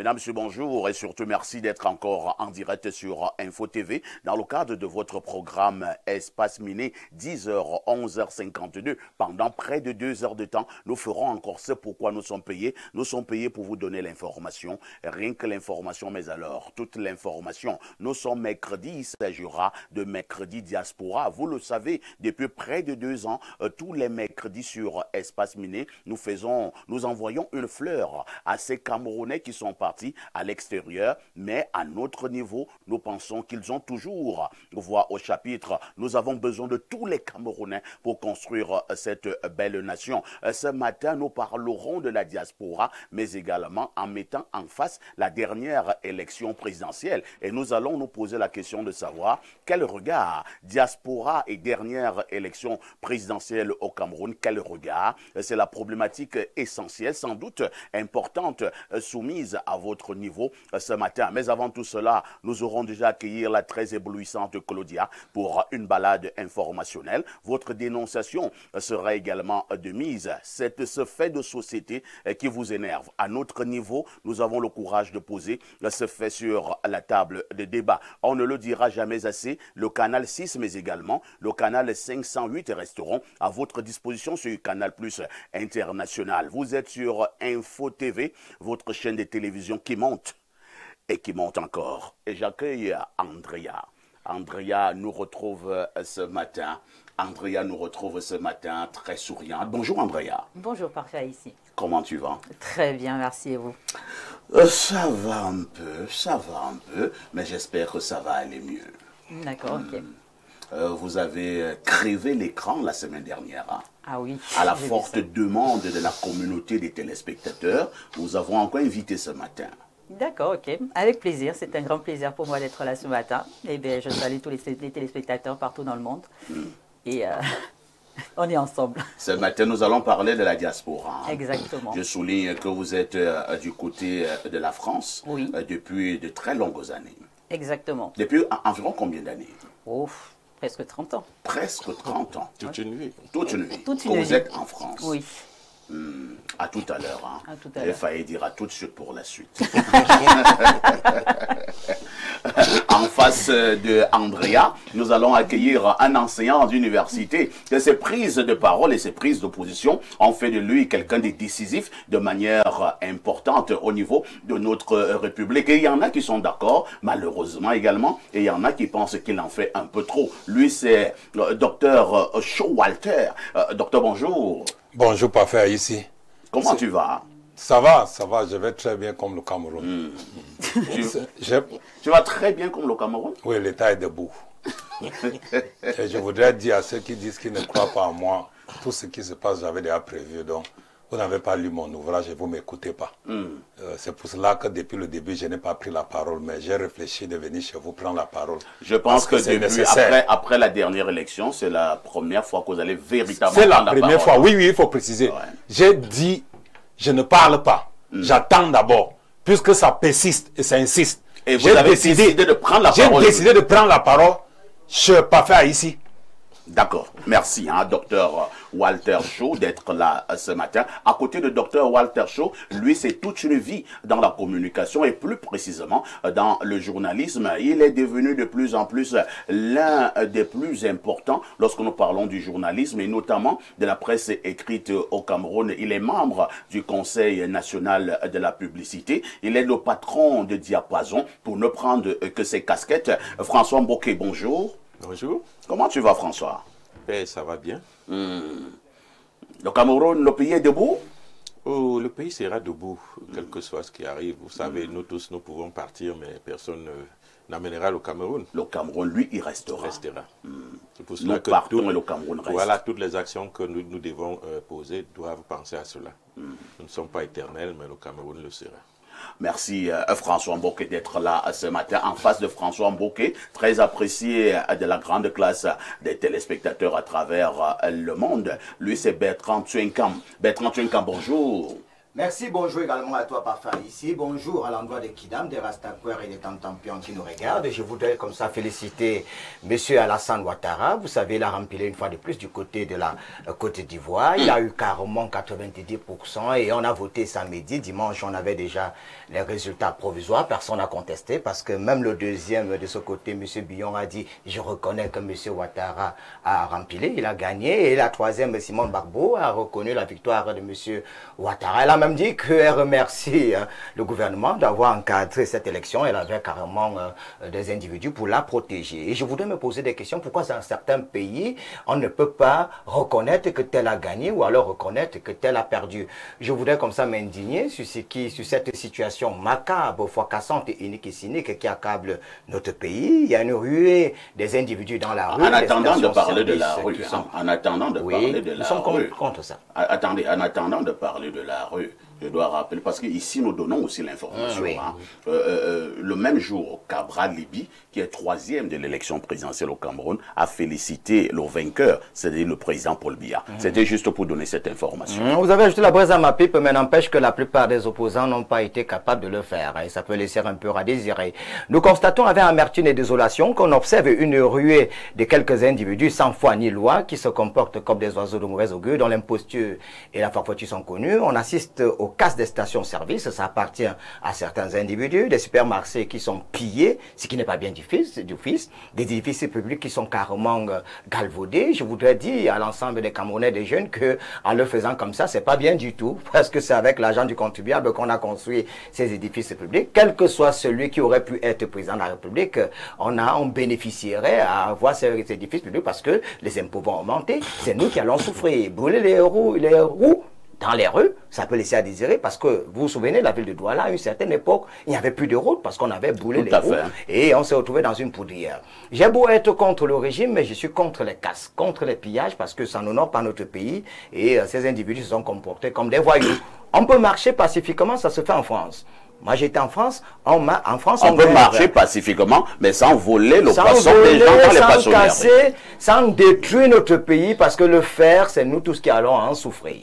Mesdames, Messieurs, bonjour et surtout merci d'être encore en direct sur Info TV dans le cadre de votre programme Espace Miné, 10h, 11h52. Pendant près de 2 heures de temps, nous ferons encore ce pourquoi nous sommes payés. Nous sommes payés pour vous donner l'information, rien que l'information, mais alors toute l'information. Nous sommes mercredi, il s'agira de mercredi diaspora. Vous le savez, depuis près de 2 ans, tous les mercredis sur Espace Miné, nous envoyons une fleur à ces Camerounais qui sont partis à l'extérieur, mais à notre niveau, nous pensons qu'ils ont toujours voix au chapitre. Nous avons besoin de tous les Camerounais pour construire cette belle nation. Ce matin, nous parlerons de la diaspora, mais également en mettant en face la dernière élection présidentielle. Et nous allons nous poser la question de savoir quel regard, diaspora et dernière élection présidentielle au Cameroun, quel regard? C'est la problématique essentielle, sans doute importante, soumise à votre niveau ce matin. Mais avant tout cela, nous aurons déjà accueilli la très éblouissante Claudia pour une balade informationnelle. Votre dénonciation sera également de mise. C'est ce fait de société qui vous énerve. À notre niveau, nous avons le courage de poser ce fait sur la table de débat. On ne le dira jamais assez, le canal 6, mais également le canal 508 resteront à votre disposition sur le canal Plus international. Vous êtes sur Info TV, votre chaîne de télévision qui monte et qui monte encore. Et j'accueille Andrea. Andrea nous retrouve ce matin. Andrea nous retrouve ce matin très souriante. Bonjour Andrea. Bonjour, parfait ici. Comment tu vas? Très bien, merci et vous? Ça va un peu, mais j'espère que ça va aller mieux. D'accord, ok. Vous avez crevé l'écran la semaine dernière. Hein? Ah oui. À la forte demande de la communauté des téléspectateurs, nous avons encore invité ce matin. D'accord, ok. Avec plaisir. C'est un grand plaisir pour moi d'être là ce matin. Et bien, je salue tous les téléspectateurs partout dans le monde. Et on est ensemble. Ce matin, nous allons parler de la diaspora. Hein. Exactement. Je souligne que vous êtes du côté de la France depuis de très longues années. Exactement. Depuis environ combien d'années? Oh, presque 30 ans. Presque 30 ans. Toute une vie. Toute une vie. Toute une que vie. vous êtes en France. Oui. À tout à l'heure. Hein. À tout à J'ai l'heure. failli dire à tout de suite pour la suite. En face de Andrea, nous allons accueillir un enseignant d'université. Ses prises de parole et ses prises d'opposition ont fait de lui quelqu'un de décisif de manière importante au niveau de notre République. Et il y en a qui sont d'accord, malheureusement également, et il y en a qui pensent qu'il en fait un peu trop. Lui, c'est Dr Showalter. Docteur, bonjour. Bonjour, parfait ici. Comment tu vas? Ça va, je vais très bien comme le Cameroun. Tu vas très bien comme le Cameroun? Oui, l'État est debout. Et je voudrais dire à ceux qui disent qu'ils ne croient pas en moi, tout ce qui se passe, j'avais déjà prévu. Donc, vous n'avez pas lu mon ouvrage et vous ne m'écoutez pas. C'est pour cela que depuis le début, je n'ai pas pris la parole, mais j'ai réfléchi de venir chez vous prendre la parole. Je pense que après la dernière élection, c'est la première fois que vous allez véritablement prendre la parole. C'est la première fois, oui, il faut préciser. Ouais. J'ai dit, je ne parle pas, j'attends d'abord, puisque ça persiste et ça insiste. Et vous avez décidé de prendre la parole? J'ai décidé de prendre la parole, je ne suis pas fait ici. D'accord, merci, hein, docteur Walter Shaw, d'être là ce matin. À côté de docteur Walter Shaw, lui, c'est toute une vie dans la communication et plus précisément dans le journalisme. Il est devenu de plus en plus l'un des plus importants lorsque nous parlons du journalisme et notamment de la presse écrite au Cameroun. Il est membre du Conseil national de la publicité. Il est le patron de Diapason, pour ne prendre que ses casquettes. François Mboké, bonjour. Bonjour. Comment tu vas, François? Ben, ça va bien. Le Cameroun, le pays est debout? Oh, le pays sera debout, quel que soit ce qui arrive. Vous savez, nous tous, nous pouvons partir, mais personne n'amènera le Cameroun. Le Cameroun, lui, il restera. C'est pour cela que partons et le Cameroun reste. Voilà, toutes les actions que nous devons poser doivent penser à cela. Nous ne sommes pas éternels, mais le Cameroun le sera. Merci François Mboké d'être là ce matin. En face de François Mboké, très apprécié de la grande classe des téléspectateurs à travers le monde. Lui, c'est Bertrand Tchenkam. Bertrand Tchenkam, bonjour. Merci, bonjour également à toi, Parfait, ici. Bonjour à l'endroit de Kidam, des Rastaquaires et des Tantampions qui nous regardent. Je voudrais comme ça féliciter M. Alassane Ouattara. Vous savez, il a rempli une fois de plus du côté de la Côte d'Ivoire. Il a eu carrément 90% et on a voté samedi. Dimanche, on avait déjà les résultats provisoires. Personne n'a contesté parce que même le deuxième de ce côté, M. Billon a dit « Je reconnais que M. Ouattara a rempli, il a gagné. » Et la troisième, Simone Barbeau, a reconnu la victoire de M. Ouattara. Elle a même dit qu'elle remercie le gouvernement d'avoir encadré cette élection. Elle avait carrément des individus pour la protéger. Et je voudrais me poser des questions. Pourquoi dans certains pays, on ne peut pas reconnaître que tel a gagné ou alors reconnaître que tel a perdu? Je voudrais comme ça m'indigner sur cette situation macabre, fracassante, unique et cynique qui accable notre pays. Il y a une ruée des individus dans la rue. En attendant de parler de la rue, en attendant de parler de la rue. Nous sommes contre ça. Attendez, en attendant de parler de la rue, je dois rappeler, parce qu'ici nous donnons aussi l'information. Oui. Le même jour, Cabral Libi, qui est troisième de l'élection présidentielle au Cameroun, a félicité le vainqueur, c'est-à-dire le président Paul Biya. C'était juste pour donner cette information. Vous avez ajouté la braise à ma pipe, mais n'empêche que la plupart des opposants n'ont pas été capables de le faire. Et ça peut laisser un peu à désirer. Nous constatons avec amertume et désolation qu'on observe une ruée de quelques individus sans foi ni loi qui se comportent comme des oiseaux de mauvais augure, dont l'imposture et la forfaiture sont connus. On assiste aux casse des stations-service, ça appartient à certains individus, des supermarchés qui sont pillés, ce qui n'est pas bien du fils, des édifices publics qui sont carrément galvaudés. Je voudrais dire à l'ensemble des Camerounais, des jeunes, que en le faisant comme ça, c'est pas bien du tout, parce que c'est avec l'argent du contribuable qu'on a construit ces édifices publics. Quel que soit celui qui aurait pu être président de la République, on bénéficierait à avoir ces édifices publics parce que les impôts vont augmenter. C'est nous qui allons souffrir. Brûler les roues dans les rues, ça peut laisser à désirer parce que vous vous souvenez, la ville de Douala, à une certaine époque, il n'y avait plus de route parce qu'on avait brûlé les roues et on s'est retrouvé dans une poudrière. J'ai beau être contre le régime, mais je suis contre les casses, contre les pillages parce que ça n'honore pas notre pays et ces individus se sont comportés comme des voyous. On peut marcher pacifiquement, ça se fait en France. Moi, j'étais en France. On peut marcher pacifiquement, mais sans voler le poisson des gens dans les poissonneries. Sans casser, sans détruire notre pays, parce que le faire, c'est nous tous qui allons en souffrir.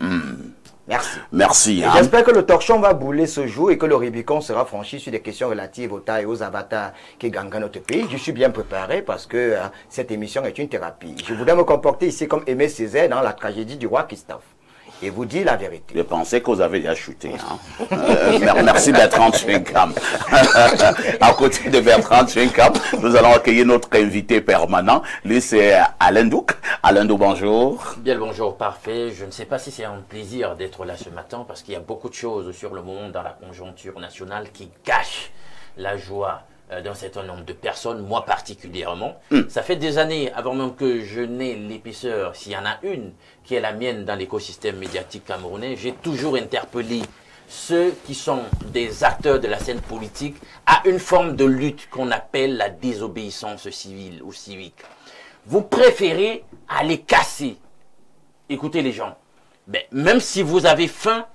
Merci. Merci. J'espère que le torchon va bouler ce jour et que le Rubicon sera franchi sur des questions relatives aux tailles et aux avatars qui gagnent notre pays. Je suis bien préparé parce que cette émission est une thérapie. Je voudrais me comporter ici comme Aimé Césaire dans la tragédie du roi Christophe. Et vous dit la vérité. Je pensais que vous avez déjà chuté. Merci Bertrand Tchouinkam. À côté de Bertrand Tchouinkam, nous allons accueillir notre invité permanent. Lui, c'est Alain Douk. Alain Douk, bonjour. Bien le bonjour, parfait. Je ne sais pas si c'est un plaisir d'être là ce matin parce qu'il y a beaucoup de choses sur le monde dans la conjoncture nationale qui gâchent la joie d'un certain nombre de personnes, moi particulièrement. Ça fait des années, avant même que je n'ai l'épaisseur, s'il y en a une, qui est la mienne dans l'écosystème médiatique camerounais, j'ai toujours interpellé ceux qui sont des acteurs de la scène politique à une forme de lutte qu'on appelle la désobéissance civile ou civique. Vous préférez aller casser. Écoutez les gens, ben, même si vous avez faim,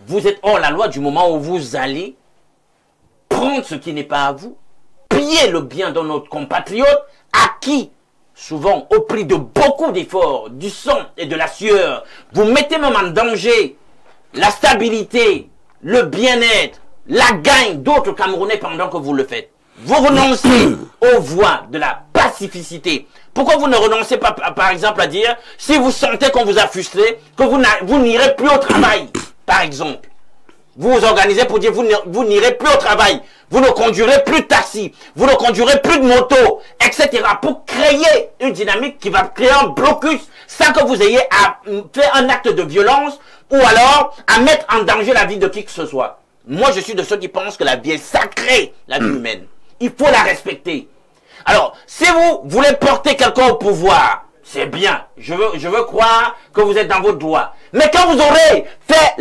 vous êtes hors la loi du moment où vous allez prendre ce qui n'est pas à vous, piller le bien de notre compatriote, à qui, souvent au prix de beaucoup d'efforts, du sang et de la sueur, vous mettez même en danger la stabilité, le bien-être, la gagne d'autres Camerounais pendant que vous le faites. Vous renoncez aux voies de la pacificité. Pourquoi vous ne renoncez pas, par exemple, à dire, si vous sentez qu'on vous a frustré, que vous n'irez plus au travail, par exemple. Vous vous organisez pour dire vous n'irez plus au travail, vous ne conduirez plus de taxi, vous ne conduirez plus de moto, etc. Pour créer une dynamique qui va créer un blocus sans que vous ayez à faire un acte de violence ou alors à mettre en danger la vie de qui que ce soit. Moi, je suis de ceux qui pensent que la vie est sacrée, la vie humaine. Il faut la respecter. Alors, si vous voulez porter quelqu'un au pouvoir, c'est bien. Je veux croire que vous êtes dans votre droit. Mais quand vous aurez fait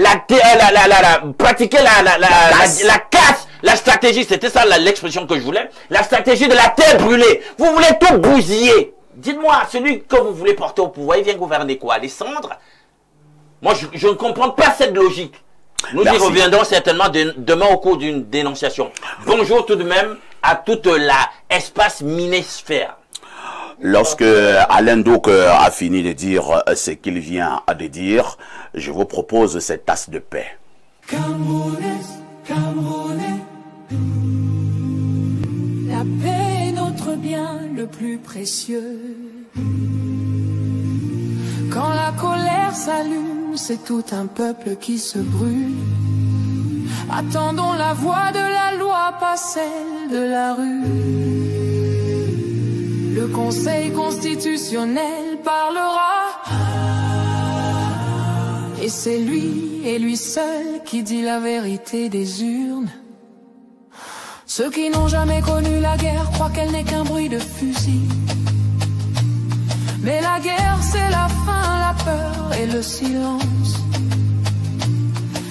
pratiquer la casse, la stratégie, c'était ça l'expression que je voulais, la stratégie de la terre brûlée, vous voulez tout bousiller. Dites-moi, celui que vous voulez porter au pouvoir, il vient gouverner quoi? Les cendres? Moi, je ne comprends pas cette logique. Nous y reviendrons certainement demain au cours d'une dénonciation. Bonjour tout de même à toute la espace minesphère. Lorsque Alain Douk a fini de dire ce qu'il vient de dire, je vous propose cette tasse de paix. Camerounais, Camerounais. La paix est notre bien le plus précieux. Quand la colère s'allume, c'est tout un peuple qui se brûle. Attendons la voix de la loi, pas celle de la rue. Le Conseil constitutionnel parlera. Et c'est lui et lui seul qui dit la vérité des urnes. Ceux qui n'ont jamais connu la guerre croient qu'elle n'est qu'un bruit de fusil. Mais la guerre c'est la faim, la peur et le silence.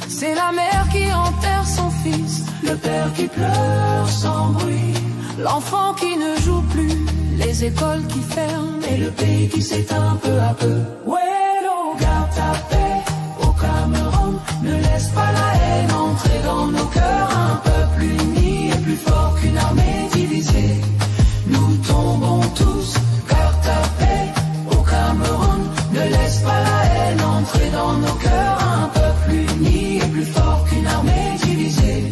C'est la mère qui enterre son fils, le père qui pleure sans bruit, l'enfant qui ne joue plus, les écoles qui ferment et le pays qui s'éteint peu à peu. Wello, garde ta paix au Cameroun, ne laisse pas la haine entrer dans nos cœurs. Un peuple uni est plus fort qu'une armée divisée. Nous tombons tous, garde ta paix au Cameroun, ne laisse pas la haine entrer dans nos cœurs. Un peuple uni est plus fort qu'une armée divisée.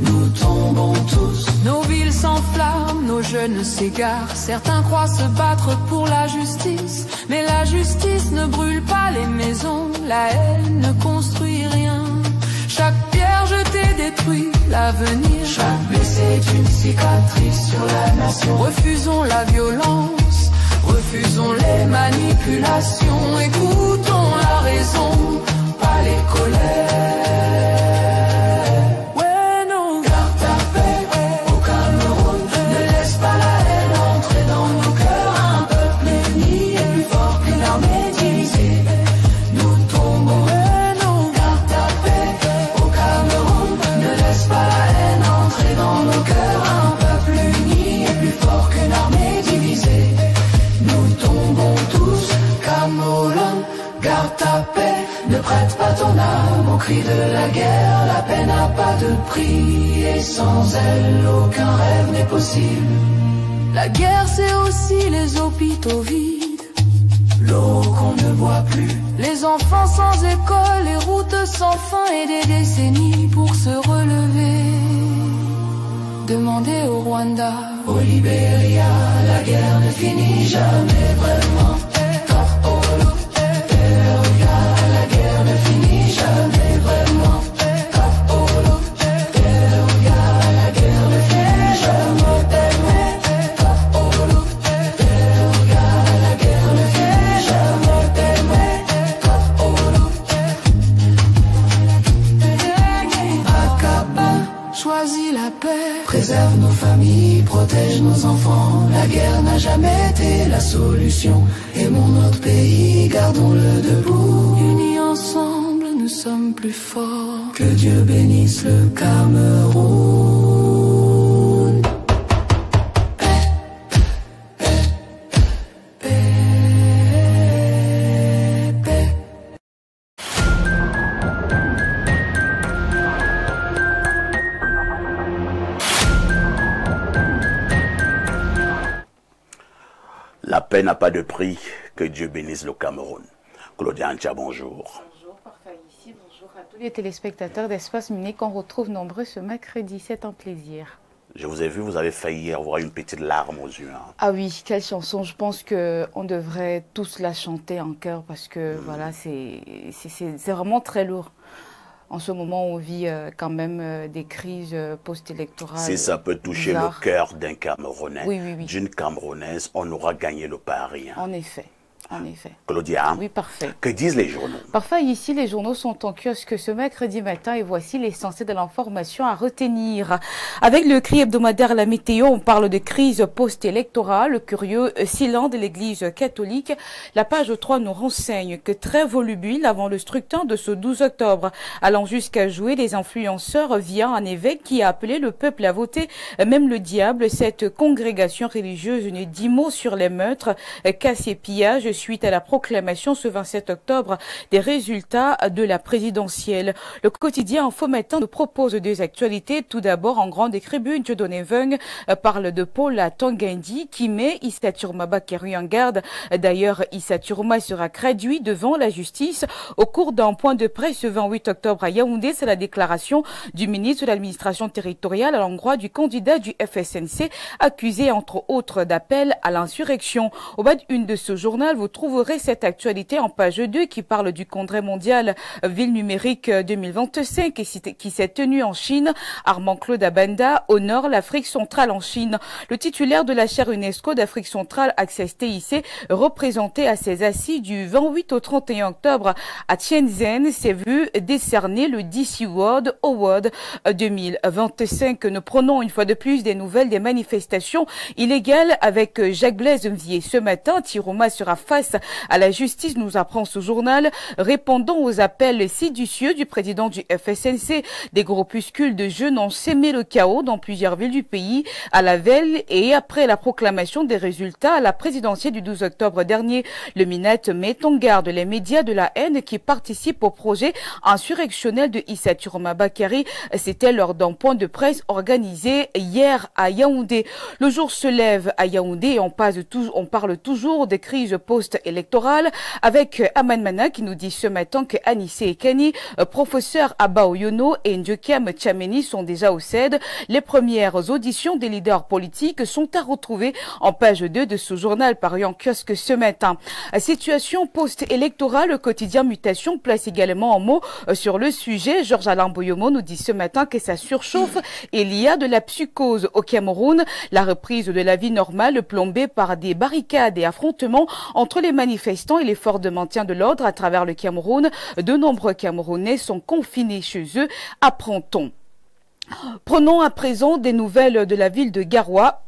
Nous tombons tous. Nos villes s'enflamment, nos jeunes s'égarent. Certains croient se battre pour la justice, mais la justice ne brûle pas les maisons, la haine ne construit rien. Chaque pierre jetée détruit l'avenir. Chaque blessé est une cicatrice sur la nation. Refusons la violence, refusons les manipulations. Écoutons la raison, pas les colères. Ne prête pas ton âme au cri de la guerre. La paix n'a pas de prix et sans elle aucun rêve n'est possible. La guerre c'est aussi les hôpitaux vides, l'eau qu'on ne boit plus, les enfants sans école, les routes sans fin et des décennies pour se relever. Demandez au Rwanda, au Libéria, la guerre ne finit jamais vraiment. Jamais vraiment. La guerre ne finit jamais. La guerre ne finit jamais. Akaba choisit la paix, préserve nos familles, protège nos enfants. La guerre n'a jamais été la solution. Aimons notre pays, gardons-le debout. Unis ensemble, nous sommes plus forts. Que Dieu bénisse le Cameroun. Paix, paix, paix, paix. La paix n'a pas de prix. Que Dieu bénisse le Cameroun. Claudia Ancha, bonjour. Bonjour à tous les téléspectateurs d'Espace Miné qu'on retrouve nombreux ce mercredi, c'est un plaisir. Je vous ai vu, vous avez failli avoir une petite larme aux yeux. Hein. Ah oui, quelle chanson, je pense qu'on devrait tous la chanter en chœur parce que voilà, c'est vraiment très lourd. En ce moment, on vit quand même des crises post-électorales. Si ça peut toucher bizarres. le cœur d'un Camerounais, oui. d'une Camerounaise, on aura gagné le pari. Hein. En effet. En effet. Claudia, oui, parfait. Que disent les journaux? Parfait, ici, les journaux sont en kiosque ce mercredi matin et voici l'essentiel de l'information à retenir. Avec le cri hebdomadaire La Météo, on parle de crise post-électorale, curieux silence de l'Église catholique. La page 3 nous renseigne que très volubile avant le scrutin de ce 12 octobre, allant jusqu'à jouer des influenceurs via un évêque qui a appelé le peuple à voter, même le diable. Cette congrégation religieuse ne dit mot sur les meurtres, casse et pillages siège suite à la proclamation ce 27 octobre des résultats de la présidentielle. Le quotidien Info Matin nous propose deux actualités. Tout d'abord, en grande tribune, Dieudonné Vung parle de Paul Tanguy qui met Issa Turma Bakary en garde. D'ailleurs, Issa Turma sera traduit devant la justice au cours d'un point de presse ce 28 octobre à Yaoundé. C'est la déclaration du ministre de l'administration territoriale à l'endroit du candidat du FSNC accusé entre autres d'appel à l'insurrection. Au bas d'une de ce journal, vous trouverez cette actualité en page 2 qui parle du congrès mondial Ville numérique 2025 qui s'est tenu en Chine. Armand Claude Abanda honore l'Afrique centrale en Chine. Le titulaire de la chaire UNESCO d'Afrique centrale Access TIC, représenté à ses assises du 28 au 31 octobre à Shenzhen, s'est vu décerner le DC World Award 2025. Nous prenons une fois de plus des nouvelles des manifestations illégales avec Jacques Blaise Mvier. Ce matin, Tiroma sera face à la justice, nous apprend ce journal, répondant aux appels séditieux du président du FSNC. Des groupuscules de jeunes ont sémé le chaos dans plusieurs villes du pays à la veille et après la proclamation des résultats à la présidentielle du 12 octobre dernier. Le MINET met en garde les médias de la haine qui participent au projet insurrectionnel de Issa Turma Bakary. C'était lors d'un point de presse organisé hier à Yaoundé. Le jour se lève à Yaoundé et on parle toujours des crises post-électorales avec Aman Mana qui nous dit ce matin que Anissé Ekani, professeur Abba Oyono et Ndjekem Tchameni sont déjà au CED. Les premières auditions des leaders politiques sont à retrouver en page 2 de ce journal paru en kiosque ce matin. Situation post-électorale, le quotidien Mutation place également en mots sur le sujet. Georges Alain Boyomo nous dit ce matin que ça surchauffe et il y a de la psychose au Cameroun. La reprise de la vie normale plombée par des barricades et affrontements entre les manifestants et les forces de maintien de l'ordre à travers le Cameroun. De nombreux Camerounais sont confinés chez eux, apprend-on. Prenons à présent des nouvelles de la ville de Garoua.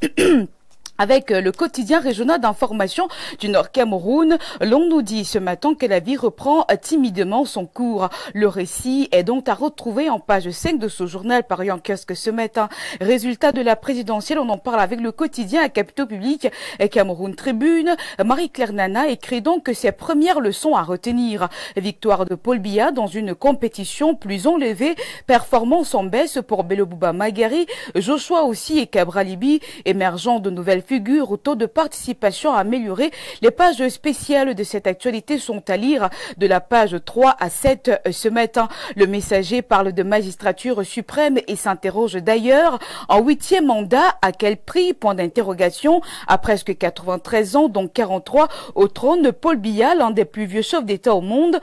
Avec le quotidien régional d'information du Nord Cameroun, l'on nous dit ce matin que la vie reprend timidement son cours. Le récit est donc à retrouver en page 5 de ce journal paru en kiosque ce matin. Résultat de la présidentielle, on en parle avec le quotidien à Capitaux Public et Cameroun Tribune. Marie-Claire Nana écrit donc que ses premières leçons à retenir. Victoire de Paul Biya dans une compétition plus enlevée, performance en baisse pour Belobouba Magari, Joshua aussi et Cabralibi, émergeant de nouvelles figure au taux de participation amélioré. Les pages spéciales de cette actualité sont à lire de la page 3 à 7 ce matin. Le Messager parle de magistrature suprême et s'interroge d'ailleurs en 8e mandat à quel prix, point d'interrogation. À presque 93 ans, donc 43 au trône, Paul Biya, l'un des plus vieux chefs d'État au monde,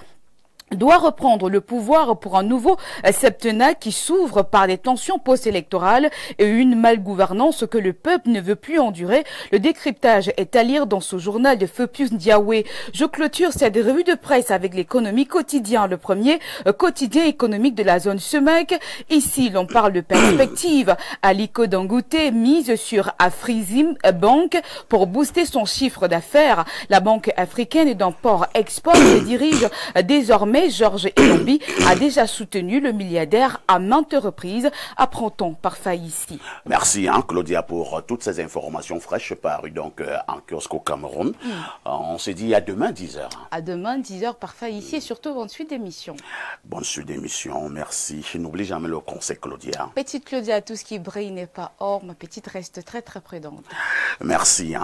doit reprendre le pouvoir pour un nouveau septennat qui s'ouvre par des tensions post-électorales et une malgouvernance que le peuple ne veut plus endurer. Le décryptage est à lire dans ce journal de Feupius Diawé. Je clôture cette revue de presse avec l'économie quotidien. Le premier, quotidien économique de la zone SEMEC. Ici, l'on parle de perspective. Aliko Dangote mise sur Afrizim Bank pour booster son chiffre d'affaires. La banque africaine d'un port-export se dirige désormais. Georges Elombi a déjà soutenu le milliardaire à maintes reprises, apprend-on par ici. Merci Claudia pour toutes ces informations fraîches parues donc en kiosque au Cameroun. On s'est dit à demain 10h. À demain 10h par ici et surtout bonne suite d'émission. Bonne suite d'émission, merci. Je n'oublie jamais le conseil Claudia. Petite Claudia, tout ce qui brille n'est pas or, ma petite reste très très prudente. Merci.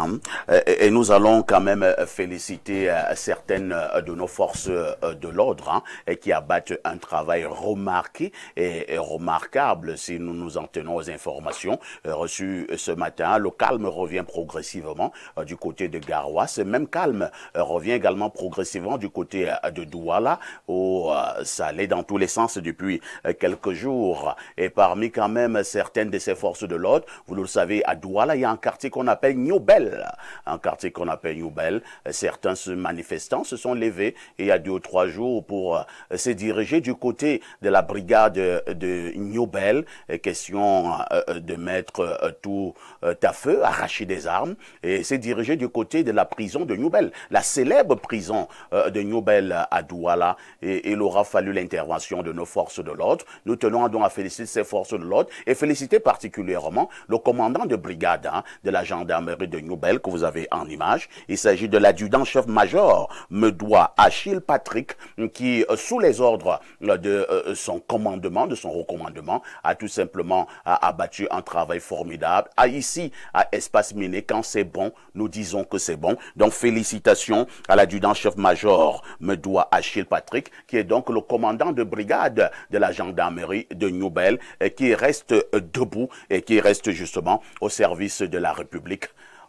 Et nous allons quand même féliciter certaines de nos forces de l'ordre et qui abattent un travail remarqué et remarquable si nous nous en tenons aux informations reçues ce matin. Le calme revient progressivement du côté de Garoua. Ce même calme revient également progressivement du côté de Douala où ça allait dans tous les sens depuis quelques jours. Et parmi quand même certaines de ces forces de l'ordre, vous le savez, à Douala, il y a un quartier qu'on appelle Newbel. Un quartier qu'on appelle Newbel. Certains manifestants se sont levés et il y a 2 ou 3 jours pour se diriger du côté de la brigade de Newbel. Question de mettre tout à feu, arracher des armes et se diriger du côté de la prison de Newbel, la célèbre prison de Newbel à Douala. Et il aura fallu l'intervention de nos forces de l'ordre. Nous tenons donc à féliciter ces forces de l'ordre et féliciter particulièrement le commandant de brigade de la gendarmerie de Newbel que vous avez en image. Il s'agit de l'adjudant-chef-major Medoua Achille Patrick qui, sous les ordres de son commandement, de son recommandement, a tout simplement abattu un travail formidable. Ici, à Espace Miné, quand c'est bon, nous disons que c'est bon. Donc, félicitations à l'adjudant-chef-major Medoua Achille Patrick, qui est donc le commandant de brigade de la gendarmerie de Newbel, qui reste debout et qui reste justement au service de la République,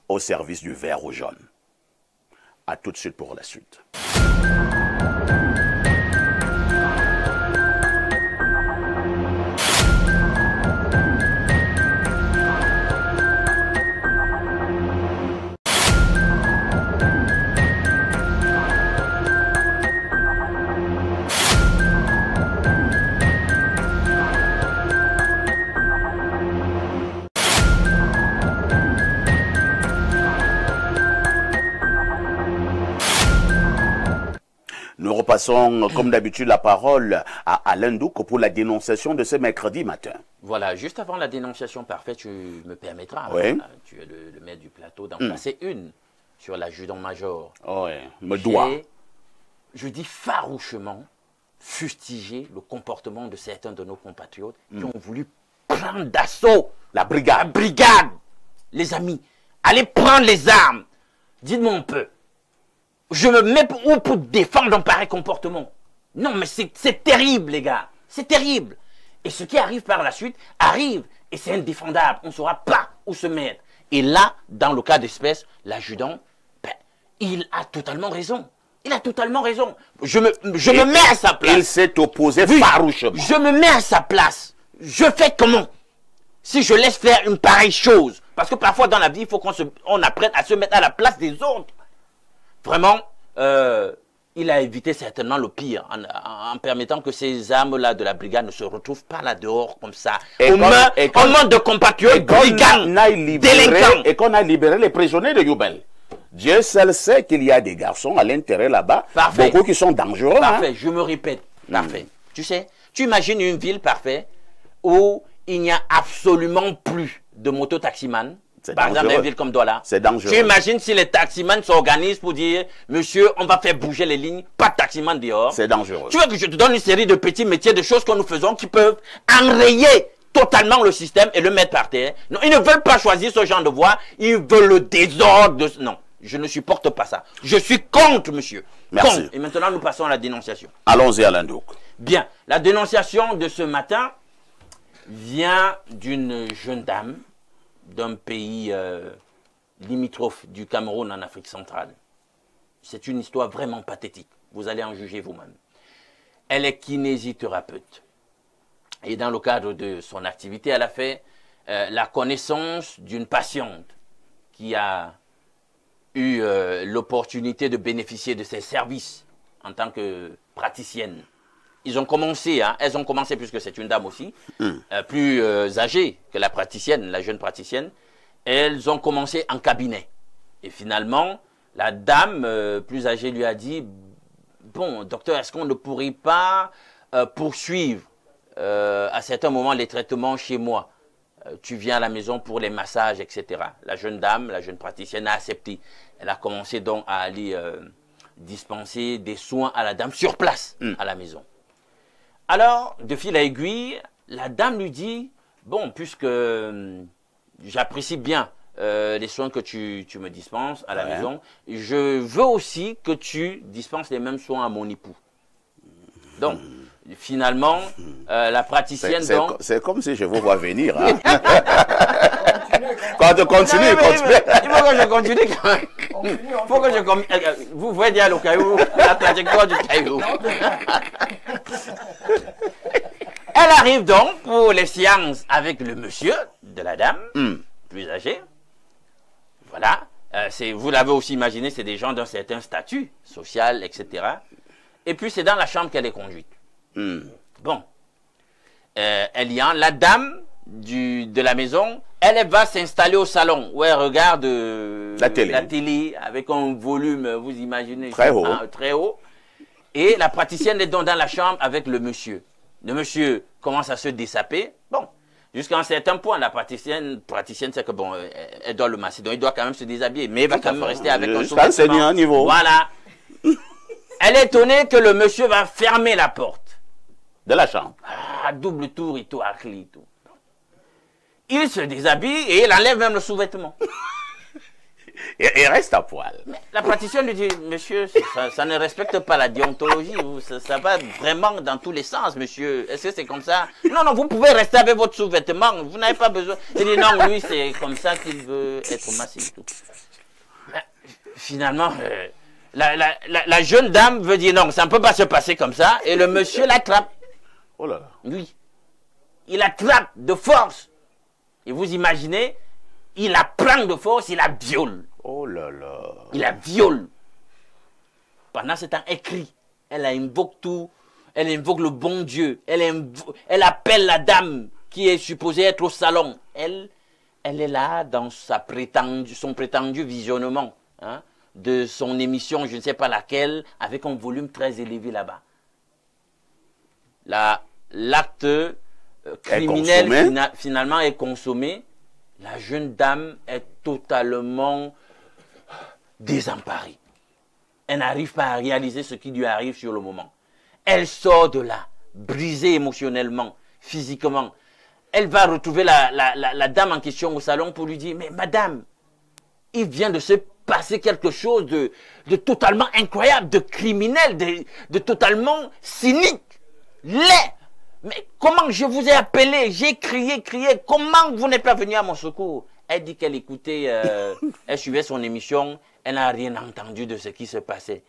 au service du vert au jaune. À tout de suite pour la suite. Nous repassons, comme d'habitude, la parole à Alain Douk pour la dénonciation de ce mercredi matin. Voilà, juste avant la dénonciation parfaite, tu me permettras, oui. Tu es le maître du plateau, d'en passer une sur l'adjudant-major. Oui, me doit. Je dis farouchement fustiger le comportement de certains de nos compatriotes qui ont voulu prendre d'assaut la brigade. Les amis, allez prendre les armes. Dites-moi un peu. Je me mets pour défendre un pareil comportement. Non, mais c'est terrible, les gars. C'est terrible. Et ce qui arrive par la suite, arrive. Et c'est indéfendable. On ne saura pas où se mettre. Et là, dans le cas d'espèce, l'adjudant, il a totalement raison. Il a totalement raison. Je me mets à sa place. Il s'est opposé farouchement. Je me mets à sa place. Je fais comment? Si je laisse faire une pareille chose. Parce que parfois dans la vie, il faut qu'on apprenne à se mettre à la place des autres. Vraiment, il a évité certainement le pire en permettant que ces armes-là de la brigade ne se retrouvent pas là dehors comme ça. On manque de compatriotes, brigands, délinquants. Et qu'on a libéré les prisonniers de Newbel. Dieu seul sait qu'il y a des garçons à l'intérieur là-bas, beaucoup qui sont dangereux. Parfait, je me répète. Parfait. Tu sais, tu imagines une ville, parfait, où il n'y a absolument plus de moto-taximan. Par exemple, dans une ville comme Douala. C'est dangereux. Tu imagines si les taximans s'organisent pour dire, monsieur, on va faire bouger les lignes, pas de taximan dehors. C'est dangereux. Tu veux que je te donne une série de petits métiers, de choses que nous faisons qui peuvent enrayer totalement le système et le mettre par terre. Non, ils ne veulent pas choisir ce genre de voie, ils veulent le désordre. Non, je ne supporte pas ça. Je suis contre, monsieur. Merci. Contre. Et maintenant, nous passons à la dénonciation. Allons-y, Alain Douk. Bien, la dénonciation de ce matin vient d'une jeune dame d'un pays limitrophe du Cameroun en Afrique centrale. C'est une histoire vraiment pathétique. Vous allez en juger vous-même. Elle est kinésithérapeute. Et dans le cadre de son activité, elle a fait la connaissance d'une patiente qui a eu l'opportunité de bénéficier de ses services en tant que praticienne. Ils ont commencé, elles ont commencé, puisque c'est une dame aussi, plus âgée que la praticienne, la jeune praticienne, elles ont commencé en cabinet. Et finalement, la dame plus âgée lui a dit, bon, docteur, est-ce qu'on ne pourrait pas poursuivre à certains moments les traitements chez moi? Tu viens à la maison pour les massages, etc. La jeune dame, la jeune praticienne a accepté. Elle a commencé donc à aller dispenser des soins à la dame sur place, à la maison. Alors, de fil à aiguille, la dame lui dit, bon, puisque j'apprécie bien les soins que tu me dispenses à la maison, je veux aussi que tu dispenses les mêmes soins à mon époux. Donc, finalement, la praticienne... C'est comme si je vous vois venir. Hein. Quand tu continues, continue. Il faut que je continue quand même. Il faut que je continue. Vous voyez dire le caillou, la trajectoire du caillou. Elle arrive donc pour les séances avec le monsieur de la dame, plus âgé. Voilà. Vous l'avez aussi imaginé, c'est des gens d'un certain statut social, etc. Et puis c'est dans la chambre qu'elle est conduite. Bon. Elle y a la dame de la maison, elle va s'installer au salon où elle regarde la télé avec un volume, vous imaginez, très haut. Et la praticienne est donc dans la chambre avec le monsieur. Le monsieur commence à se dessaper. Bon, jusqu'à un certain point, la praticienne sait que bon, elle doit le masser, donc il doit quand même se déshabiller, mais il va quand même rester avec un sous-vêtement. Niveau. Voilà. Elle est étonnée que le monsieur va fermer la porte de la chambre. À double tour et tout, à clé et tout. Il se déshabille et il enlève même le sous-vêtement. Et reste à poil. Mais la praticienne lui dit, monsieur, ça ne respecte pas la déontologie, ça va vraiment dans tous les sens, monsieur. Est-ce que c'est comme ça? Non, non, vous pouvez rester avec votre sous-vêtement, vous n'avez pas besoin. Il dit, non, lui, c'est comme ça qu'il veut être massé et tout. Mais, finalement, la jeune dame veut dire, non, ça ne peut pas se passer comme ça, et le monsieur l'attrape. Oh là là. Oui. Il attrape de force. Et vous imaginez, il la prend de force, il la viole. Oh là là. Il la viole. Pendant ce temps, elle crie. Elle invoque tout. Elle invoque le bon Dieu. Elle appelle la dame qui est supposée être au salon. Elle est là dans son prétendu visionnement de son émission, je ne sais pas laquelle, avec un volume très élevé là-bas. L'acte criminel finalement est consommé. La jeune dame est totalement désemparée. Elle n'arrive pas à réaliser ce qui lui arrive sur le moment. Elle sort de là, brisée émotionnellement, physiquement. Elle va retrouver la dame en question au salon pour lui dire, mais madame, il vient de se passer quelque chose de totalement incroyable, de criminel, de totalement cynique, laid. Mais comment je vous ai appelé, j'ai crié, comment vous n'êtes pas venu à mon secours? Elle dit qu'elle écoutait, elle suivait son émission, elle n'a rien entendu de ce qui se passait.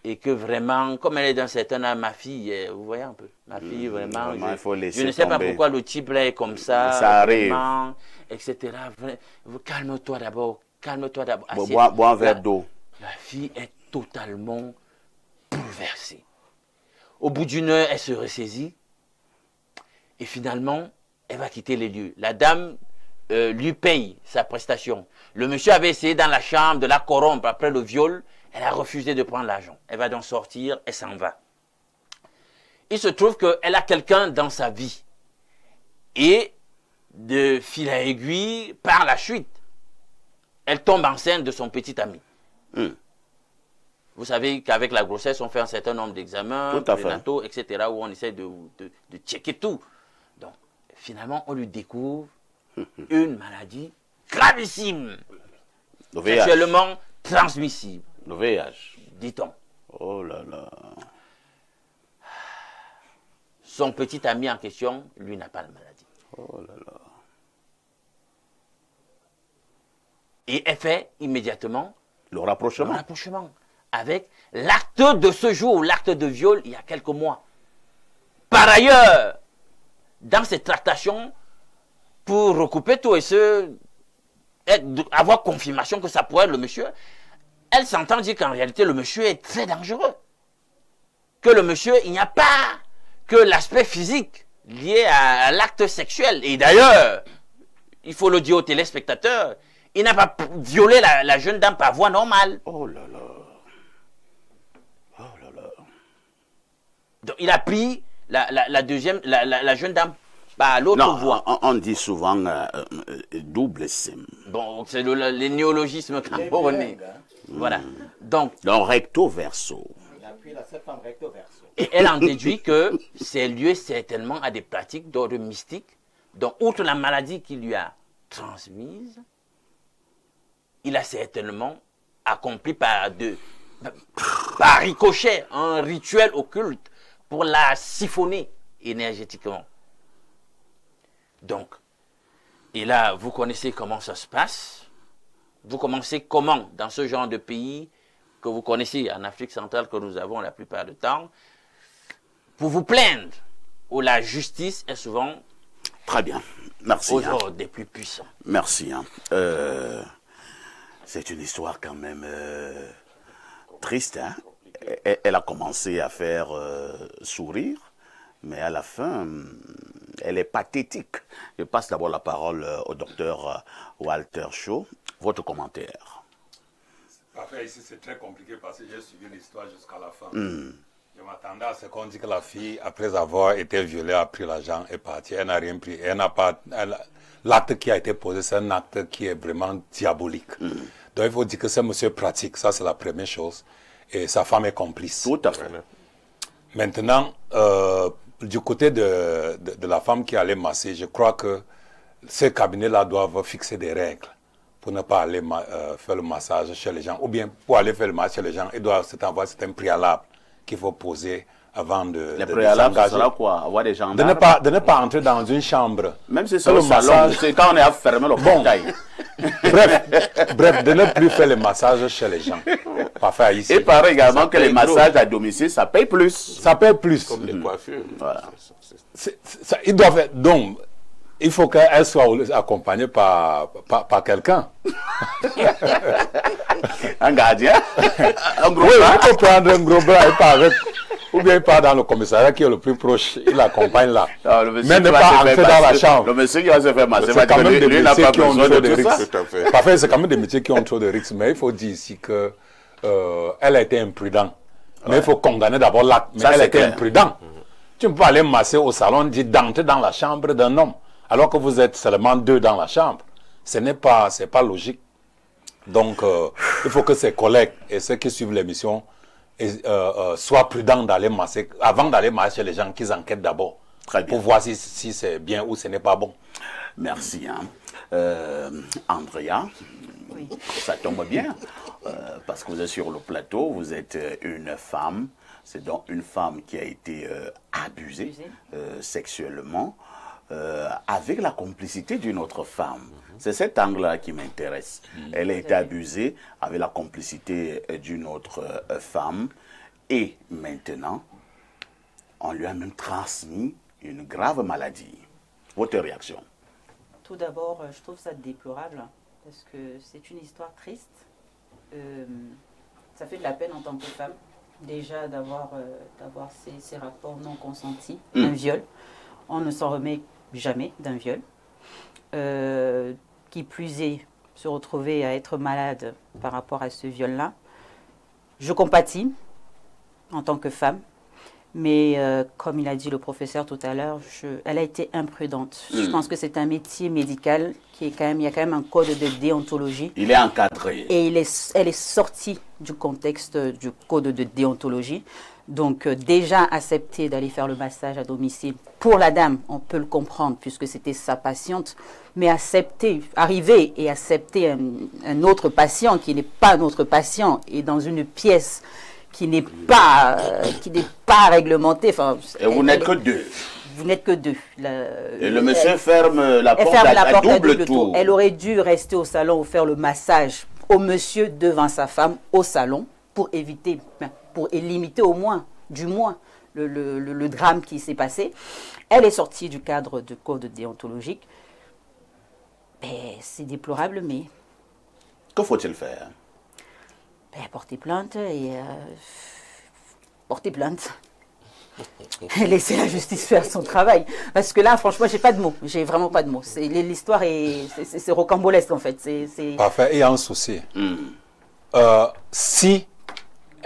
Et que vraiment, comme elle est d'un certain âge, ma fille, vous voyez un peu, ma fille vraiment, je ne sais pas pourquoi le type là est comme ça, ça vraiment, arrive, etc. Calme-toi d'abord, calme-toi d'abord. Bois un verre d'eau. La fille est totalement bouleversée. Au bout d'une heure, elle se ressaisit. Et finalement, elle va quitter les lieux. La dame lui paye sa prestation. Le monsieur avait essayé dans la chambre de la corrompre après le viol. Elle a refusé de prendre l'argent. Elle va donc sortir, elle s'en va. Il se trouve qu'elle a quelqu'un dans sa vie. Et de fil à aiguille, par la suite, elle tombe enceinte de son petit ami. Vous savez qu'avec la grossesse, on fait un certain nombre d'examens, prénataux, etc., où on essaie de checker tout. Donc, finalement, on lui découvre une maladie gravissime, sexuellement transmissible. Le VIH. Dit-on. Oh là là. Son petit ami en question, lui, n'a pas de maladie. Oh là là. Et elle fait immédiatement le rapprochement. Avec l'acte de ce jour, l'acte de viol, il y a quelques mois. Par ailleurs, dans cette tractation, pour recouper tout et avoir confirmation que ça pourrait être le monsieur, elle s'entend dire qu'en réalité, le monsieur est très dangereux. Que le monsieur, il n'y a pas que l'aspect physique lié à l'acte sexuel. Et d'ailleurs, il faut le dire aux téléspectateurs, il n'a pas violé la jeune dame par voie normale. Oh là là. Oh là là. Donc, il a pris la jeune dame par l'autre voie. On dit souvent double sim. Bon, c'est les néologismes camerounais. Voilà. Donc, recto verso. Il a pris la femme recto verso. Et elle en déduit que c'est lié certainement à des pratiques d'ordre mystique. Donc, outre la maladie qu'il lui a transmise, il a certainement accompli par ricochet un rituel occulte pour la siphonner énergétiquement. Donc, et là, vous connaissez comment ça se passe. Vous commencez comment, dans ce genre de pays que vous connaissez en Afrique centrale, que nous avons la plupart du temps, pour vous plaindre, où la justice est souvent très bien. Merci. Aux ordres des plus puissants. Merci. C'est une histoire quand même triste, hein? Elle a commencé à faire sourire, mais à la fin, elle est pathétique. Je passe d'abord la parole au docteur Walter Shaw. Votre commentaire. Parfait, ici c'est très compliqué parce que j'ai suivi l'histoire jusqu'à la fin. Je m'attendais à ce qu'on dit que la fille, après avoir été violée, a pris l'argent et est partie. Elle n'a rien pris. Elle n'a pas. L'acte qui a été posé, c'est un acte qui est vraiment diabolique. Donc il faut dire que ce monsieur pratique, ça c'est la première chose. Et sa femme est complice. Tout à fait. Maintenant, du côté de la femme qui allait masser, je crois que ces cabinets-là doivent fixer des règles pour ne pas aller faire le massage chez les gens. Ou bien, pour aller faire le massage chez les gens, c'est un préalable qu'il faut poser avant de le préalable, ça sera quoi? Avoir des gendarmes? De ne pas entrer dans une chambre. Même si c'est le salon, c'est quand on est à fermer le portail. Bref, de ne plus faire le massage chez les gens. Parfait, ici. Et pareil également que les massages à domicile, ça paye plus. Ça paye plus. Comme les coiffures. Voilà. Ils doivent être, donc, il faut qu'elle soit accompagnée par quelqu'un. Un gardien? Un gros Oui, bras? il faut prendre un gros bras et pas avec. Ou bien il part dans le commissariat qui est le plus proche, il l'accompagne là. Non, mais ne pas entrer dans la chambre. Le monsieur qui va se faire masser, c'est quand même des métiers qui ont trop de risques. Tout à fait. Parfait, c'est quand même des métiers qui ont trop de risques. Mais il faut dire ici que elle a été imprudente. Mais il faut condamner d'abord l'acte. Mais elle a été imprudente. Tu ne peux pas aller masser au salon, dire d'entrer dans la chambre d'un homme, alors que vous êtes seulement deux dans la chambre. Ce n'est pas logique. Donc, il faut que ses collègues et ceux qui suivent l'émission soient prudents d'aller masser, avant d'aller masser chez les gens, qu'ils enquêtent d'abord. Pour voir si c'est bien ou ce n'est pas bon. Merci. Andrea, Oui. ça tombe bien, parce que vous êtes sur le plateau, vous êtes une femme, c'est donc une femme qui a été abusée sexuellement, avec la complicité d'une autre femme. C'est cet angle-là qui m'intéresse. Elle a été abusée avec la complicité d'une autre femme, et maintenant, on lui a même transmis une grave maladie. Votre réaction? Tout d'abord, je trouve ça déplorable parce que c'est une histoire triste. Ça fait de la peine en tant que femme, déjà d'avoir ces rapports non consentis, un viol. On ne s'en remet jamais d'un viol. Qui plus est, se retrouver à être malade par rapport à ce viol-là. Je compatis en tant que femme. Mais comme il a dit le professeur tout à l'heure, elle a été imprudente. Je pense que c'est un métier médical qui est quand même, il y a quand même un code de déontologie. Il est encadré. Et elle est sortie du contexte du code de déontologie. Donc déjà accepter d'aller faire le massage à domicile, pour la dame, on peut le comprendre puisque c'était sa patiente, mais arriver et accepter un autre patient qui n'est pas notre patient et dans une pièce qui n'est pas réglementée. Enfin, et vous n'êtes que deux. Vous n'êtes que deux. Et le monsieur ferme la porte à double tour. Elle aurait dû rester au salon ou faire le massage au monsieur devant sa femme au salon pour éviter, pour limiter au moins, du moins, le drame qui s'est passé. Elle est sortie du cadre de code déontologique. C'est déplorable, mais... Que faut-il faire? Porter plainte et... porter plainte. Laisser la justice faire son travail. Parce que là, franchement, j'ai pas de mots. J'ai vraiment pas de mots. L'histoire c'est rocambolesque, en fait. Parfait. Il y a un souci. Si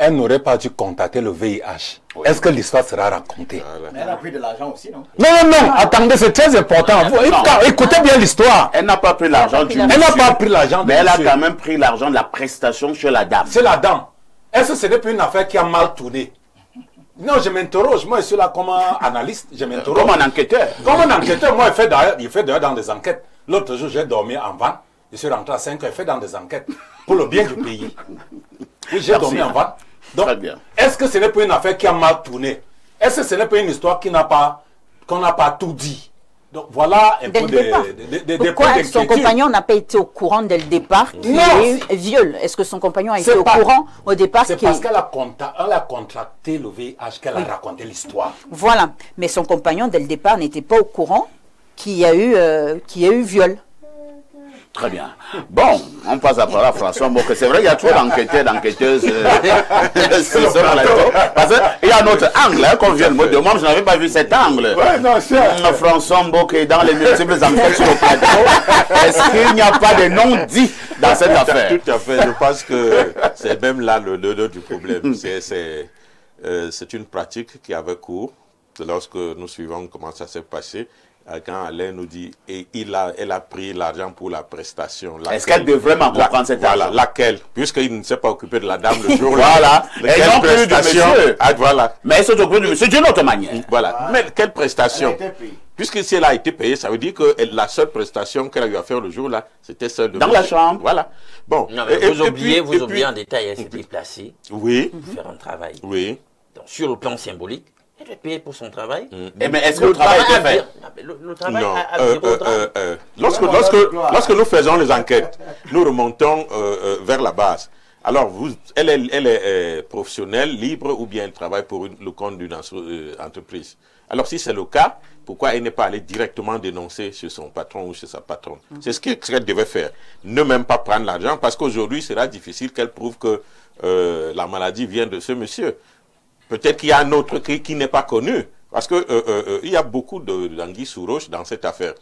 elle n'aurait pas dû contacter le VIH, est-ce que l'histoire sera racontée? Mais elle a pris de l'argent aussi, non? Non, attendez, c'est très important. Écoutez bien l'histoire. Elle n'a pas pris l'argent du monsieur. Elle n'a pas pris l'argent du mais elle a monsieur. quand même pris l'argent de la prestation chez la dame. C'est la dame. Est-ce que ce n'est plus une affaire qui a mal tourné? Non, je m'interroge. Moi, je suis là comme un analyste. Je m'interroge. Comme un enquêteur. Comme un enquêteur. Moi, il fait d'ailleurs dans des enquêtes. L'autre jour, j'ai dormi en van. Je suis rentré à 5 heures. Il fait dans des enquêtes pour le bien du pays. Oui, j'ai dormi en van. Donc, est-ce que ce n'est pas une affaire qui a mal tourné? Est-ce que ce n'est pas une histoire qu'on n'a pas tout dit? Donc voilà un peu des Pourquoi son compagnon n'a pas été au courant dès le départ qu'il y a eu viol? Est-ce que son compagnon a été au courant au départ? C'est parce qu'elle a contracté le VIH qu'elle a raconté l'histoire. Voilà, mais son compagnon dès le départ n'était pas au courant qu'il y a eu viol. Très bien. Bon, on passe après à François Mboka. C'est vrai, il y a trop d'enquêteurs, d'enquêteuses sur ce plateau. Parce qu'il y a un autre angle qu'on vient de me demander. Je n'avais pas vu cet angle. Ouais, non, François Mboka est dans les multiples enquêtes sur le plateau. Est-ce qu'il n'y a pas de non-dits dans cette affaire? Tout à fait. Je pense que c'est même là le nœud du problème. C'est une pratique qui avait cours. Lorsque nous suivons comment ça s'est passé, quand Alain nous dit et elle a pris l'argent pour la prestation. Est-ce qu'elle devrait m'en comprendre cette argent? Laquelle? Puisqu'il ne s'est pas occupé de la dame le jour-là. Voilà. Et non plus du monsieur. Voilà. Mais elle s'est occupée du monsieur d'une autre manière. Voilà. Mais quelle prestation? Puisque si elle a été payée, ça veut dire que la seule prestation qu'elle a eu à faire le jour-là, c'était celle de... Dans la chambre. Voilà. Bon. Non, mais vous oubliez un détail, elle s'est déplacée. Oui. Pour faire un travail. Oui. Donc, sur le plan symbolique, elle doit payer pour son travail. Mais est-ce que le travail est fait? Le travail non. Lorsque nous faisons les enquêtes, nous remontons vers la base. Alors, elle est professionnelle, libre, ou bien elle travaille pour le compte d'une entreprise. Alors, si c'est le cas, pourquoi elle n'est pas allée directement dénoncer chez son patron ou chez sa patronne? C'est ce qu'elle devait faire. Ne même pas prendre l'argent, parce qu'aujourd'hui, il sera difficile qu'elle prouve que la maladie vient de ce monsieur. Peut-être qu'il y a un autre qui n'est pas connu. Parce que il y a beaucoup d'anguilles sous roche dans cette affaire.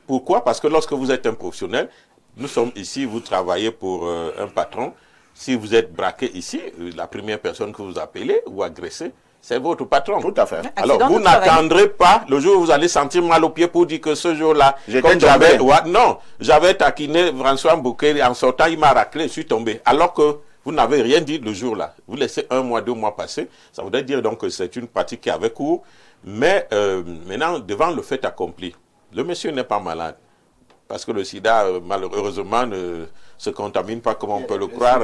Pourquoi? Parce que lorsque vous êtes un professionnel, nous sommes ici, vous travaillez pour un patron. Si vous êtes braqué ici, la première personne que vous appelez ou agressez, c'est votre patron. Tout à fait. Alors, vous n'attendrez pas le jour où vous allez sentir mal au pied pour dire que ce jour-là, j'avais taquiné François Mboka en sortant, il m'a raclé, je suis tombé. Alors que vous n'avez rien dit le jour-là. Vous laissez 1 mois, 2 mois passer. Ça voudrait dire donc que c'est une pratique qui avait cours. Mais maintenant, devant le fait accompli, le monsieur n'est pas malade. Parce que le sida, malheureusement, ne se contamine pas comme on peut le croire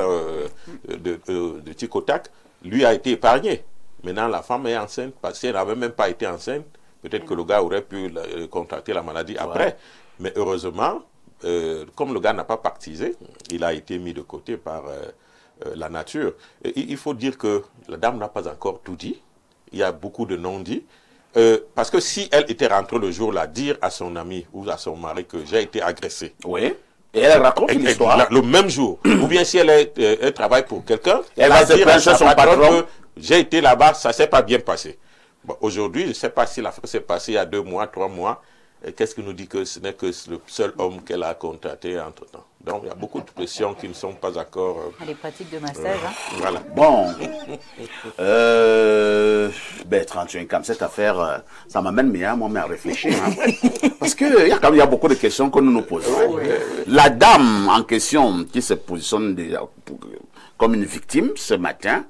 de tic au tac. Lui a été épargné. Maintenant, la femme est enceinte. Parce qu'elle n'avait même pas été enceinte. Peut-être que le gars aurait pu contracter la maladie après. Ouais. Mais heureusement, comme le gars n'a pas pactisé, il a été mis de côté par la nature. Et il faut dire que la dame n'a pas encore tout dit. Il y a beaucoup de non-dits. Parce que si elle était rentrée le jour-là, dire à son ami ou à son mari que j'ai été agressée. Oui. Et elle raconte l'histoire. Le même jour. Ou bien si elle travaille pour quelqu'un, elle va dire à son patron que j'ai été là-bas, ça ne s'est pas bien passé. Bon, aujourd'hui, je ne sais pas si l'affaire s'est passée il y a 2 mois, 3 mois. Qu'est-ce qui nous dit que ce n'est que le seul homme qu'elle a contracté entre-temps? Donc, il y a beaucoup de pressions qui ne sont pas encore... les pratiques de massage. Voilà. Bon. 31 comme cette affaire, ça m'amène moi à réfléchir. Hein. Parce qu'il y a beaucoup de questions que nous nous posons. La dame en question qui se positionne déjà comme une victime ce matin,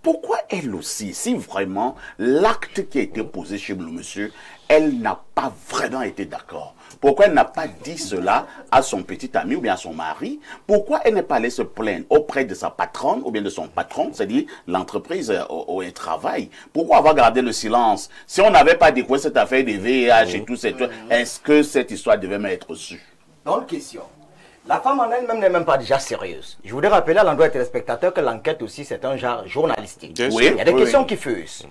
pourquoi elle aussi, si vraiment l'acte qui a été posé chez le monsieur, elle n'a pas vraiment été d'accord? Pourquoi elle n'a pas dit cela à son petit ami ou bien à son mari? Pourquoi elle n'est pas allée se plaindre auprès de sa patronne ou bien de son patron, c'est-à-dire l'entreprise où elle travaille? Pourquoi avoir gardé le silence? Si on n'avait pas découvert cette affaire des VIH et tout, est-ce que cette histoire devait m'être su? Bonne question. La femme en elle-même n'est même pas déjà sérieuse. Je voudrais rappeler à l'endroit des téléspectateurs que l'enquête aussi, c'est un genre journalistique. Oui, il y a des questions qui fusent.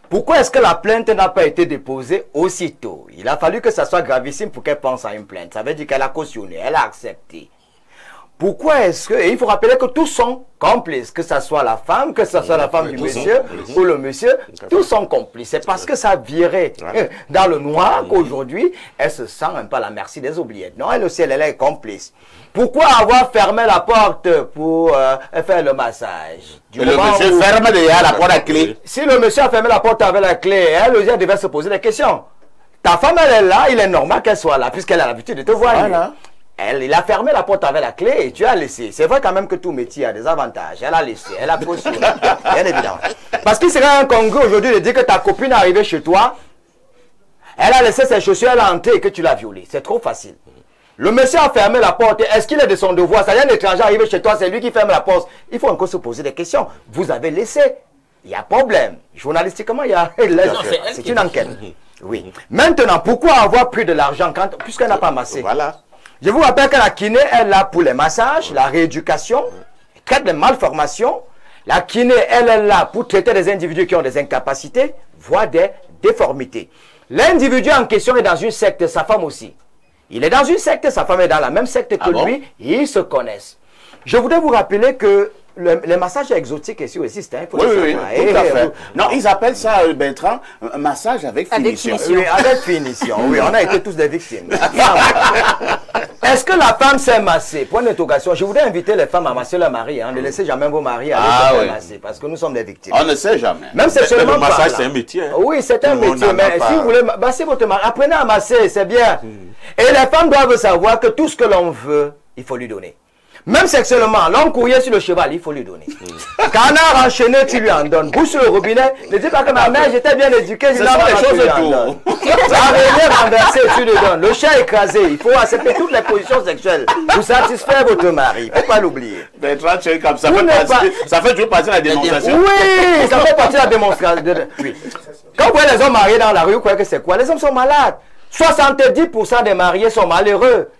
Pourquoi est-ce que la plainte n'a pas été déposée aussitôt? Il a fallu que ça soit gravissime pour qu'elle pense à une plainte. Ça veut dire qu'elle a cautionné, elle a accepté. Pourquoi est-ce que... Et il faut rappeler que tous sont complices, que ce soit la femme, que ce soit la femme du monsieur ou le monsieur, tous sont complices. C'est parce que ça virait dans le noir qu'aujourd'hui, elle se sent un peu à la merci des oubliettes. Non, elle aussi, elle est complice. Pourquoi avoir fermé la porte pour faire le massage? Le monsieur ferme déjà la porte à clé. Si le monsieur a fermé la porte avec la clé, elle aussi, elle devait se poser des questions. Ta femme, elle est là, il est normal qu'elle soit là, puisqu'elle a l'habitude de te voir. Voilà. Il a fermé la porte avec la clé et tu as laissé. C'est vrai quand même que tout métier a des avantages. Elle a laissé, elle a cautionné, bien évidemment. Parce qu'il serait incongru aujourd'hui de dire que ta copine est arrivée chez toi, elle a laissé ses chaussures, elle a entré et que tu l'as violée. C'est trop facile. Le monsieur a fermé la porte. Est-ce qu'il est de son devoir? Ça y est, un étranger arrivé chez toi, c'est lui qui ferme la porte. Il faut encore se poser des questions. Vous avez laissé. Il y a problème. Journalistiquement, il y a... C'est une enquête. Oui. Maintenant, pourquoi avoir pris de l'argent puisqu'elle n'a pas massé? Voilà. Je vous rappelle que la kiné est là pour les massages, la rééducation, traite des malformations. La kiné, elle est là pour traiter des individus qui ont des incapacités, voire des déformités. L'individu en question est dans une secte, sa femme aussi. Il est dans une secte, sa femme est dans la même secte que lui, et ils se connaissent. Je voudrais vous rappeler que les massages exotiques ici existent. Hein, oui, tout à fait. Non, ils appellent ça, Bertrand, un massage avec finition. Oui, avec finition. Oui, on a été tous des victimes. Est-ce que la femme s'est massée? Point d'interrogation. Je voudrais inviter les femmes à masser leur mari. Hein. Ne laissez jamais vos maris aller se faire masser, parce que nous sommes des victimes. On ne sait jamais. Même sexuellement. Le massage, c'est un métier. Hein. Oui, c'est un métier. Mais si vous voulez masser votre mari, apprenez à masser, c'est bien. Et les femmes doivent savoir que tout ce que l'on veut, il faut lui donner. Même sexuellement, l'homme couillé sur le cheval, il faut lui donner. Canard enchaîné, tu lui en donnes. Bouche sur le robinet, ne dis pas que ma mère, j'étais bien éduquée, je lave les choses pour. L'araignée renversée, tu lui donnes. Le chat écrasé, il faut accepter toutes les positions sexuelles pour satisfaire votre mari. Il ne faut pas l'oublier. Bertrand, tu es comme ça. Ça fait toujours partie de la démonstration. Oui, ça fait partie de la démonstration. Oui. Quand vous voyez les hommes mariés dans la rue, vous croyez que c'est quoi? Les hommes sont malades. 70% des mariés sont malheureux.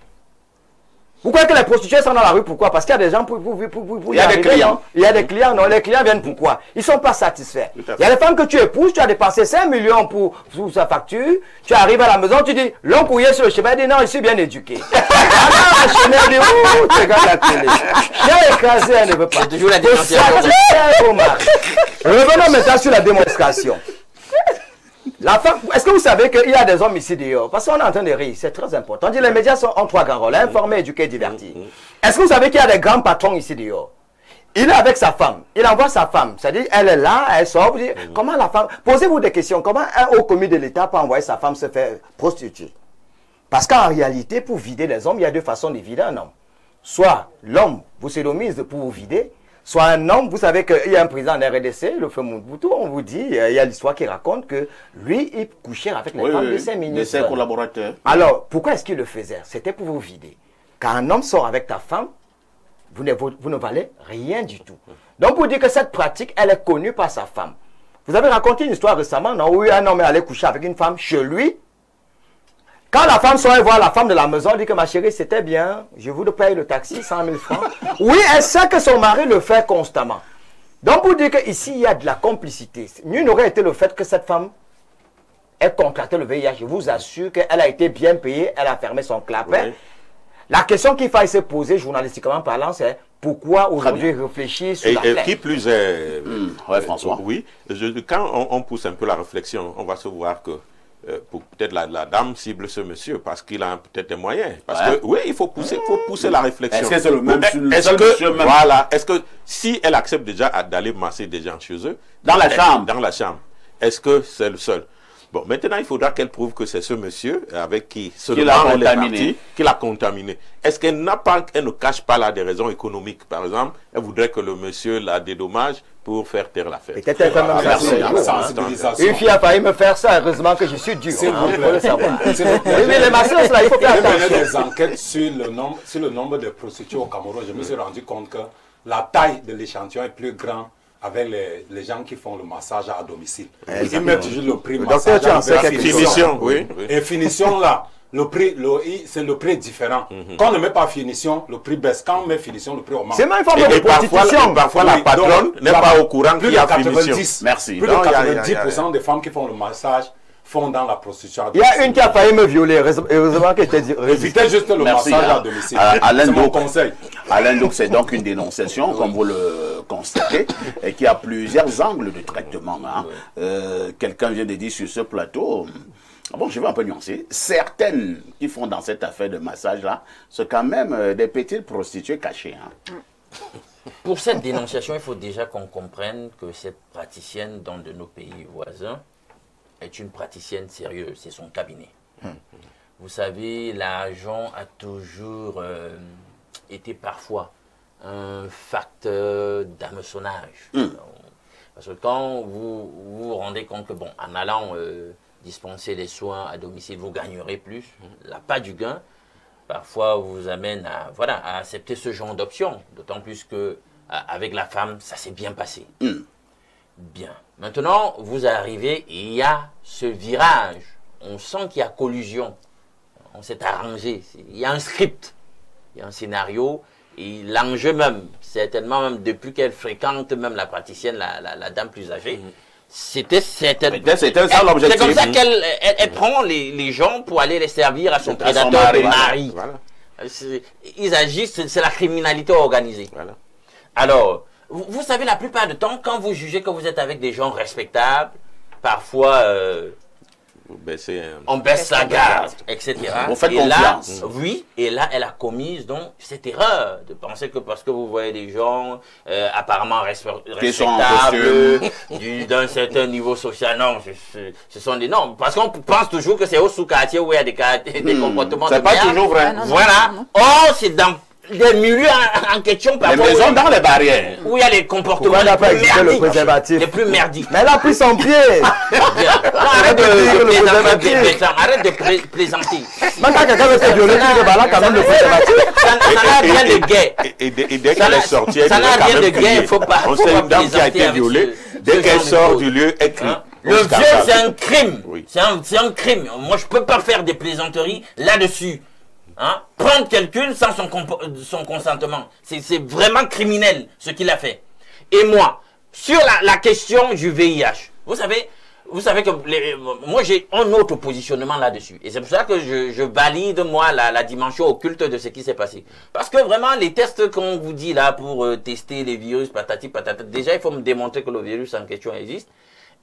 Vous croyez que les prostituées sont dans la rue? Pourquoi? Parce qu'il y a des gens pour il y a des clients. Non? Il y a des clients. Non, les clients viennent pourquoi? Ils ne sont pas satisfaits. Il y a des femmes que tu épouses, tu as dépensé 5 millions pour sa facture. Tu arrives à la maison, tu dis, l'homme couillé sur le chemin, il dit non, je suis bien éduqué. Alors, dit, ouh, tu regardes la télé. J'ai écrasé, elle ne veut pas. Toujours la démonstration. Revenons maintenant sur la démonstration. La femme, est-ce que vous savez qu'il y a des hommes ici dehors? Parce qu'on est en train de rire, c'est très important. On dit les médias ont trois grands rôles, informer, éduquer, divertir. Est-ce que vous savez qu'il y a des grands patrons ici dehors? Il est avec sa femme, il envoie sa femme, c'est-à-dire elle est là, elle sort, vous dites, comment la femme, posez-vous des questions, comment un haut commis de l'État peut envoyer sa femme se faire prostituer? Parce qu'en réalité, pour vider les hommes, il y a deux façons de vider un homme. Soit l'homme vous sédomise pour vous vider, soit un homme, vous savez qu'il y a un président de RDC, le fameux Mobutu, on vous dit, il y a l'histoire qui raconte que lui, il couchait avec les femmes de ses ministres. De ses collaborateurs. Alors, pourquoi est-ce qu'il le faisait? C'était pour vous vider. Quand un homme sort avec ta femme, vous ne valez rien du tout. Donc, pour dire que cette pratique, elle est connue par sa femme. Vous avez raconté une histoire récemment, non, où un homme est allé coucher avec une femme chez lui. Quand la femme sort et voit la femme de la maison, elle dit que ma chérie, c'était bien, je vous paye le taxi, 100 000 francs. Oui, elle sait que son mari le fait constamment. Donc, pour dire qu'ici, il y a de la complicité. Mieux n'aurait été le fait que cette femme ait contracté le VIH. Je vous assure qu'elle a été bien payée, elle a fermé son clapet. Oui. La question qu'il faille se poser, journalistiquement parlant, c'est pourquoi aujourd'hui réfléchir sur la Et qui plus est... ouais, François. Oui, quand on pousse un peu la réflexion, on va se voir que peut-être la dame cible ce monsieur parce qu'il a peut-être des moyens. Parce que oui, il faut pousser la réflexion. Est-ce que c'est le même voilà, est-ce que si elle accepte déjà d'aller masser des gens chez eux dans la chambre, est-ce que c'est le seul? Bon, maintenant, il faudra qu'elle prouve que c'est ce monsieur avec qui l'a contaminé. Est-ce qu'elle ne cache pas là des raisons économiques? Par exemple, elle voudrait que le monsieur la dédommage pour faire taire l'affaire. Une fille a failli me faire ça, heureusement que je suis dur. Il faut le savoir. Mais les masseurs, là, il faut faire attention. Des enquêtes sur le nombre de prostituées au Cameroun, je me suis rendu compte que la taille de l'échantillon est plus grande avec les gens qui font le massage à domicile. Ils mettent toujours le prix massage avec finition. Oui. Et finition là, le prix, c'est le prix différent. Quand on ne met pas finition, le prix baisse. Quand on met finition, le prix augmente. C'est même une forme de prostitution. Parfois la patronne n'est pas au courant qu'il y a finition. Merci. Plus de 90% des femmes qui font le massage font dans la prostitution. Il y a une qui a failli me violer. Heureusement que je t'ai dit. Évitez juste le massage à domicile. C'est mon conseil. Alain, donc c'est donc une dénonciation, comme vous le constatez, et qui a plusieurs angles de traitement. Hein. Quelqu'un vient de dire sur ce plateau, bon, je vais un peu nuancer, certaines qui font dans cette affaire de massage-là, c'est quand même des petites prostituées cachées. Hein. Pour cette dénonciation, il faut déjà qu'on comprenne que cette praticienne dans de nos pays voisins est une praticienne sérieuse, c'est son cabinet. Vous savez, l'argent a toujours été parfois un facteur d'hameçonnage. Parce que quand vous vous rendez compte que, bon, en allant dispenser les soins à domicile, vous gagnerez plus, l'appât du gain, parfois vous amène à accepter ce genre d'option. D'autant plus que avec la femme, ça s'est bien passé. Bien. Maintenant, vous arrivez, il y a ce virage. On sent qu'il y a collusion. On s'est arrangé. Il y a un script. Il y a un scénario. Et l'enjeu même, certainement même depuis qu'elle fréquente même la praticienne, la dame plus âgée, C'était ça l'objectif. C'est comme ça qu'elle prend les gens pour aller les servir à son prédateur de mari. Voilà. Ils agissent, c'est la criminalité organisée. Voilà. Alors, vous savez, la plupart du temps, quand vous jugez que vous êtes avec des gens respectables, parfois on baisse la garde, etc. Vous faites confiance. Oui, et là, elle a commis donc cette erreur de penser que parce que vous voyez des gens apparemment respectables, d'un certain niveau social, non, ce sont des non, parce qu'on pense toujours que c'est au sous-quartier où il y a des comportements de merde. C'est pas toujours vrai. Voilà. Or, c'est dans des milieux en question, les maisons dans les barrières. Où il y a les comportements les plus merdiques. Mais elle a pris son pied. Arrête de plaisanter. Maintenant, quelqu'un veut te violer, tu vas quand même le préservatif. Ça n'a rien de gay. Et dès qu'elle est sortie, ça n'a rien de gay, il faut pas. On sait une dame qui a été violée. Dès qu'elle sort du lieu, elle crie. Le viol, c'est un crime. C'est un crime. Moi, je peux pas faire des plaisanteries là-dessus. Hein? Prendre quelqu'un sans son consentement, c'est vraiment criminel ce qu'il a fait. Et moi, sur la question du VIH, vous savez que moi j'ai un autre positionnement là-dessus. Et c'est pour ça que je valide moi la dimension occulte de ce qui s'est passé. Parce que vraiment les tests qu'on vous dit là pour tester les virus, patati patata, déjà il faut me démontrer que le virus en question existe.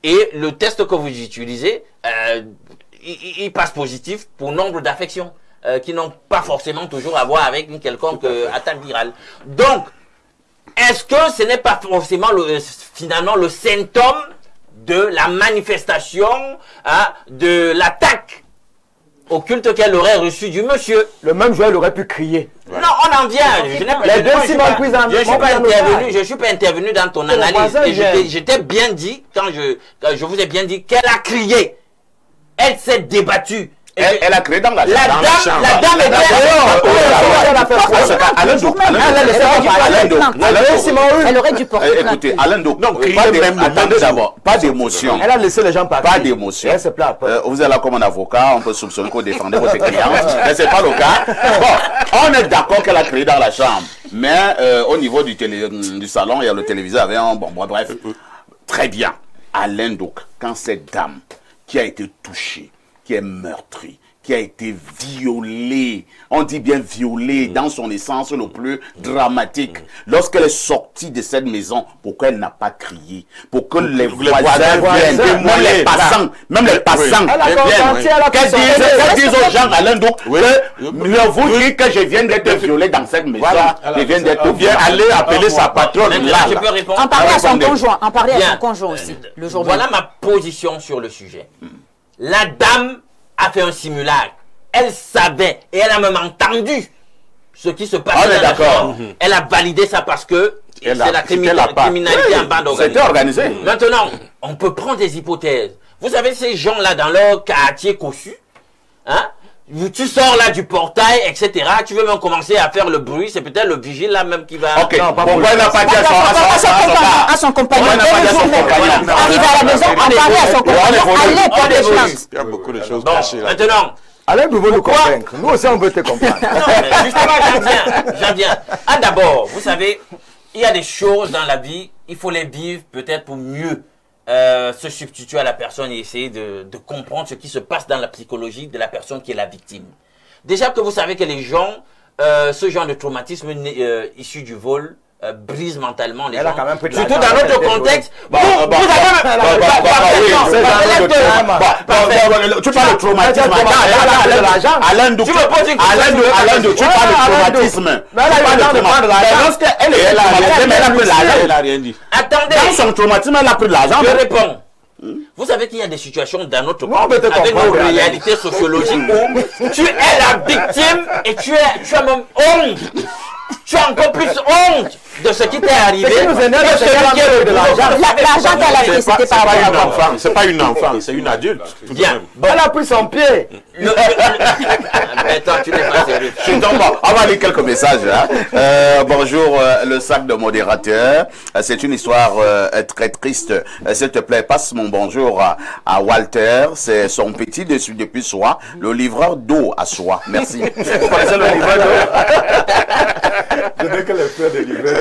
Et le test que vous utilisez, il passe positif pour nombre d'affections. Qui n'ont pas forcément toujours à voir avec une quelconque attaque virale. Donc, est-ce que ce n'est pas forcément finalement le symptôme de la manifestation de l'attaque occulte qu'elle aurait reçue du monsieur? Le même jour, elle aurait pu crier. Voilà. Non, on en vient. Je ne suis pas intervenu dans ton analyse. Je t'ai bien dit, quand je vous ai bien dit qu'elle a crié. Elle s'est débattue. Elle a créé dans la chambre. La dame est elle aurait dû porter. Écoutez, Alain Douk, attendez d'abord, pas d'émotion. Elle a laissé les gens partir. Pas d'émotion. Vous êtes là comme un avocat, on peut soupçonner que vous défendez votre client, mais ce n'est pas le cas. Bon, on est d'accord qu'elle a créé dans la chambre, mais au niveau du salon, il y a le téléviseur avec un bon, bref. Très bien. Alain Douk, quand cette dame qui a été touchée, qui est meurtrie, qui a été violée, on dit bien violée dans son essence le plus dramatique. Lorsqu'elle est sortie de cette maison, pourquoi elle n'a pas crié? Pour que les voisins viennent, même les passants, qu'elle dise aux gens, Alain Douk, que vous dites que je viens d'être violée dans cette maison, je viens d'être violée. Aller appeler sa patronne là. En parler à son conjoint, aussi. Le jour voilà ma position sur le sujet. La dame a fait un simulacre. Elle savait et elle a même entendu ce qui se passait dans la chambre. Elle a validé ça parce que c'est la criminalité en bande organisée. C'était organisé. Maintenant, on peut prendre des hypothèses. Vous savez, ces gens-là dans leur quartier cossu, hein? Tu sors là du portail, etc. Tu veux même commencer à faire le bruit. C'est peut-être le vigile là même qui va... Ok, pourquoi elle n'a pas dit à son compagnon? Arriver à la maison, en parler à son compagnon, aller porter plainte. Il y a beaucoup de choses cachées là. Maintenant... Alain, nous voulons nous convaincre. Nous aussi, on veut te comprendre. Non, justement, j'en viens. D'abord, vous savez, il y a des choses dans la vie, il faut les vivre peut-être pour mieux se substituer à la personne et essayer de comprendre ce qui se passe dans la psychologie de la personne qui est la victime. Déjà que vous savez que les gens, ce genre de traumatisme issu du vol, brise mentalement les gens. Surtout dans notre contexte. Tu parles de traumatisme. Alain Douk, tu parles de traumatisme. Elle a rien dit. Attendez. Dans son traumatisme, elle a pris de l'argent. Je réponds. Vous savez qu'il y a des situations dans notre contexte avec nos réalités sociologiques où tu es la victime et tu as même honte. Tu as encore plus honte de ce qui t'est arrivé. L'argent qu'elle a pris, c'était pas une enfant. C'est pas une enfant, c'est une adulte. Bien. Elle a pris son pied. Attends, tu n'es pas sérieux. On va lire quelques messages. Bonjour, le sac de modérateur. C'est une histoire très triste. S'il te plaît, passe mon bonjour à Walter. C'est son petit dessus depuis soi, le livreur d'eau à soi. Merci. Vous connaissez le livreur d'eau? Je n'ai que les frères de livreur.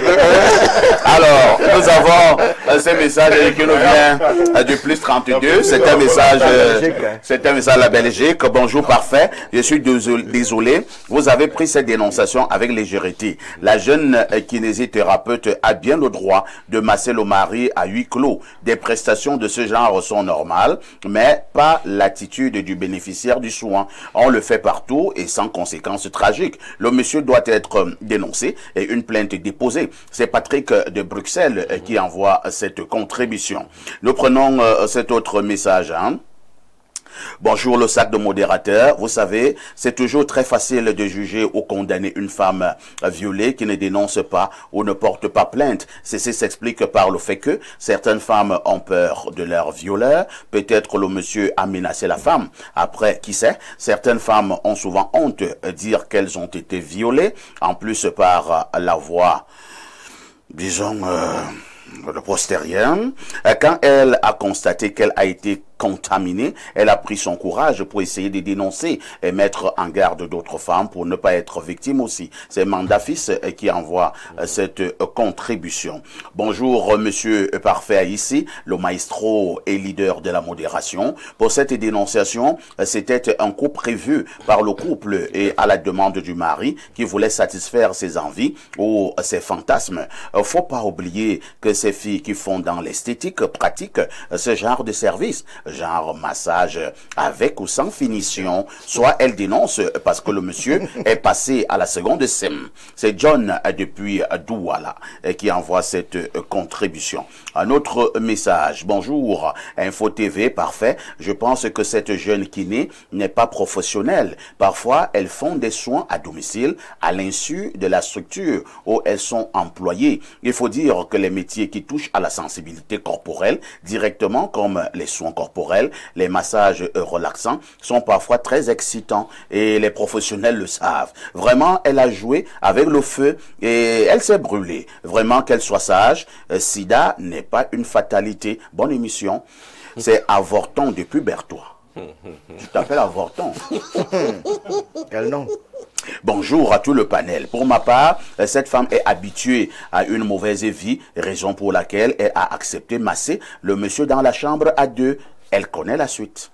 Alors, nous avons ce message qui nous vient du plus 32. C'est un message de la Belgique. Bonjour, parfait. Je suis désolé. Vous avez pris cette dénonciation avec légèreté. La jeune kinésithérapeute a bien le droit de masser le mari à huis clos. Des prestations de ce genre sont normales, mais pas l'attitude du bénéficiaire du soin. On le fait partout et sans conséquences tragiques. Le monsieur doit être dénoncé et une plainte déposée. C'est Patrick de Bruxelles qui envoie cette contribution. Nous prenons cet autre message. Bonjour le sac de modérateur. Vous savez, c'est toujours très facile de juger ou condamner une femme violée qui ne dénonce pas ou ne porte pas plainte. Ceci s'explique par le fait que certaines femmes ont peur de leur violeur. Peut-être le monsieur a menacé la femme. Après, qui sait, certaines femmes ont souvent honte de dire qu'elles ont été violées. En plus, par la voie, disons, le postérieur, quand elle a constaté qu'elle a été contaminée, elle a pris son courage pour essayer de dénoncer et mettre en garde d'autres femmes pour ne pas être victime aussi. C'est Mandafis qui envoie cette contribution. Bonjour monsieur Parfait ici, le maestro et leader de la modération. Pour cette dénonciation, c'était un coup prévu par le couple et à la demande du mari qui voulait satisfaire ses envies ou ses fantasmes. Faut pas oublier que ces filles qui font dans l'esthétique pratiquent ce genre de service, genre massage avec ou sans finition, soit elle dénonce parce que le monsieur est passé à la seconde SEM. C'est John depuis Douala qui envoie cette contribution. Un autre message. Bonjour, Info TV, parfait. Je pense que cette jeune kiné n'est pas professionnelle. Parfois, elles font des soins à domicile à l'insu de la structure où elles sont employées. Il faut dire que les métiers qui touchent à la sensibilité corporelle directement, comme les soins corporels, les massages relaxants, sont parfois très excitants et les professionnels le savent. Vraiment, elle a joué avec le feu et elle s'est brûlée. Vraiment, qu'elle soit sage. Sida n'est pas une fatalité. Bonne émission. C'est Avorton depuis Berthois. Tu t'appelles Avorton. Quel nom? Bonjour à tout le panel. Pour ma part, cette femme est habituée à une mauvaise vie, raison pour laquelle elle a accepté masser le monsieur dans la chambre à deux. Elle connaît la suite.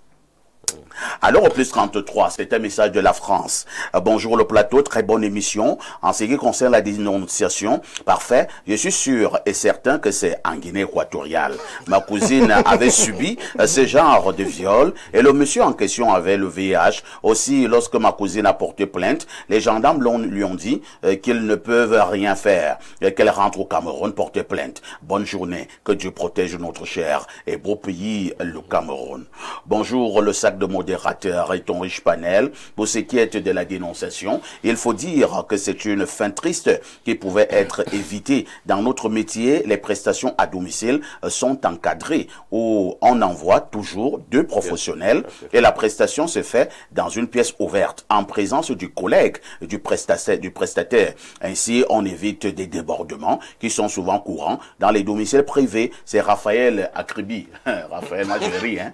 Alors au plus 33, c'est un message de la France. Bonjour le plateau, très bonne émission. En ce qui concerne la dénonciation, parfait, je suis sûr et certain que c'est en Guinée équatoriale. Ma cousine avait subi ce genre de viol et le monsieur en question avait le VIH. Aussi, lorsque ma cousine a porté plainte, les gendarmes lui ont dit qu'ils ne peuvent rien faire, qu'elle rentre au Cameroun porter plainte. Bonne journée, que Dieu protège notre cher et beau pays, le Cameroun. Bonjour le sac de modérateur et ton riche panel. Pour ce qui est de la dénonciation, il faut dire que c'est une fin triste qui pouvait être évitée. Dans notre métier, les prestations à domicile sont encadrées où on envoie toujours deux professionnels et la prestation se fait dans une pièce ouverte en présence du collègue du prestataire. Ainsi, on évite des débordements qui sont souvent courants dans les domiciles privés. C'est Raphaël Akribi. Raphaël, moi je ris, hein.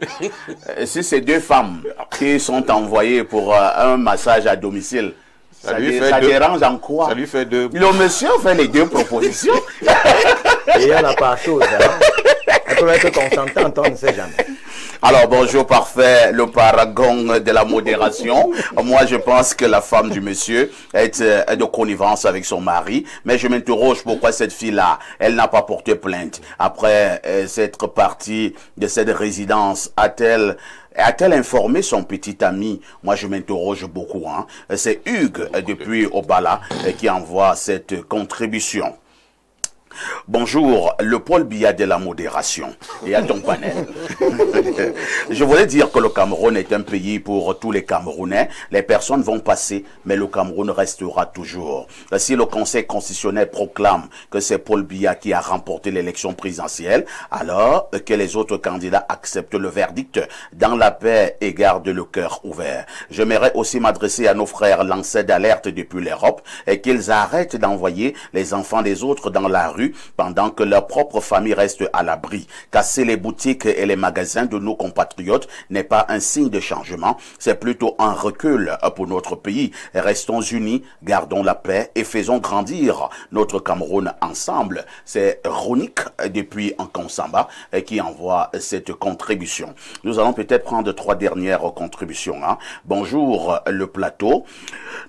Si ces deux femmes qui sont envoyées pour un massage à domicile, ça dérange en quoi? Ça lui fait deux. Le monsieur fait les deux propositions. Et il y en a pas chose. Hein. On peut être consentant, on ne sait jamais. Alors bonjour parfait, le paragon de la modération. Moi je pense que la femme du monsieur est de connivence avec son mari, mais je m'interroge pourquoi cette fille-là, elle n'a pas porté plainte. Après s'être partie de cette résidence, a-t-elle informé son petit ami? Moi, je m'interroge beaucoup. Hein. C'est Hugues, depuis Obala, qui envoie cette contribution. Bonjour, le Paul Biya de la modération et à ton panel. Je voulais dire que le Cameroun est un pays pour tous les Camerounais. Les personnes vont passer, mais le Cameroun restera toujours. Si le Conseil constitutionnel proclame que c'est Paul Biya qui a remporté l'élection présidentielle, alors que les autres candidats acceptent le verdict dans la paix et gardent le cœur ouvert. J'aimerais aussi m'adresser à nos frères lanceurs d'alerte depuis l'Europe et qu'ils arrêtent d'envoyer les enfants des autres dans la rue pendant que leur propre famille reste à l'abri. Casser les boutiques et les magasins de nos compatriotes compatriotes n'est pas un signe de changement, c'est plutôt un recul pour notre pays. Restons unis, gardons la paix et faisons grandir notre Cameroun ensemble. C'est Ronique depuis Nkonsamba qui envoie cette contribution. Nous allons peut-être prendre 3 dernières contributions. Bonjour le plateau.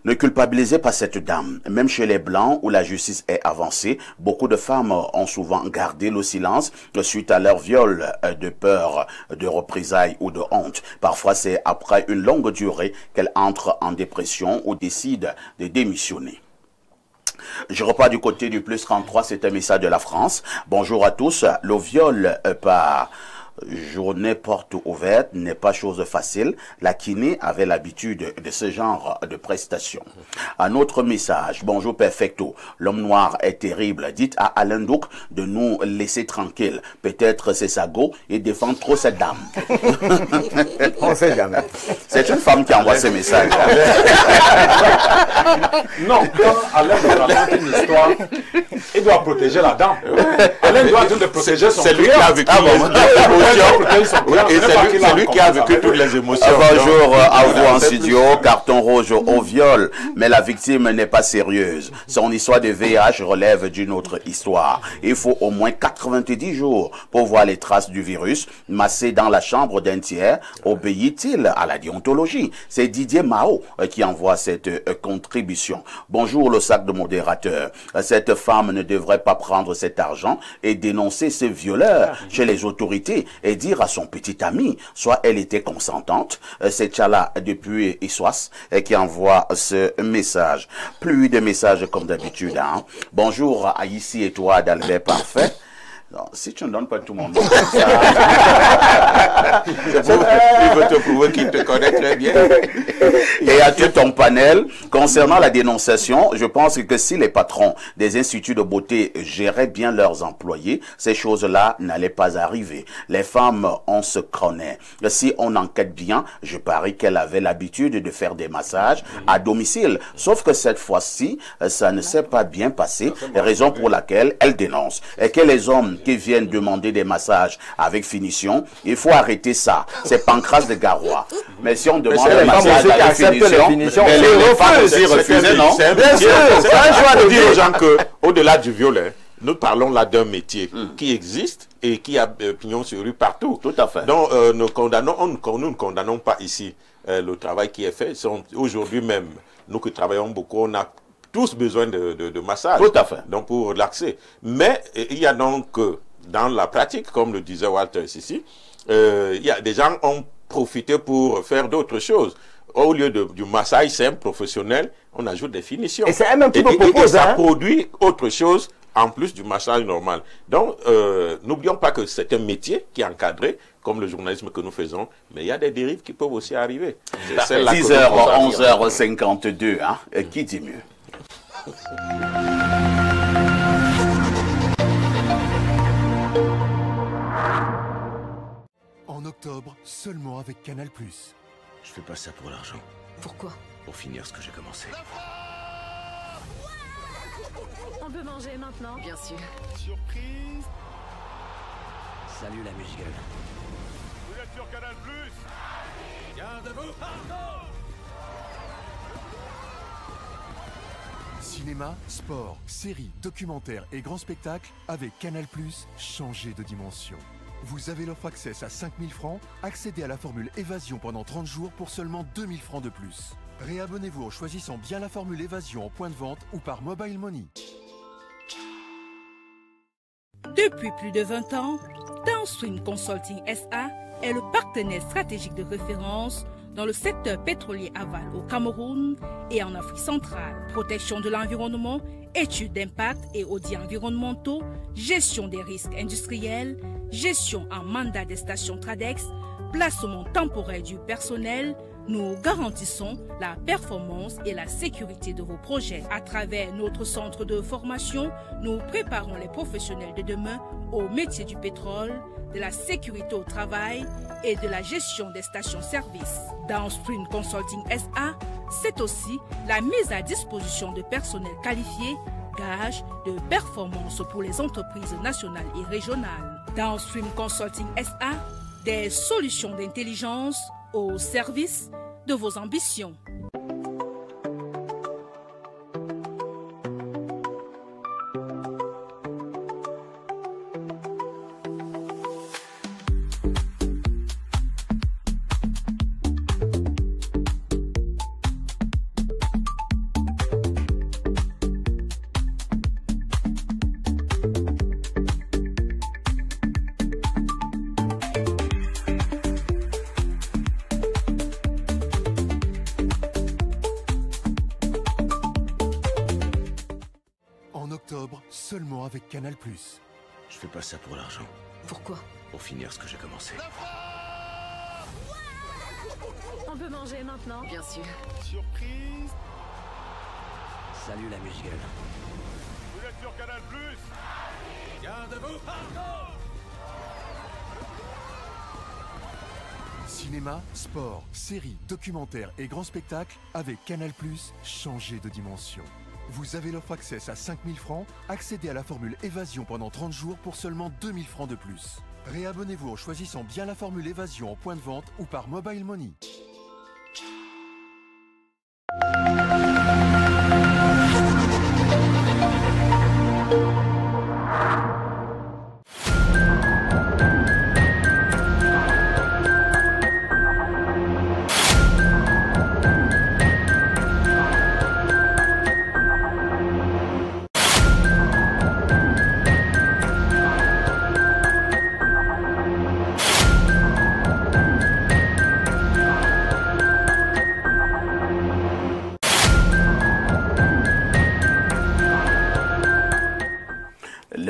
Ne culpabilisez pas cette dame. Même chez les Blancs où la justice est avancée, beaucoup de femmes ont souvent gardé le silence suite à leur viol de peur de représailles ou de honte. Parfois, c'est après une longue durée qu'elles entrent en dépression ou décident de démissionner. Je repars du côté du plus 33, c'est un message de la France. Bonjour à tous. Le viol par journée porte ouverte n'est pas chose facile. La kiné avait l'habitude de ce genre de prestations. Un autre message. Bonjour Perfecto. L'homme noir est terrible. Dites à Alain Douk de nous laisser tranquilles. Peut-être c'est sa go et défend trop cette dame. On sait jamais. C'est une femme qui envoie ce message. Non, quand Alain doit raconter une histoire, il doit protéger la dame. Alain doit de protéger son client. C'est lui qui a vécu c'est lui qui a vécu toutes les émotions. Bonjour à vous en studio. Carton rouge au viol, mais la victime n'est pas sérieuse. Son histoire de VIH relève d'une autre histoire. Il faut au moins 90 jours pour voir les traces du virus. Massé dans la chambre d'un tiers, obéit-il à la déontologie? C'est Didier Mao qui envoie cette contribution. Bonjour le sac de modérateur. Cette femme ne devrait pas prendre cet argent et dénoncer ce violeur chez les autorités et dire à son petit ami, soit elle était consentante. C'est Tchala depuis Issoas qui envoie ce message. Plus de messages comme d'habitude. Bonjour à Ici et toi d'Albert Parfait. Non, si tu ne donnes pas tout mon nom comme ça, il veut te prouver qu'il te connaît très bien. Et à tout ton panel, concernant la dénonciation, je pense que si les patrons des instituts de beauté géraient bien leurs employés, ces choses-là n'allaient pas arriver. Les femmes, on se connaît. Si on enquête bien, je parie qu'elle avait l'habitude de faire des massages à domicile. Sauf que cette fois-ci, ça ne s'est pas bien passé, raison pour laquelle elle dénonce. Et que les hommes qui viennent demander des massages avec finition, il faut arrêter ça. C'est Pancras de Garoua. Mais si on demande des massages avec finition, les femmes aussi refusent, non? Bien sûr, c'est un choix de dire aux gens que, au-delà du viol, nous parlons là d'un métier qui existe et qui a pignon sur rue partout. Tout à fait. Donc, nous ne condamnons pas ici le travail qui est fait. Aujourd'hui même, nous qui travaillons beaucoup, on a tous besoin de massage. Tout à fait. Donc, pour relaxer. Mais il y a donc, dans la pratique, comme le disait Walter ici, il y a des gens qui ont profité pour faire d'autres choses. Au lieu du massage simple, professionnel, on ajoute des finitions. Et c'est un même type de propos, et ça produit autre chose en plus du massage normal. Donc, n'oublions pas que c'est un métier qui est encadré, comme le journalisme que nous faisons, mais il y a des dérives qui peuvent aussi arriver. 10h, 11h52, qui dit mieux? En octobre, seulement avec Canal+. Je fais pas ça pour l'argent. Pourquoi? Pour finir ce que j'ai commencé. On peut manger maintenant? Bien sûr. Surprise! Salut la musique. Vous êtes sur Canal+. Gardez-vous, pardon! Cinéma, sport, séries, documentaires et grands spectacles avec Canal+, changez de dimension. Vous avez l'offre Access à 5 000 francs, accédez à la formule Évasion pendant 30 jours pour seulement 2 000 francs de plus. Réabonnez-vous en choisissant bien la formule Évasion en point de vente ou par Mobile Money. Depuis plus de 20 ans, Downstream Consulting SA est le partenaire stratégique de référence dans le secteur pétrolier aval au Cameroun et en Afrique centrale. Protection de l'environnement, études d'impact et audits environnementaux, gestion des risques industriels, gestion en mandat des stations Tradex, placement temporaire du personnel, nous garantissons la performance et la sécurité de vos projets. À travers notre centre de formation, nous préparons les professionnels de demain au métier du pétrole, de la sécurité au travail et de la gestion des stations-service. Downstream Consulting SA, c'est aussi la mise à disposition de personnel qualifié, gage de performance pour les entreprises nationales et régionales. Downstream Consulting SA, des solutions d'intelligence au service de vos ambitions. Seulement avec Canal+. Je fais pas ça pour l'argent. Pourquoi? Pour finir ce que j'ai commencé. On peut manger maintenant? Bien sûr. Surprise! Salut la musique. Vous êtes sur Canal+. Garde-vous. Cinéma, sport, séries, documentaires et grands spectacles avec Canal+, changez de dimension. Vous avez l'offre Access à 5 000 francs, accédez à la formule Évasion pendant 30 jours pour seulement 2 000 francs de plus. Réabonnez-vous en choisissant bien la formule Évasion en point de vente ou par Mobile Money.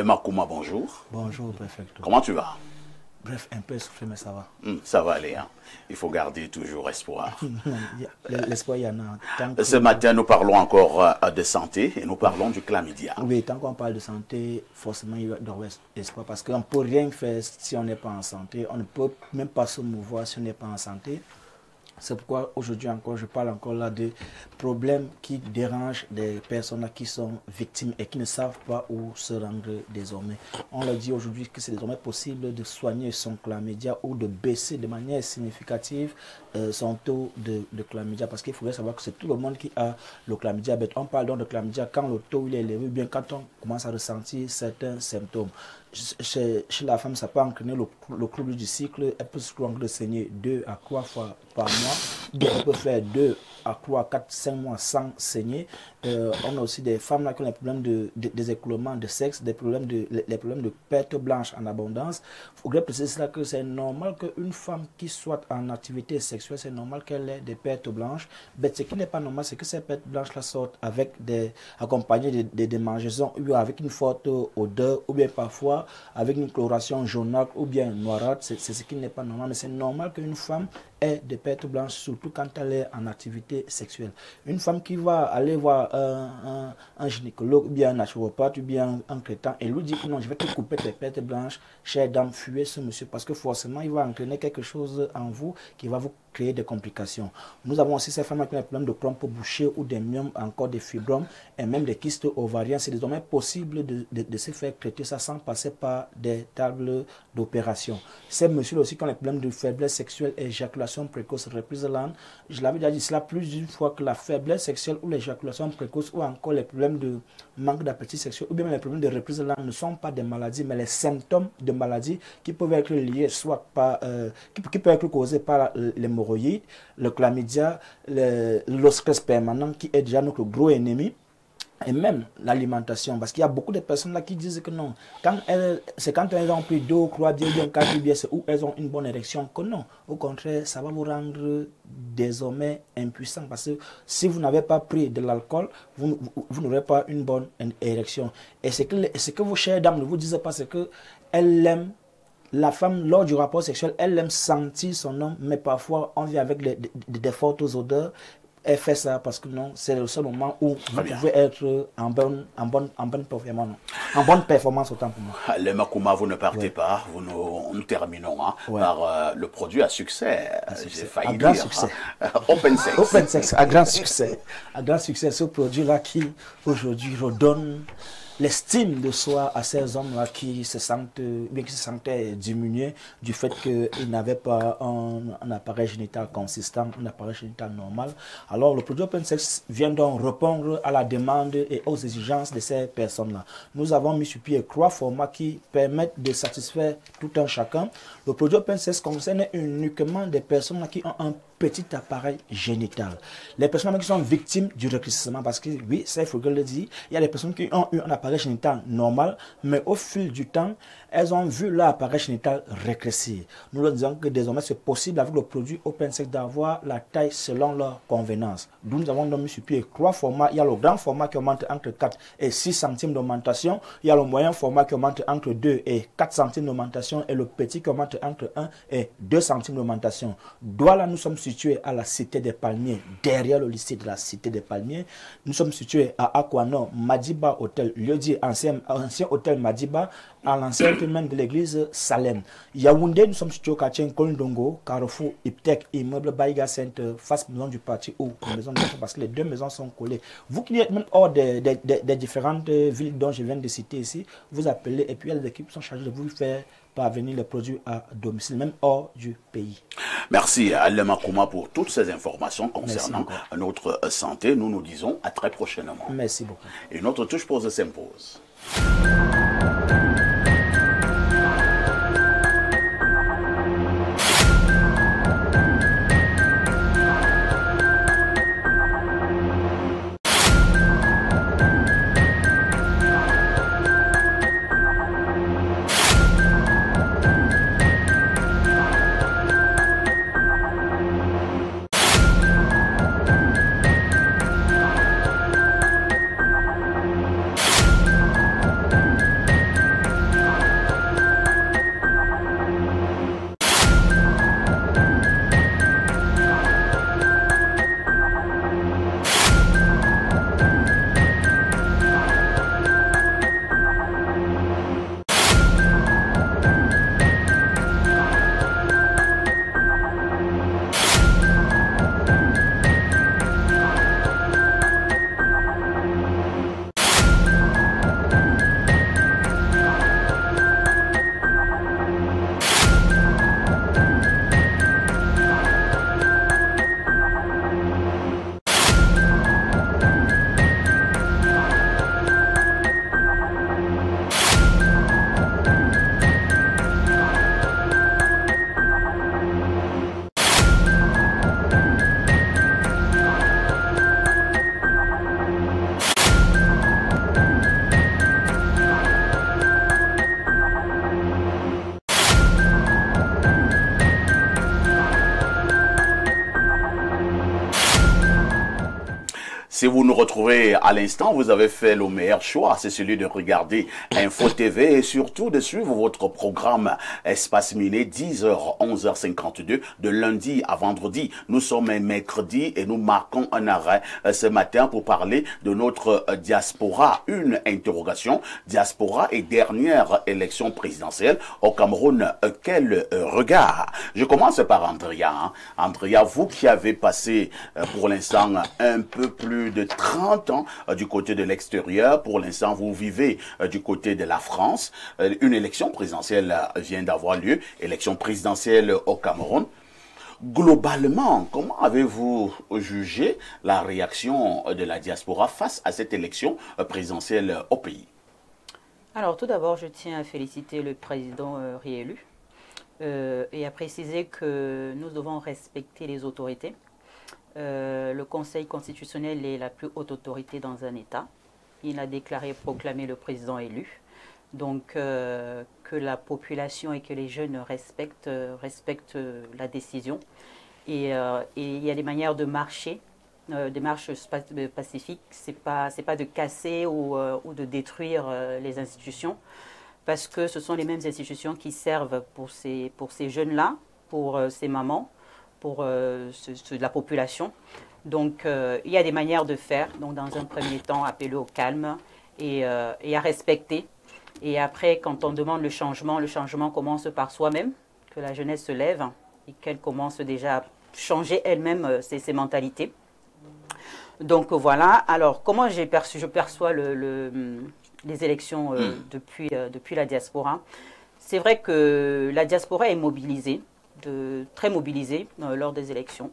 Makouma, bonjour. Bonjour, préfecteur. Comment tu vas? Bref, un peu essoufflé, mais ça va. Ça va aller, hein. Il faut garder toujours espoir. L'espoir, il y en a. Ce matin, nous parlons encore de santé et nous parlons du chlamydia. Oui, tant qu'on parle de santé, forcément, il doit y avoir espoir parce qu'on ne peut rien faire si on n'est pas en santé. On ne peut même pas se mouvoir si on n'est pas en santé. C'est pourquoi aujourd'hui encore, je parle encore là de problèmes qui dérangent des personnes qui sont victimes et qui ne savent pas où se rendre désormais. On leur dit aujourd'hui que c'est désormais possible de soigner son chlamydia ou de baisser de manière significative son taux de chlamydia. Parce qu'il faudrait savoir que c'est tout le monde qui a le chlamydia. On parle donc de chlamydia quand le taux il est élevé, bien quand on commence à ressentir certains symptômes. Chez la femme, ça peut entraîner le trouble du cycle. Elle peut se trouver de saigner 2 à 3 fois par mois. Elle peut faire 2 à 3, 4, 5 mois sans saigner. On a aussi des femmes là, qui ont des problèmes des écoulements de sexe, les problèmes de perte blanche en abondance. Il faudrait préciser là que c'est normal qu'une femme qui soit en activité sexuelle, c'est normal qu'elle ait des pertes blanches. Mais ce qui n'est pas normal, c'est que ces pertes blanches là sortent accompagnées de démangeaisons ou avec une forte odeur ou bien parfois avec une coloration jaunâtre ou bien noirâtre. C'est ce qui n'est pas normal, mais c'est normal qu'une femme ait des pertes blanches, surtout quand elle est en activité sexuelle. Une femme qui va aller voir un gynécologue ou bien un naturopathe ou bien un crétin et lui dit que non, je vais te couper tes pertes blanches, chère dame, fuyez ce monsieur parce que forcément il va entraîner quelque chose en vous qui va vous créer des complications. Nous avons aussi ces femmes qui ont des problèmes de crampes bouchées ou des myomes, encore des fibromes et même des kystes ovariens. C'est désormais possible de se faire traiter ça sans passer par des tables d'opération. Ces messieurs aussi qui ont des problèmes de faiblesse sexuelle et éjaculation précoce, reprise lente. Je l'avais déjà dit cela plus d'une fois que la faiblesse sexuelle ou l'éjaculation précoce ou encore les problèmes de manque d'appétit sexuel ou bien les problèmes de reprise lente ne sont pas des maladies mais les symptômes de maladies qui peuvent être liés soit par qui peuvent être causés par l'hémorroïde, le chlamydia, le stress permanent qui est déjà notre gros ennemi. Et même l'alimentation, parce qu'il y a beaucoup de personnes là qui disent que non, c'est quand elles ont pris 2 ou 3 bières, bien 4 bières, où elles ont une bonne érection, que non. Au contraire, ça va vous rendre désormais impuissant, parce que si vous n'avez pas pris de l'alcool, vous n'aurez pas une bonne érection. Et ce que vos chères dames ne vous disent pas, c'est qu'elles aiment la femme, lors du rapport sexuel, elle aime sentir son homme, mais parfois on vient avec des fortes odeurs. Elle fait ça parce que non, c'est le seul moment où vous pouvez être en bonne performance autant pour moi. Les Makouma, vous ne partez pas, nous terminons par le produit à succès. J'ai failli dire. Succès. Open Sex. Open Sex, à grand succès. À grand succès, ce produit-là qui aujourd'hui redonne l'estime de soi à ces hommes-là qui se sentaient diminués du fait qu'ils n'avaient pas un appareil génital consistant, un appareil génital normal. Alors le produit Open Sex vient donc répondre à la demande et aux exigences de ces personnes-là. Nous avons mis sur pied 3 formats qui permettent de satisfaire tout un chacun. Le produit Open Sex concerne uniquement des personnes qui ont un petit appareil génital. Les personnes qui sont victimes du rétrécissement, parce que oui, ça il faut que le dire, il y a des personnes qui ont eu un appareil génital normal, mais au fil du temps, elles ont vu leur appareil génital rétrécir. Nous leur disons que désormais c'est possible avec le produit Open Sex d'avoir la taille selon leur convenance. D'où nous avons donc mis sur pied 3 formats. Il y a le grand format qui augmente entre 4 et 6 centimes d'augmentation. Il y a le moyen format qui augmente entre 2 et 4 centimes d'augmentation et le petit qui augmente entre 1 et 2 centimes d'augmentation. Douala, nous sommes situés à la Cité des Palmiers, derrière le lycée de la Cité des Palmiers. Nous sommes situés à Aquanon, Madiba Hôtel, lieu dit ancien hôtel Madiba, à l'ancien même de l'église Salem. Yaoundé, nous sommes situés au quartier Kolndongo, Carrefour, Iptek, immeuble Baïga Sainte, face maison du parti ou maison de parce que les 2 maisons sont collées. Vous qui êtes même hors des différentes villes dont je viens de citer ici, vous appelez et puis les équipes sont chargées de vous faire parvenir les produits à domicile, même hors du pays. Merci Alema Kouma pour toutes ces informations concernant notre santé. Nous nous disons à très prochainement. Merci beaucoup. Et notre touche pause s'impose. Si vous nous retrouvez à l'instant, vous avez fait le meilleur choix, c'est celui de regarder Info TV et surtout de suivre votre programme Espace Miné 10h, 11h52 de lundi à vendredi. Nous sommes un mercredi et nous marquons un arrêt ce matin pour parler de notre diaspora. Une interrogation, diaspora et dernière élection présidentielle au Cameroun, quel regard? Je commence par Andrea. Andrea, vous qui avez passé pour l'instant un peu plus de 30 ans du côté de l'extérieur. Pour l'instant, vous vivez du côté de la France. Une élection présidentielle vient d'avoir lieu, élection présidentielle au Cameroun. Globalement, comment avez-vous jugé la réaction de la diaspora face à cette élection présidentielle au pays? Alors, tout d'abord, je tiens à féliciter le président réélu et à préciser que nous devons respecter les autorités. Le Conseil constitutionnel est la plus haute autorité dans un État. Il a déclaré et proclamé le président élu. Donc, que la population et que les jeunes respectent la décision. Et il y a des manières de marcher, des marches pacifiques. Ce n'est pas de casser ou de détruire les institutions, parce que ce sont les mêmes institutions qui servent pour ces jeunes-là, pour ces mamans, pour la population. Donc, il y a des manières de faire. Donc, dans un premier temps, appeler au calme et à respecter. Et après, quand on demande le changement commence par soi-même, que la jeunesse se lève et qu'elle commence déjà à changer elle-même ses mentalités. Donc, voilà. Alors, comment je perçois les élections depuis la diaspora. C'est vrai que la diaspora est mobilisée, très mobilisée lors des élections,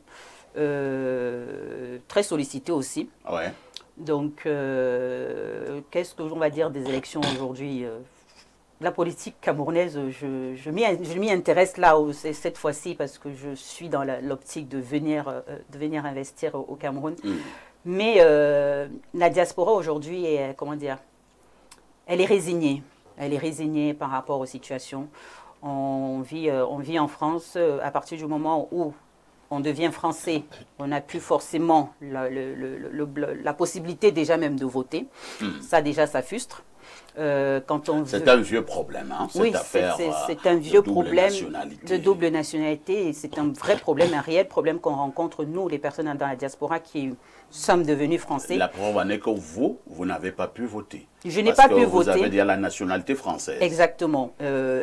très sollicitée aussi. Ouais. Donc, qu'est-ce que l'on va dire des élections aujourd'hui? La politique camerounaise, je m'y intéresse là cette fois-ci parce que je suis dans l'optique de venir investir au Cameroun. Mais la diaspora aujourd'hui est, comment dire, elle est résignée. Elle est résignée par rapport aux situations. On vit en France à partir du moment où on devient français. On n'a plus forcément la possibilité déjà même de voter. Ça déjà, ça frustre. C'est un vieux problème, hein, cette affaire. C'est un vieux problème de double nationalité. Et c'est un vrai problème, un réel problème qu'on rencontre, nous, les personnes dans la diaspora qui sommes devenus français. La preuve en est que vous n'avez pas pu voter. Je n'ai pas pu voter. Vous avez dit à la nationalité française. Exactement,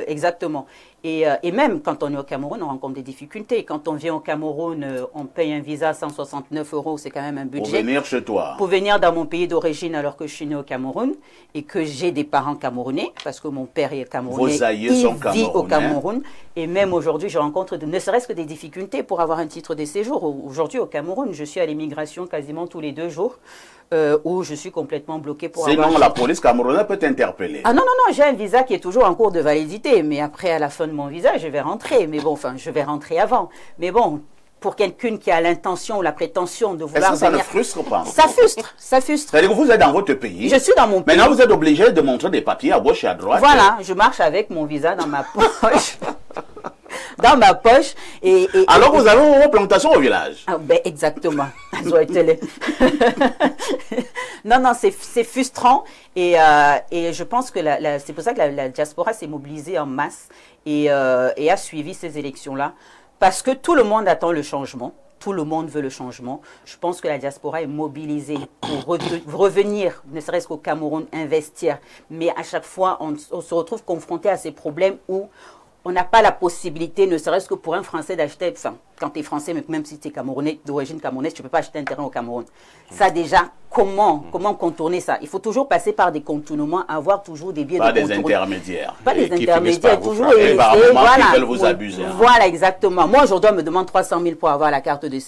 exactement. Et même quand on est au Cameroun, on rencontre des difficultés. Quand on vient au Cameroun, on paye un visa 169 €, c'est quand même un budget. Pour venir chez toi. Pour venir dans mon pays d'origine alors que je suis né au Cameroun et que j'ai des parents camerounais, parce que mon père est camerounais, vos aïeux sont vit au Cameroun. Et même aujourd'hui, je rencontre ne serait-ce que des difficultés pour avoir un titre de séjour. Aujourd'hui, au Cameroun, je suis à l'immigration quasiment tous les 2 jours. Où je suis complètement bloquée pour avoir... Sinon, la police camerounaise peut t'interpeller. Ah non, j'ai un visa qui est toujours en cours de validité, mais après, à la fin de mon visa, je vais rentrer. Mais bon, enfin, je vais rentrer avant. Mais bon, pour quelqu'un qui a l'intention ou la prétention de vouloir venir... Est-ce que ça ne frustre pas? Ça frustre, ça frustre. C'est-à-dire que vous êtes dans votre pays. Je suis dans mon pays. Maintenant, vous êtes obligé de montrer des papiers à gauche et à droite. Voilà, je marche avec mon visa dans ma poche. Dans ma poche. Alors vous avez vos plantations au village. Ah, ben, exactement. Non, c'est frustrant. Et je pense que c'est pour ça que la diaspora s'est mobilisée en masse et a suivi ces élections-là. Parce que tout le monde attend le changement. Tout le monde veut le changement. Je pense que la diaspora est mobilisée pour revenir, ne serait-ce qu'au Cameroun, investir. Mais à chaque fois, on se retrouve confronté à ces problèmes où on n'a pas la possibilité, ne serait-ce que pour un Français, d'acheter, enfin, quand tu es Français, même si tu es Camerounais, d'origine camerounaise, tu ne peux pas acheter un terrain au Cameroun. Ça déjà, comment contourner ça? Il faut toujours passer par des contournements, avoir toujours des biais de contournement. Pas des intermédiaires. Pas des intermédiaires, toujours essayer. Voilà, qui veulent vous abuser. Voilà, exactement. Moi, aujourd'hui, on me demande 300 000 pour avoir la carte de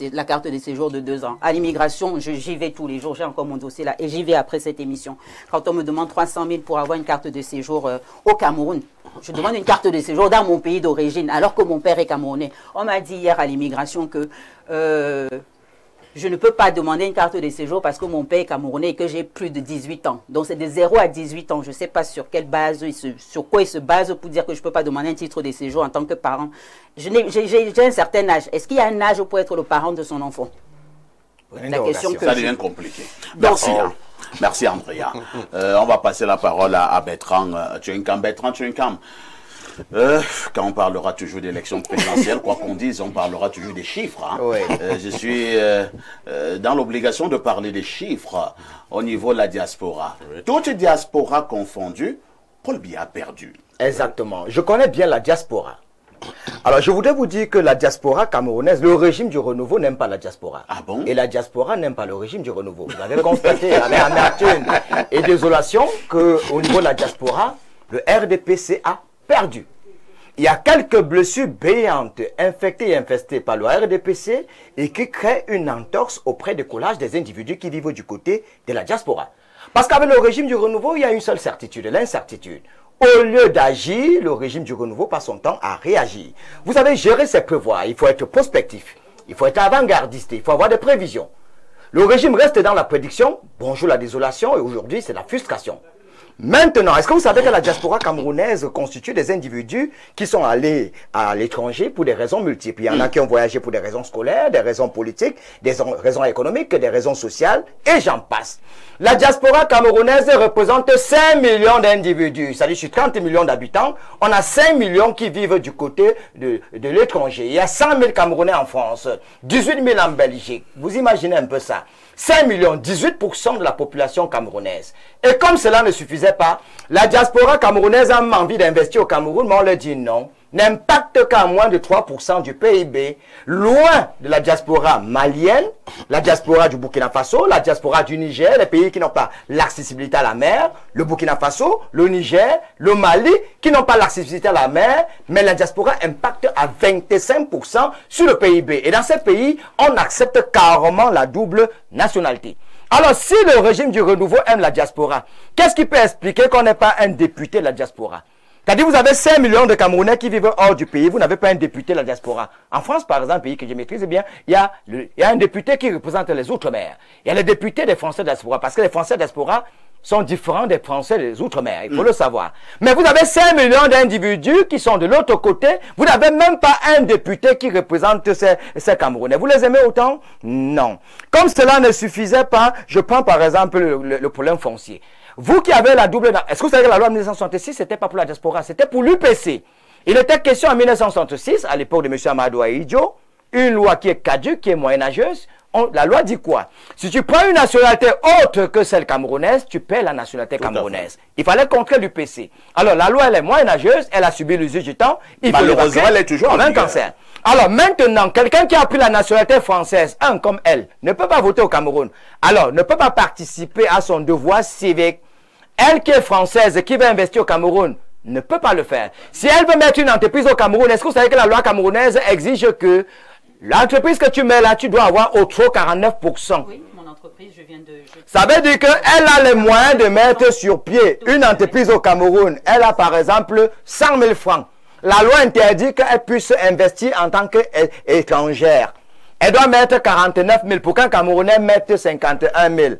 séjour de 2 ans. À l'immigration, j'y vais tous les jours, j'ai encore mon dossier là, et j'y vais après cette émission. Quand on me demande 300 000 pour avoir une carte de séjour au Cameroun, je demande une carte de séjour dans mon pays d'origine, alors que mon père est camerounais. On m'a dit hier à l'immigration que je ne peux pas demander une carte de séjour parce que mon père est camerounais et que j'ai plus de 18 ans. Donc c'est de 0 à 18 ans. Je ne sais pas sur quelle base, sur quoi il se base pour dire que je ne peux pas demander un titre de séjour en tant que parent. J'ai un certain âge. Est-ce qu'il y a un âge pour être le parent de son enfant? La question que ça devient compliqué. Merci. Merci Andrea. On va passer la parole à Bertrand Tchenkam. Bertrand Tchenkam, quand on parlera toujours d'élections présidentielles, quoi qu'on dise, on parlera toujours des chiffres. Hein. Oui. Je suis dans l'obligation de parler des chiffres au niveau de la diaspora. Oui. Toute diaspora confondue, Paul Biya a perdu. Exactement. Je connais bien la diaspora. Alors, je voudrais vous dire que la diaspora camerounaise, le régime du renouveau n'aime pas la diaspora. Ah bon? Et la diaspora n'aime pas le régime du renouveau. Vous avez constaté avec amertume et désolation qu'au niveau de la diaspora, le RDPC a perdu. Il y a quelques blessures béantes infectées et infestées par le RDPC et qui créent une entorse auprès des collages des individus qui vivent du côté de la diaspora. Parce qu'avec le régime du renouveau, il y a une seule certitude, l'incertitude. Au lieu d'agir, le régime du renouveau passe son temps à réagir. Vous savez, gérer c'est prévoir. Il faut être prospectif. Il faut être avant-gardiste. Il faut avoir des prévisions. Le régime reste dans la prédiction. Bonjour la désolation. Et aujourd'hui, c'est la frustration. Maintenant, est-ce que vous savez que la diaspora camerounaise constitue des individus qui sont allés à l'étranger pour des raisons multiples? Il y en a qui ont voyagé pour des raisons scolaires, des raisons politiques, des raisons économiques, des raisons sociales, et j'en passe. La diaspora camerounaise représente 5 millions d'individus, c'est-à-dire sur 30 millions d'habitants, on a 5 millions qui vivent du côté de l'étranger. Il y a 100 000 Camerounais en France, 18 000 en Belgique. Vous imaginez un peu ça. 5 millions, 18% de la population camerounaise. Et comme cela ne suffisait pas, la diaspora camerounaise a envie d'investir au Cameroun, mais on leur dit non. n'impacte qu'à moins de 3% du PIB, loin de la diaspora malienne, la diaspora du Burkina Faso, la diaspora du Niger, les pays qui n'ont pas l'accessibilité à la mer, le Burkina Faso, le Niger, le Mali, qui n'ont pas l'accessibilité à la mer, mais la diaspora impacte à 25% sur le PIB. Et dans ces pays, on accepte carrément la double nationalité. Alors, si le régime du renouveau aime la diaspora, qu'est-ce qui peut expliquer qu'on n'est pas un député de la diaspora? C'est-à-dire, vous avez 5 millions de Camerounais qui vivent hors du pays, vous n'avez pas un député de la diaspora. En France, par exemple, pays que je maîtrise bien, il y a un député qui représente les Outre-mer. Il y a les députés des Français de la diaspora, parce que les Français de la diaspora sont différents des Français des Outre-mer, il faut le savoir. Mais vous avez 5 millions d'individus qui sont de l'autre côté, vous n'avez même pas un député qui représente ces Camerounais. Vous les aimez autant? Non. Comme cela ne suffisait pas, je prends par exemple le problème foncier. Vous qui avez la double... Est-ce que vous savez que la loi de 1966, ce n'était pas pour la diaspora, c'était pour l'UPC. Il était question en 1966, à l'époque de M. Amadou Ahidjo, une loi qui est caduque, qui est moyenâgeuse. La loi dit quoi? Si tu prends une nationalité autre que celle camerounaise, tu paies la nationalité camerounaise. Il fallait contrer l'UPC. Alors la loi, elle est moyenâgeuse, elle a subi l'usure du temps. Malheureusement, elle est toujours en un cancer. Alors maintenant, quelqu'un qui a pris la nationalité française, comme elle, ne peut pas voter au Cameroun. Alors, ne peut pas participer à son devoir civique. Elle qui est française et qui veut investir au Cameroun, ne peut pas le faire. Si elle veut mettre une entreprise au Cameroun, est-ce que vous savez que la loi camerounaise exige que l'entreprise que tu mets là, tu dois avoir au trop 49%. Oui, mon entreprise, je viens de... Ça veut dire qu'elle a les moyens de mettre sur pied une entreprise au Cameroun. Elle a par exemple 100 000 francs. La loi interdit qu'elle puisse investir en tant qu'étrangère. Elle doit mettre 49 000 pour qu'un Camerounais mette 51 000.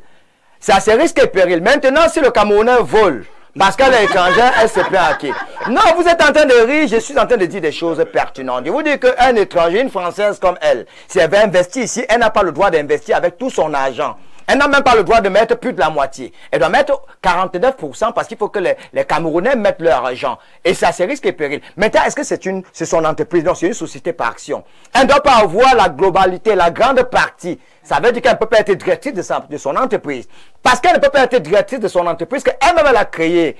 C'est à ses risques et périls. Maintenant, si le Camerounais vole, parce qu'elle est étrangère, elle se plaint à qui? Non, vous êtes en train de rire, je suis en train de dire des choses pertinentes. Je vous dis qu'un étranger, une Française comme elle, si elle veut investir ici, elle n'a pas le droit d'investir avec tout son argent. Elle n'a même pas le droit de mettre plus de la moitié. Elle doit mettre 49% parce qu'il faut que les Camerounais mettent leur argent. Et ça, c'est risque et péril. Maintenant, est-ce que c'est son entreprise? Non, c'est une société par action. Elle ne doit pas avoir la globalité, la grande partie. Ça veut dire qu'elle ne peut pas être directrice de son entreprise. Parce qu'elle ne peut pas être directrice de son entreprise, qu'elle-même elle a créé.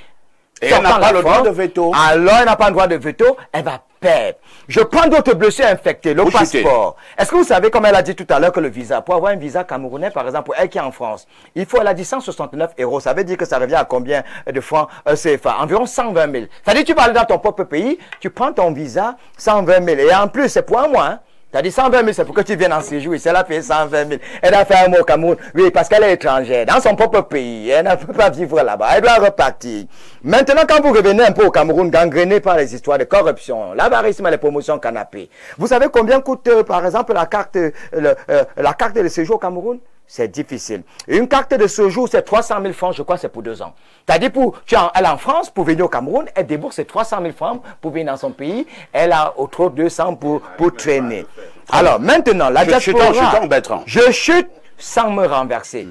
Et elle n'a pas le droit de veto. Alors, elle n'a pas le droit de veto, elle va perdre. Je prends d'autres blessures infectées, le passeport. Est-ce que vous savez, comme elle a dit tout à l'heure, que le visa, pour avoir un visa camerounais, par exemple, pour elle qui est en France, il faut, elle a dit 169 €. Ça veut dire que ça revient à combien de francs CFA? Environ 120 000. Ça veut dire que tu vas aller dans ton propre pays, tu prends ton visa, 120 000. Et en plus, c'est pour un mois, hein. T'as dit 120 000, c'est pour que tu viennes en séjour. Elle a payé 120 000. Elle a fait un mot au Cameroun. Oui, parce qu'elle est étrangère. Dans son propre pays. Elle ne peut pas vivre là-bas. Elle doit repartir. Maintenant, quand vous revenez un peu au Cameroun, gangréné par les histoires de corruption, l'avarisme et les promotions canapé, vous savez combien coûte, par exemple, la carte de séjour au Cameroun? C'est difficile. Une carte de séjour, c'est 300 000 francs, je crois, c'est pour 2 ans. C'est-à-dire, elle est en France, pour venir au Cameroun, elle débourse 300 000 francs pour venir dans son pays. Elle a au trop 200 pour traîner. Alors, maintenant, la diaspora, je chute sans me renverser.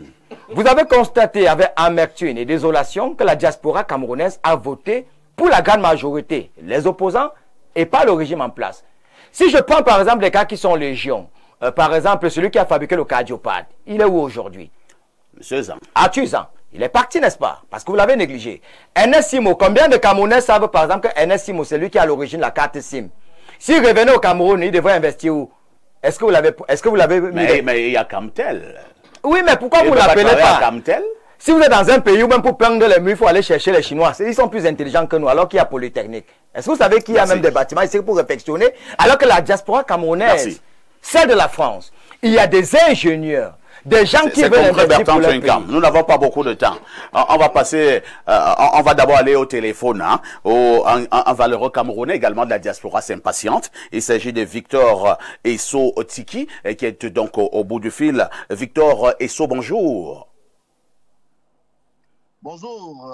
Vous avez constaté avec amertume et désolation que la diaspora camerounaise a voté pour la grande majorité, les opposants, et pas le régime en place. Si je prends par exemple les cas qui sont légion, par exemple, celui qui a fabriqué le cardiopathe, il est où aujourd'hui? Monsieur Zan. À Tuzan. Il est parti, n'est-ce pas? Parce que vous l'avez négligé. Ernest Simo, combien de Camerounais savent par exemple que Ernest Simo, c'est lui qui a à l'origine de la carte SIM? S'il revenait au Cameroun, il devrait investir où? Est-ce que vous l'avez mais il y a Camtel. Oui, mais pourquoi vous ne l'appelez pas Camtel? Si vous êtes dans un pays où même pour prendre les murs, il faut aller chercher les Chinois. Ils sont plus intelligents que nous, alors qu'il y a Polytechnique. Est-ce que vous savez qu'il y a même des bâtiments ici pour réfectionner? Alors que la diaspora camerounaise, celle de la France, il y a des ingénieurs, des gens qui veulent investir pour leur pays. Nous n'avons pas beaucoup de temps. On va passer, on va d'abord aller au téléphone. Hein, un valeureux Camerounais également de la diaspora s'impatiente. Il s'agit de Victor Esso Tiki, qui est donc au bout du fil. Victor Esso, bonjour. Bonjour,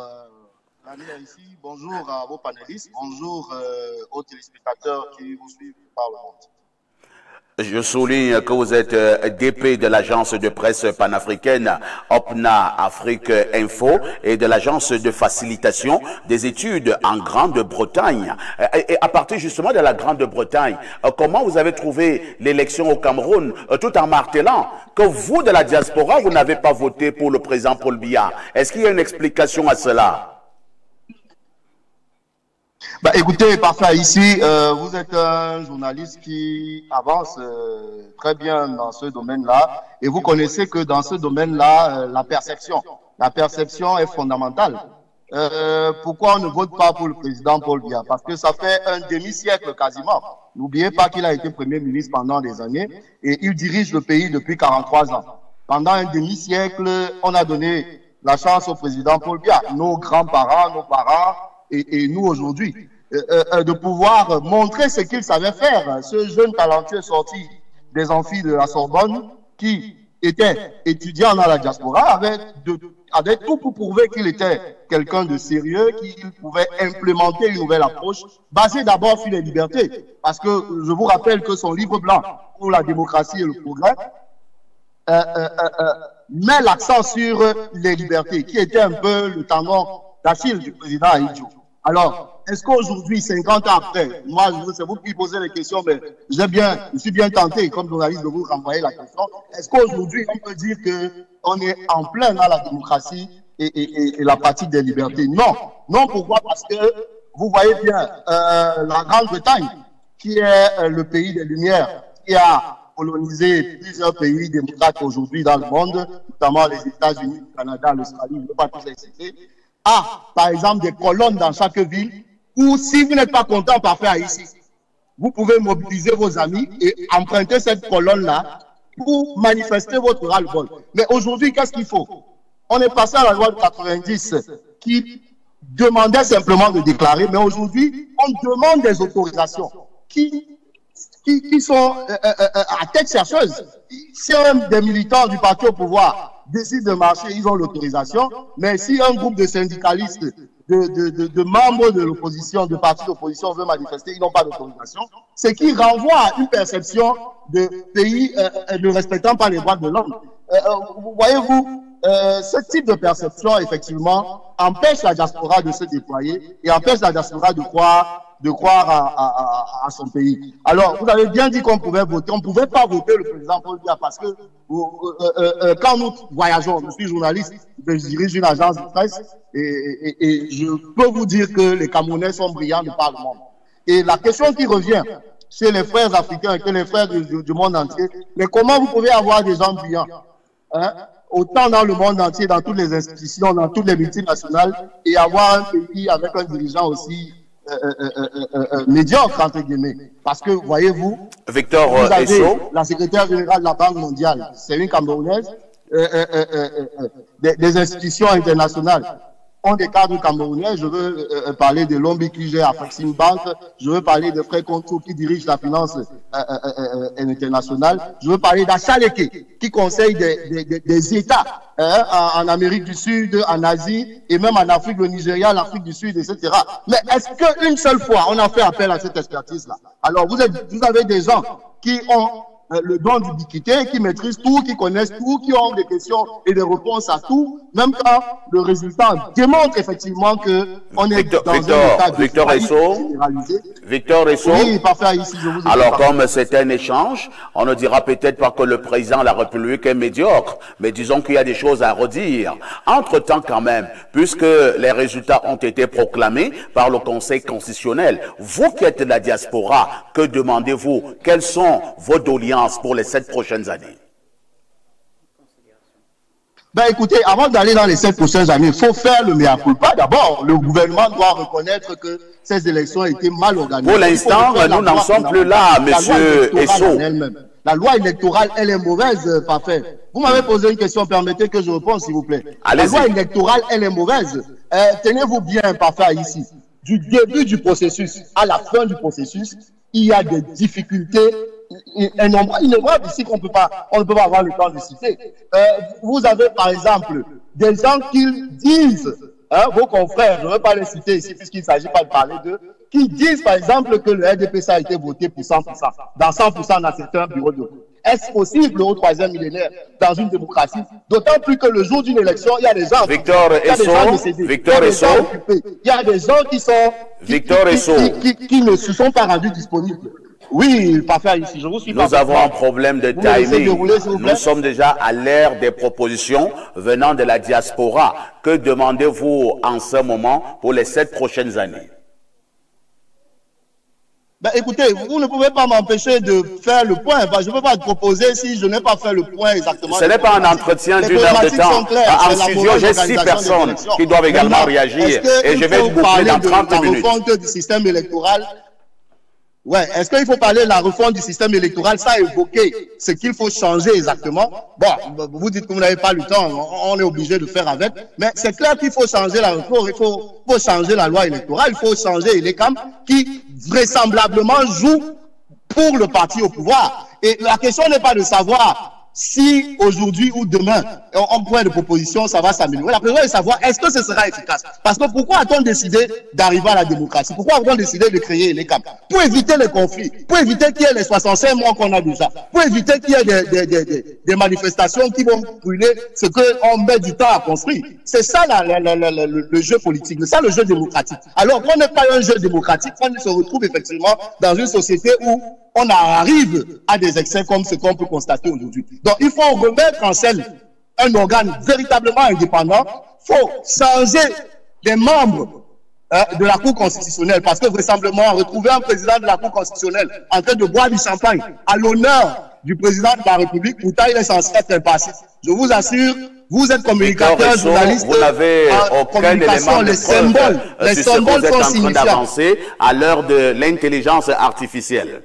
Daniel ici. Bonjour à vos panélistes. Bonjour aux téléspectateurs qui vous suivent par le monde. Je souligne que vous êtes DP de l'agence de presse panafricaine OPNA Afrique Info et de l'agence de facilitation des études en Grande-Bretagne. Et à partir justement de la Grande-Bretagne, comment vous avez trouvé l'élection au Cameroun, tout en martelant que vous de la diaspora, vous n'avez pas voté pour le président Paul Biya? Est-ce qu'il y a une explication à cela? Bah, écoutez, parfait, ici, vous êtes un journaliste qui avance très bien dans ce domaine-là, et vous connaissez que dans ce domaine-là, la perception est fondamentale. Pourquoi on ne vote pas pour le président Paul Biya? Parce que ça fait un demi-siècle quasiment. N'oubliez pas qu'il a été Premier ministre pendant des années, et il dirige le pays depuis 43 ans. Pendant un demi-siècle, on a donné la chance au président Paul Biya, nos grands-parents, nos parents, et nous aujourd'hui, de pouvoir montrer ce qu'il savait faire. Ce jeune talentueux sorti des amphis de la Sorbonne, qui était étudiant dans la diaspora, avait tout pour prouver qu'il était quelqu'un de sérieux, qu'il pouvait implémenter une nouvelle approche, basée d'abord sur les libertés. Parce que je vous rappelle que son livre blanc pour la démocratie et le progrès met l'accent sur les libertés, qui était un peu le tendon d'Achille du président Ahidjo. Alors, est-ce qu'aujourd'hui, 50 ans après, moi, c'est vous qui posez les questions, mais je suis bien tenté, comme journaliste, de vous renvoyer la question. Est-ce qu'aujourd'hui, on peut dire qu'on est en plein dans la démocratie et la pratique des libertés? Non. Non, pourquoi? Parce que vous voyez bien, la Grande-Bretagne, qui est le pays des Lumières, qui a colonisé plusieurs pays démocrates aujourd'hui dans le monde, notamment les États-Unis, le Canada, l'Australie, je ne veux pas tous les citer, a, par exemple, des colonnes dans chaque ville où, si vous n'êtes pas content par faire ici, vous pouvez mobiliser vos amis et emprunter cette colonne-là pour manifester votre ras-le-bol. Mais aujourd'hui, qu'est-ce qu'il faut? On est passé à la loi de 90 qui demandait simplement de déclarer, mais aujourd'hui, on demande des autorisations qui sont à tête chercheuse. Si un des militants du parti au pouvoir décide de marcher, ils ont l'autorisation, mais si un groupe de syndicalistes, de membres de l'opposition, de partis d'opposition veut manifester, ils n'ont pas d'autorisation, ce qui renvoie à une perception de pays ne respectant pas les droits de l'homme. Voyez-vous, ce type de perception, effectivement, empêche la diaspora de se déployer et empêche la diaspora de croire à son pays. Alors, vous avez bien dit qu'on pouvait voter. On ne pouvait pas voter le président Paul Biya parce que quand nous voyageons, je suis journaliste, je dirige une agence de presse et je peux vous dire que les Camerounais sont brillants de par le monde. Et la question qui revient chez les frères africains et les frères du monde entier, mais comment vous pouvez avoir des gens brillants, hein, autant dans le monde entier, dans toutes les institutions, dans toutes les multinationales, et avoir un pays avec un dirigeant aussi médiocre, entre guillemets. Parce que, voyez-vous, Victor vous avez Esso, la secrétaire générale de la Banque mondiale, c'est une Camerounaise, des institutions internationales ont des cadres camerounais. Je veux parler de Lombi qui gère Afrexim Bank, je veux parler de Frère Contour qui dirige la finance internationale, je veux parler d'Achaleke qui conseille des États en Amérique du Sud, en Asie et même en Afrique, le Nigeria, l'Afrique du Sud, etc. Mais est-ce qu'une seule fois on a fait appel à cette expertise-là? Alors vous avez des gens qui ont le don d'ubiquité, qui maîtrisent tout, qui connaissent tout, qui ont des questions et des réponses à tout, même quand le résultat démontre effectivement que on est dans un état de généralisé. Victor Esso. Oui, parfait, ici, je vous ai Alors, comme c'est un échange, on ne dira peut-être pas que le président de la République est médiocre, mais disons qu'il y a des choses à redire. Entre-temps, quand même, puisque les résultats ont été proclamés par le Conseil constitutionnel, vous qui êtes de la diaspora, que demandez-vous? Quelles sont vos doléances pour les 7 prochaines années? Ben écoutez, avant d'aller dans les 7 prochaines années, il faut faire le mea culpa. D'abord, le gouvernement doit reconnaître que ces élections ont été mal organisées. Pour l'instant, nous n'en sommes plus là, monsieur Esso. La loi électorale, elle est mauvaise, parfait. Vous m'avez posé une question, permettez que je réponde, s'il vous plaît. La loi électorale, elle est mauvaise. Tenez-vous bien, parfait, ici. Du début du processus à la fin du processus, il y a des difficultés innombrables ici qu'on ne peut pas avoir le temps de citer. Vous avez par exemple des gens qui disent, vos confrères, je ne veux pas les citer ici puisqu'il ne s'agit pas de parler d'eux, qui disent par exemple que le RDPC a été voté pour 100%, dans 100% dans certains bureaux de vote. Est-ce possible au 3e millénaire dans une démocratie? D'autant plus que le jour d'une élection, il y a des gens, Victor Esso, il y a des gens qui sont qui ne se sont pas rendus disponibles. Oui, parfait, ici, je vous suis. Nous avons un problème de timing. Nous sommes déjà à l'ère des propositions venant de la diaspora. Que demandez-vous en ce moment pour les 7 prochaines années? Ben, écoutez, vous ne pouvez pas m'empêcher de faire le point. Ben, je ne peux pas te proposer si je n'ai pas fait le point exactement. Ce n'est pas un entretien d'une heure de temps. En studio, j'ai 6 personnes qui doivent également réagir. Et je vais vous boucler dans 30 minutes. La refonte du système électoral. Ouais, est-ce qu'il faut parler de la refonte du système électoral? Ça a évoqué ce qu'il faut changer exactement. Bon, vous dites que vous n'avez pas le temps, on est obligé de faire avec. Mais c'est clair qu'il faut changer la réforme, il faut changer la loi électorale, il faut changer les CAM qui vraisemblablement jouent pour le parti au pouvoir. Et la question n'est pas de savoir si aujourd'hui ou demain, en point de proposition, ça va s'améliorer. La question est de savoir est-ce que ce sera efficace. Parce que pourquoi a-t-on décidé d'arriver à la démocratie? Pourquoi a-t-on décidé de créer les CAP? Pour éviter les conflits, pour éviter qu'il y ait les 65 mois qu'on a déjà, pour éviter qu'il y ait des manifestations qui vont brûler ce qu'on met du temps à construire. C'est ça le jeu politique, c'est ça le jeu démocratique. Alors qu'on n'est pas un jeu démocratique, on se retrouve effectivement dans une société où on arrive à des excès comme ce qu'on peut constater aujourd'hui. Donc, il faut remettre en scène un organe véritablement indépendant. Il faut changer les membres de la Cour constitutionnelle parce que vraisemblablement, retrouver un président de la Cour constitutionnelle en train de boire du champagne à l'honneur du président de la République, pourtant il est censé être impassible. Je vous assure, vous êtes communicateur, journaliste, vous n'avez aucun élément de les symboles sont signifiants. D'avancer à l'heure de l'intelligence artificielle.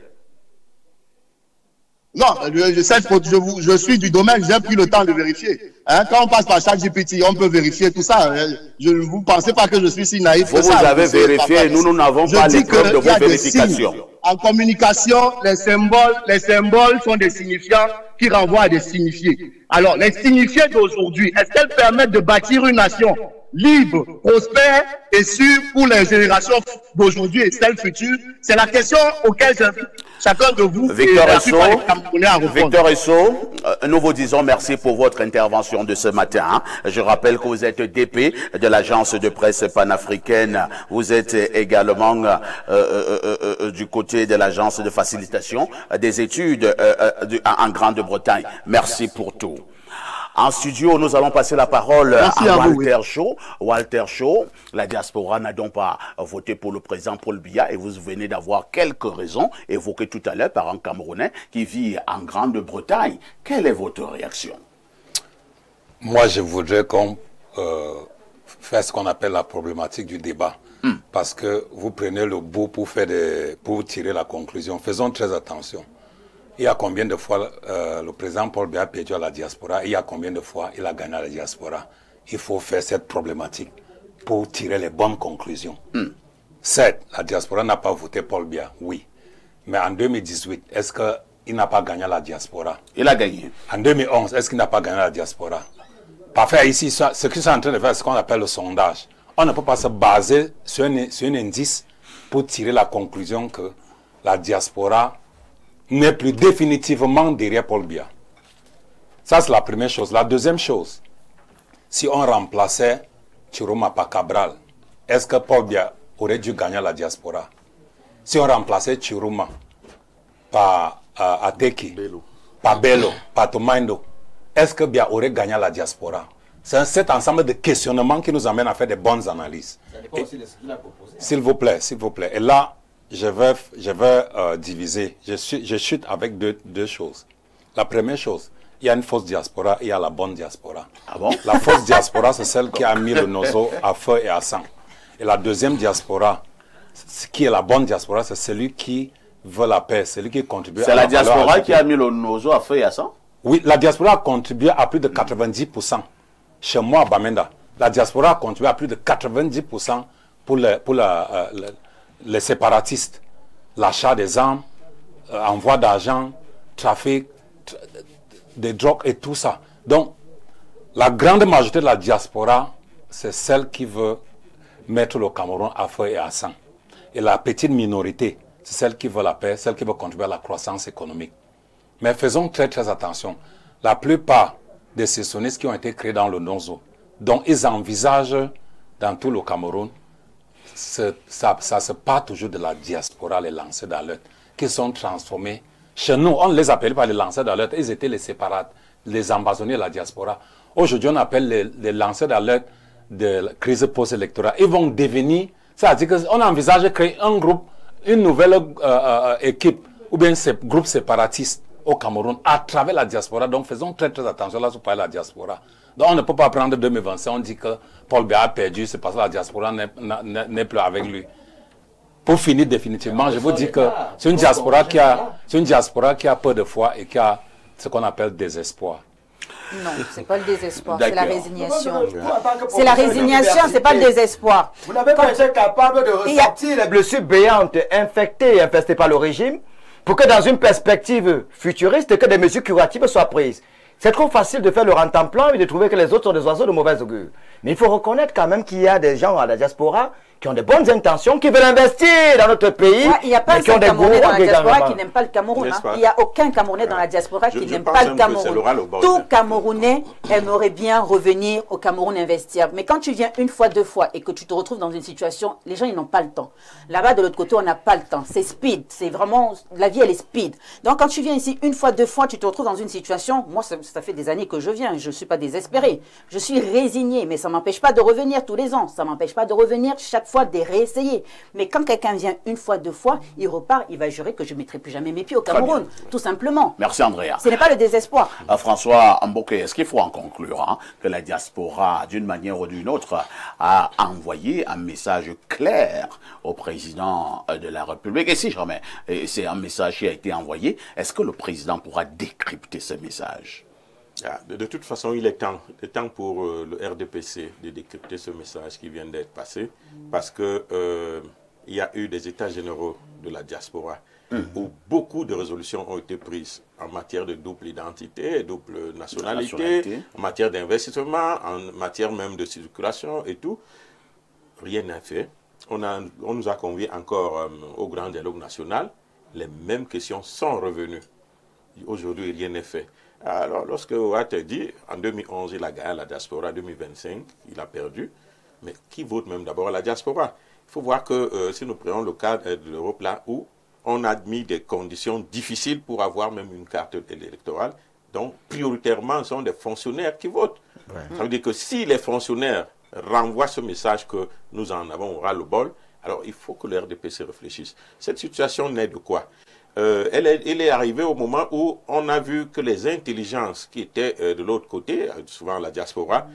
Non, je suis du domaine, j'ai pris le temps de vérifier. Hein, quand on passe par ChatGPT, on peut vérifier tout ça. Vous ne pensez pas que je suis si naïf que ça. Vous avez vérifié, nous n'avons pas les preuves de vos vérifications. En communication, les symboles sont des signifiants qui renvoient à des signifiés. Alors, les signifiés d'aujourd'hui, est-ce qu'elles permettent de bâtir une nation libre, prospère et sûre pour les générations d'aujourd'hui et celles futures? C'est la question auquel j'invite chacun de vous. Victor Esso, nous vous disons merci pour votre intervention de ce matin. Je rappelle que vous êtes DP de l'agence de presse panafricaine. Vous êtes également du côté de l'agence de facilitation des études en Grande-Bretagne. Merci pour tout. En studio, nous allons passer la parole à Walter Shaw. Walter Shaw, la diaspora n'a donc pas voté pour le président Paul Biya et vous venez d'avoir quelques raisons évoquées tout à l'heure par un Camerounais qui vit en Grande-Bretagne. Quelle est votre réaction? Moi, je voudrais qu'on fasse ce qu'on appelle la problématique du débat. Parce que vous prenez le bout pour tirer la conclusion. Faisons très attention. Il y a combien de fois le président Paul Biya a perdu à la diaspora? Il y a combien de fois il a gagné à la diaspora? Il faut faire cette problématique pour tirer les bonnes conclusions. Certes, la diaspora n'a pas voté Paul Biya, oui. Mais en 2018, est-ce qu'il n'a pas gagné à la diaspora? Il a gagné. En 2011, est-ce qu'il n'a pas gagné à la diaspora? Parfait, ici, ce qu'ils sont en train de faire, c'est ce qu'on appelle le sondage. On ne peut pas se baser sur un indice pour tirer la conclusion que la diaspora n'est plus définitivement derrière Paul Biya. Ça, c'est la première chose. La deuxième chose, si on remplaçait Chiroma par Cabral, est-ce que Paul Biya aurait dû gagner la diaspora? Si on remplaçait Chiroma par Ateki, par Bello, par Tomaindo, est-ce que Biya aurait gagné la diaspora? C'est cet ensemble de questionnements qui nous amène à faire des bonnes analyses. S'il vous plaît, s'il vous plaît. Et là, je vais diviser. Je chute avec deux choses. La première chose, il y a une fausse diaspora et il y a la bonne diaspora. Ah bon? La fausse diaspora, c'est celle qui a mis le nozo à feu et à sang. Et la deuxième diaspora, qui est la bonne diaspora, c'est celui qui veut la paix, celui qui contribue à la paix. C'est la diaspora qui a mis le nozo à feu et à sang? Oui, la diaspora a contribué à plus de 90%. Chez moi, à Bamenda, la diaspora a contribué à plus de 90% pour les séparatistes, l'achat des armes, envoi d'argent, trafic, des drogues et tout ça. Donc, la grande majorité de la diaspora, c'est celle qui veut mettre le Cameroun à feu et à sang. Et la petite minorité, c'est celle qui veut la paix, celle qui veut contribuer à la croissance économique. Mais faisons très très attention. La plupart des sécessionnistes qui ont été créés dans le Nozo, dont ils envisagent dans tout le Cameroun, ça se part toujours de la diaspora, les lanceurs d'alerte, qui sont transformés. Chez nous, on ne les appelle pas les lanceurs d'alerte, ils étaient les séparates, les ambassadeurs de la diaspora. Aujourd'hui, on appelle les lanceurs d'alerte de la crise post-électorale. Ils vont devenir, c'est-à-dire qu'on envisage de créer un groupe une nouvelle équipe ou bien ces groupes séparatistes au Cameroun à travers la diaspora. Donc faisons très très attention là sur la diaspora. Donc on ne peut pas prendre 2025, on dit que Paul Biya a perdu, c'est parce que la diaspora n'est plus avec lui. Pour finir définitivement, je vous dis que c'est une diaspora qui a peu de foi et qui a ce qu'on appelle désespoir. Non, c'est pas le désespoir, c'est la résignation. C'est la résignation, c'est pas le désespoir. Vous n'avez pas été capable de ressentir les blessures béantes infectées et infestées par le régime pour que dans une perspective futuriste, que des mesures curatives soient prises. C'est trop facile de faire le rentemplant et de trouver que les autres sont des oiseaux de mauvaise augure. Mais il faut reconnaître quand même qu'il y a des gens à la diaspora qui ont de bonnes intentions, qui veulent investir dans notre pays. Il n'y a pas un seul Camerounais dans la diaspora qui n'aime pas le Cameroun. Il n'y a aucun Camerounais dans la diaspora qui n'aime pas le Cameroun. Tout Camerounais aimerait bien revenir au Cameroun investir. Mais quand tu viens une fois, deux fois et que tu te retrouves dans une situation, les gens ils n'ont pas le temps. Là-bas de l'autre côté, on n'a pas le temps. C'est speed. C'est vraiment, la vie elle est speed. Donc quand tu viens ici une fois, deux fois, tu te retrouves dans une situation, moi ça fait des années que je viens, je ne suis pas désespéré. Je suis résigné, mais ça ne m'empêche pas de revenir tous les ans. Ça ne m'empêche pas de revenir chaque fois de réessayer. Mais quand quelqu'un vient une fois, deux fois, il repart, il va jurer que je ne mettrai plus jamais mes pieds au Cameroun. Tout simplement. Merci Andrea. Ce n'est pas le désespoir. François Mboké, est-ce qu'il faut en conclure que la diaspora, d'une manière ou d'une autre, a envoyé un message clair au président de la République? Et si jamais c'est un message qui a été envoyé, est-ce que le président pourra décrypter ce message? De toute façon, il est temps pour le RDPC de décrypter ce message qui vient d'être passé, parce que il y a eu des états généraux de la diaspora où beaucoup de résolutions ont été prises en matière de double identité, double nationalité, en matière d'investissement, en matière même de circulation et tout. Rien n'est fait. On nous a conviés encore au grand dialogue national. Les mêmes questions sont revenues. Aujourd'hui, rien n'est fait. Alors, lorsque Ouatt dit, en 2011, il a gagné la diaspora, en 2025, il a perdu, mais qui vote même d'abord à la diaspora? Il faut voir que si nous prenons le cas de l'Europe, là où on a mis des conditions difficiles pour avoir même une carte électorale, donc prioritairement, ce sont des fonctionnaires qui votent. Ça veut dire que si les fonctionnaires renvoient ce message que nous en avons ras le bol, alors il faut que le RDPC réfléchisse. Cette situation naît de quoi? Elle est arrivée au moment où on a vu que les intelligences qui étaient de l'autre côté, souvent la diaspora,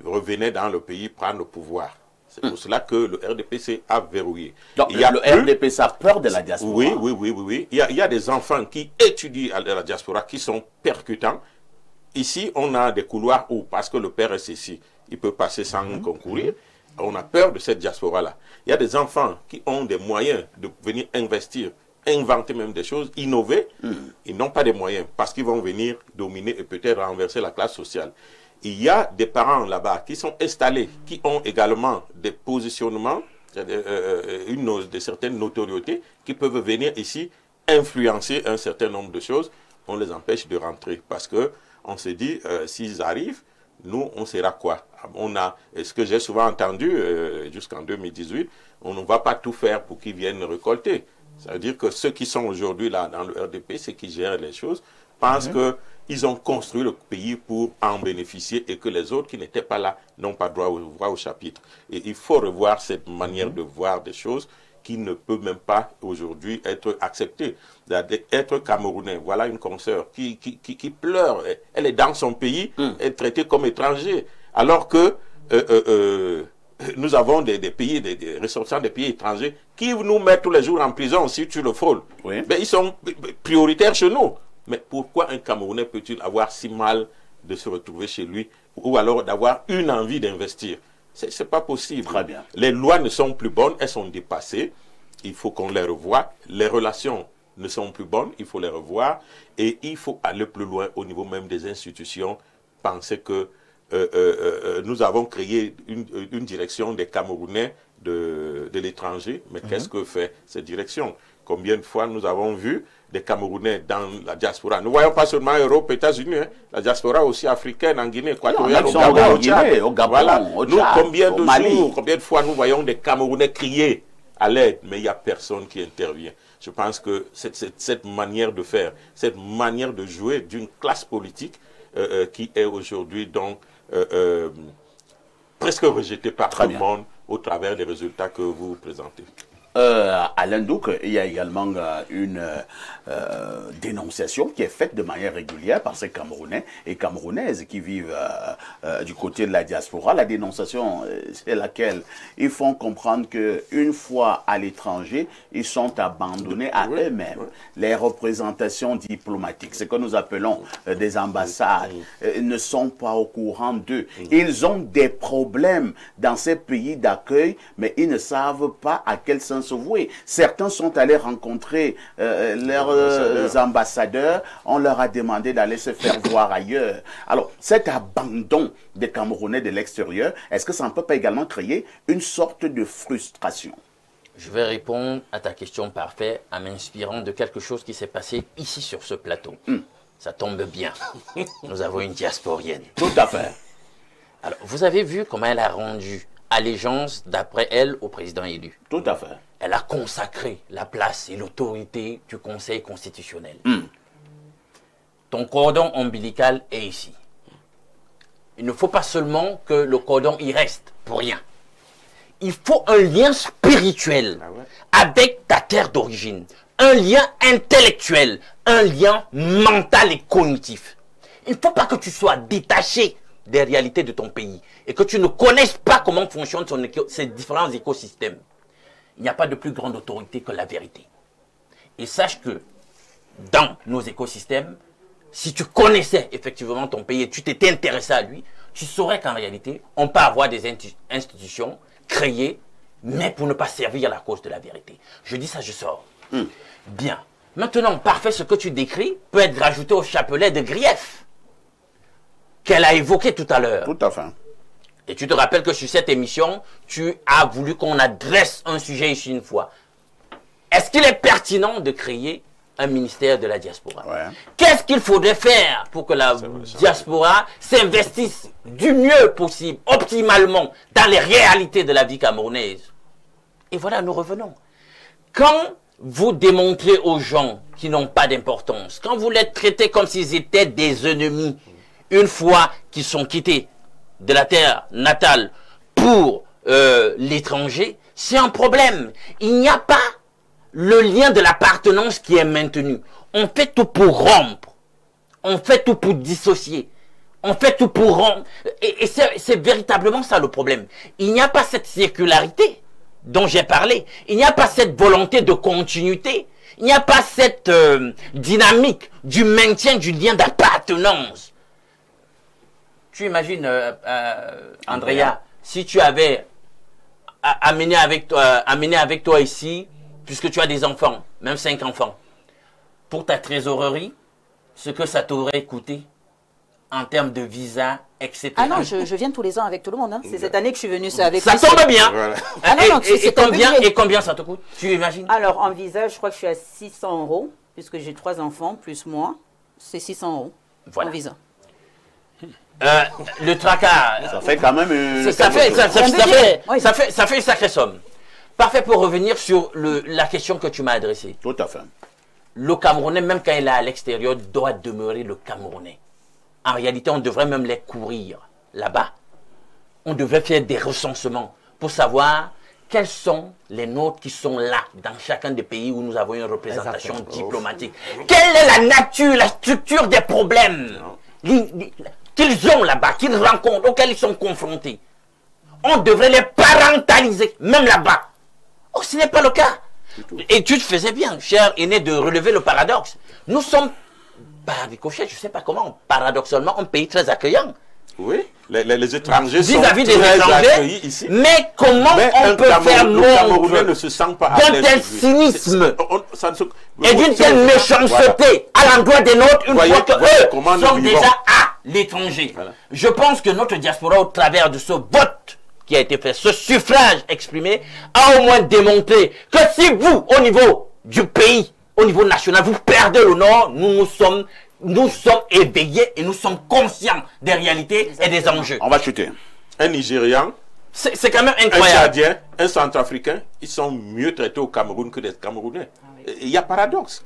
revenaient dans le pays prendre le pouvoir. C'est pour cela que le RDPC a verrouillé. Donc le RDPC a peur de la diaspora? Oui. Il y a des enfants qui étudient à la diaspora qui sont percutants. Ici, on a des couloirs où, parce que le père est ici, il peut passer sans concourir. On a peur de cette diaspora-là. Il y a des enfants qui ont des moyens de venir investir, inventer même des choses, innover, ils n'ont pas de moyens parce qu'ils vont venir dominer et peut-être renverser la classe sociale. Il y a des parents là-bas qui sont installés, qui ont également des positionnements, de certaines notoriétés, qui peuvent venir ici influencer un certain nombre de choses. On les empêche de rentrer parce que on se dit, s'ils arrivent, nous, on sera quoi? Ce que j'ai souvent entendu jusqu'en 2018, on ne va pas tout faire pour qu'ils viennent récolter. Ça veut dire que ceux qui sont aujourd'hui là dans le RDP, ceux qui gèrent les choses, pensent qu'ils ont construit le pays pour en bénéficier et que les autres qui n'étaient pas là n'ont pas droit au chapitre. Et il faut revoir cette manière de voir des choses qui ne peut même pas aujourd'hui être acceptée. Être Camerounais, voilà une consoeur qui pleure, elle est dans son pays, elle est traitée comme étranger, alors que nous avons des pays, des ressortissants des pays étrangers qui nous mettent tous les jours en prison si tu le frôles. Mais ils sont prioritaires chez nous. Mais pourquoi un Camerounais peut-il avoir si mal de se retrouver chez lui ou alors d'avoir une envie d'investir? C'est pas possible. Très bien. Les lois ne sont plus bonnes, elles sont dépassées. Il faut qu'on les revoie. Les relations ne sont plus bonnes, il faut les revoir. Et il faut aller plus loin au niveau même des institutions. Penser que nous avons créé une direction des Camerounais de l'étranger. Mais qu'est-ce que fait cette direction? Combien de fois nous avons vu des Camerounais dans la diaspora? Nous ne voyons pas seulement Europe, États-Unis, la diaspora aussi africaine, en Guinée équatoriale, au Gabon, voilà. Nous, combien de jours, combien de fois nous voyons des Camerounais crier à l'aide, mais il n'y a personne qui intervient. Je pense que cette manière de faire, cette manière de jouer d'une classe politique qui est aujourd'hui donc presque rejetée par tout le monde au travers des résultats que vous présentez. Alain Douc, il y a également une dénonciation qui est faite de manière régulière par ces Camerounais et Camerounaises qui vivent du côté de la diaspora. La dénonciation, c'est laquelle ils font comprendre qu'une fois à l'étranger, ils sont abandonnés à eux-mêmes. Les représentations diplomatiques, ce que nous appelons des ambassades, ne sont pas au courant d'eux. Ils ont des problèmes dans ces pays d'accueil, mais ils ne savent pas à quel sens se vouer. Certains sont allés rencontrer leurs ambassadeurs, on leur a demandé d'aller se faire voir ailleurs. Alors, cet abandon des Camerounais de l'extérieur, est-ce que ça ne peut pas également créer une sorte de frustration? Je vais répondre à ta question parfaite en m'inspirant de quelque chose qui s'est passé ici sur ce plateau. Ça tombe bien. Nous avons une diasporienne. Tout à fait. Alors, vous avez vu comment elle a rendu allégeance, d'après elle, au président élu. Tout à fait. Elle a consacré la place et l'autorité du Conseil constitutionnel. Ton cordon ombilical est ici. Il ne faut pas seulement que le cordon y reste pour rien. Il faut un lien spirituel avec ta terre d'origine, un lien intellectuel, un lien mental et cognitif. Il ne faut pas que tu sois détaché des réalités de ton pays et que tu ne connaisses pas comment fonctionnent ces différents écosystèmes. Il n'y a pas de plus grande autorité que la vérité. Et sache que dans nos écosystèmes, si tu connaissais effectivement ton pays et tu t'étais intéressé à lui, tu saurais qu'en réalité, on peut avoir des institutions créées, mais pour ne pas servir à la cause de la vérité. Je dis ça, je sors. Bien. Maintenant, parfait, ce que tu décris peut être rajouté au chapelet de grief qu'elle a évoqué tout à l'heure. Tout à fait. Et tu te rappelles que sur cette émission, tu as voulu qu'on adresse un sujet ici une fois. Est-ce qu'il est pertinent de créer un ministère de la diaspora? Qu'est-ce qu'il faudrait faire pour que la diaspora s'investisse du mieux possible, optimalement, dans les réalités de la vie camerounaise? Et voilà, nous revenons. Quand vous démontrez aux gens qui n'ont pas d'importance, quand vous les traitez comme s'ils étaient des ennemis, une fois qu'ils sont quittés de la terre natale pour l'étranger, c'est un problème. Il n'y a pas le lien de l'appartenance qui est maintenu. On fait tout pour rompre. On fait tout pour dissocier. On fait tout pour rompre. Et c'est véritablement ça le problème. Il n'y a pas cette circularité dont j'ai parlé. Il n'y a pas cette volonté de continuité. Il n'y a pas cette dynamique du maintien du lien d'appartenance. Tu imagines, Andrea, si tu avais amené avec toi ici, puisque tu as des enfants, même 5 enfants, pour ta trésorerie, ce que ça t'aurait coûté en termes de visa, etc. Ah non, je viens tous les ans avec tout le monde. Hein. C'est cette année que je suis venue avec ça tombe bien. Voilà. Et combien ça te coûte? Tu imagines? Alors, en visa, je crois que je suis à 600 €, puisque j'ai 3 enfants, plus moi. C'est 600 € voilà. en visa. Le tracas, ça fait quand même ça fait une sacrée somme. Parfait, pour revenir sur la question que tu m'as adressée. Tout à fait. Le Camerounais, même quand il est à l'extérieur, doit demeurer le Camerounais. En réalité, on devrait même les courir là-bas. On devrait faire des recensements pour savoir quels sont les nôtres qui sont là, dans chacun des pays où nous avons une représentation diplomatique. Quelle est la nature, la structure des problèmes qu'ils ont là-bas, qu'ils rencontrent, auxquels ils sont confrontés. On devrait les parentaliser, même là-bas. Oh, ce n'est pas le cas. Et tu te faisais bien, cher aîné, de relever le paradoxe. Nous sommes, par ricochet, je ne sais pas comment, paradoxalement, un pays très accueillant. Oui, les étrangers sont vis-à-vis des étrangers ici. Mais comment on peut faire montre ne se sent pas d'un tel cynisme et d'une telle méchanceté à l'endroit des nôtres une fois qu'eux sont déjà à l'étranger. Voilà. Je pense que notre diaspora, au travers de ce vote qui a été fait, ce suffrage exprimé, a au moins démontré que si vous, au niveau du pays, au niveau national, vous perdez le nord, nous sommes éveillés et nous sommes conscients des réalités et des enjeux. On va chuter. Un Nigérian, c'est quand même incroyable. Un Tchadien, un Centrafricain, ils sont mieux traités au Cameroun que les Camerounais. Il y a paradoxe.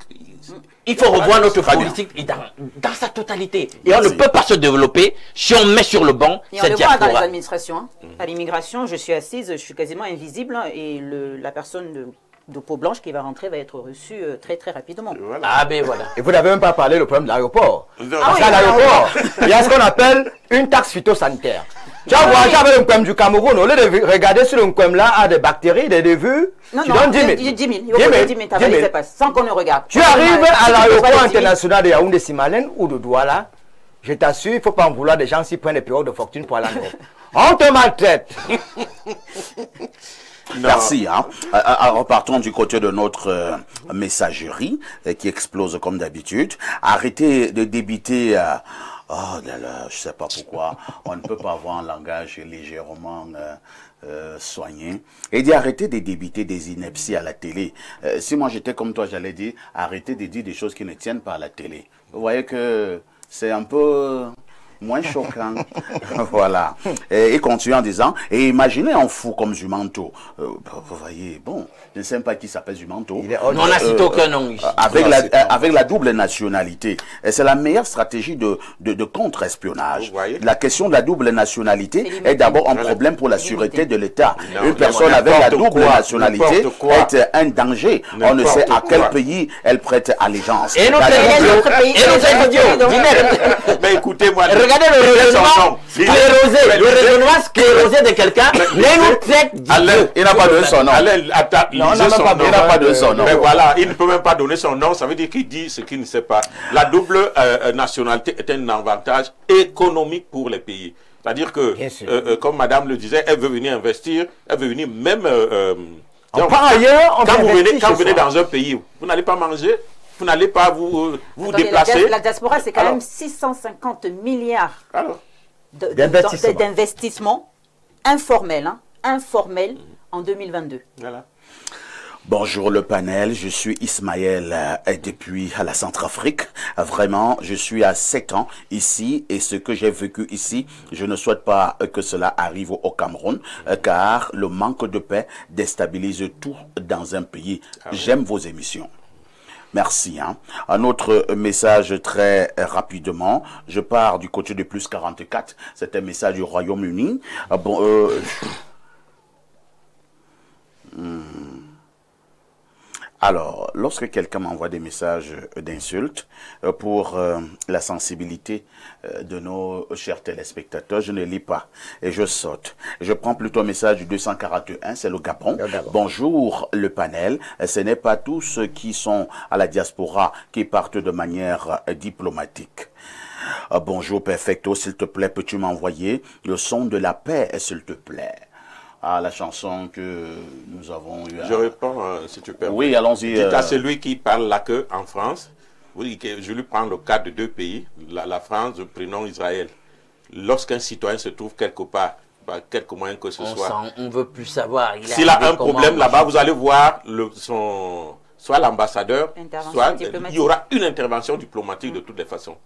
Il faut revoir notre politique dans sa totalité. Et on ne peut pas se développer si on met sur le banc cette diaspora. On le voit dans les administrations. Hein. À l'immigration, je suis assise, je suis quasiment invisible et la personne de peau blanche qui va rentrer va être reçu très très rapidement. Voilà. Ah ben voilà. Et vous n'avez même pas parlé du problème de l'aéroport. Parce oui, qu'à l'aéroport, il y a ce qu'on appelle une taxe phytosanitaire. Tu vas voyager avec un Nkwem du Cameroun, au lieu de regarder sur le Nkwem là, a des bactéries, des vues, non, tu donnes 10 000. 10 000. Il faut 10 000, ta valise passe, sans qu'on ne regarde. Tu arrives à l'aéroport international de Yaoundé-Simalène ou de Douala, je t'assure, il ne faut pas en vouloir des gens qui prennent des périodes de fortune pour aller en Europe. On te maltraite. Merci. Hein. Repartons du côté de notre messagerie qui explose comme d'habitude. Arrêtez de débiter... oh là là, je sais pas pourquoi. On ne peut pas avoir un langage légèrement soigné. Et dit arrêtez de débiter des inepties à la télé. Si moi j'étais comme toi, j'allais dire arrêtez de dire des choses qui ne tiennent pas à la télé. Vous voyez que c'est un peu... moins choquant. Voilà. Et continue en disant, et imaginez un fou comme Jumanto. Vous voyez, bon, je ne sais pas qui s'appelle Jumanto. On n'a cité aucun nom ici. Avec la double nationalité. Et c'est la meilleure stratégie de contre-espionnage. La question de la double nationalité est d'abord un problème pour la sûreté de l'État. Une personne avec la double nationalité est un danger. On ne sait à quel pays elle prête allégeance. Et notre pays, mais écoutez-moi, regardez le raisonnement sclérosé de quelqu'un, mais nous traite il n'a pas donné son nom. Il n'a pas donné son nom. Mais voilà, il ne peut même pas donner son nom, ça veut dire qu'il dit ce qu'il ne sait pas. La double nationalité est un avantage économique pour les pays. C'est-à-dire que, comme madame le disait, elle veut venir investir, elle veut venir même... par ailleurs, quand vous venez dans un pays, vous n'allez pas manger, vous n'allez pas vous déplacer. La diaspora, c'est quand même 650 milliards d'investissements informels, informels en 2022. Voilà. Bonjour le panel, je suis Ismaël depuis la Centrafrique. Vraiment, je suis à 7 ans ici et ce que j'ai vécu ici, je ne souhaite pas que cela arrive au Cameroun car le manque de paix déstabilise tout dans un pays. J'aime vos émissions. Merci. Hein. Un autre message très rapidement. Je pars du côté de plus 44. C'est un message du Royaume-Uni. Alors, lorsque quelqu'un m'envoie des messages d'insultes pour la sensibilité de nos chers téléspectateurs, je ne lis pas et je saute. Je prends plutôt un message du 241, c'est le Gabon. Bonjour le panel, ce n'est pas tous ceux qui sont à la diaspora qui partent de manière diplomatique. Bonjour Perfecto, s'il te plaît, peux-tu m'envoyer le son de la paix, s'il te plaît? À la chanson que nous avons eu. Je réponds, si tu permets. Oui, allons-y. Dites à celui qui parle là qu'en France, oui, je lui prends le cas de deux pays, la France, prenons Israël. Lorsqu'un citoyen se trouve quelque part, par quelque moyen que ce soit, on ne veut plus savoir. S'il a un problème là-bas, vous allez voir soit l'ambassadeur, soit il y aura une intervention diplomatique de toutes les façons.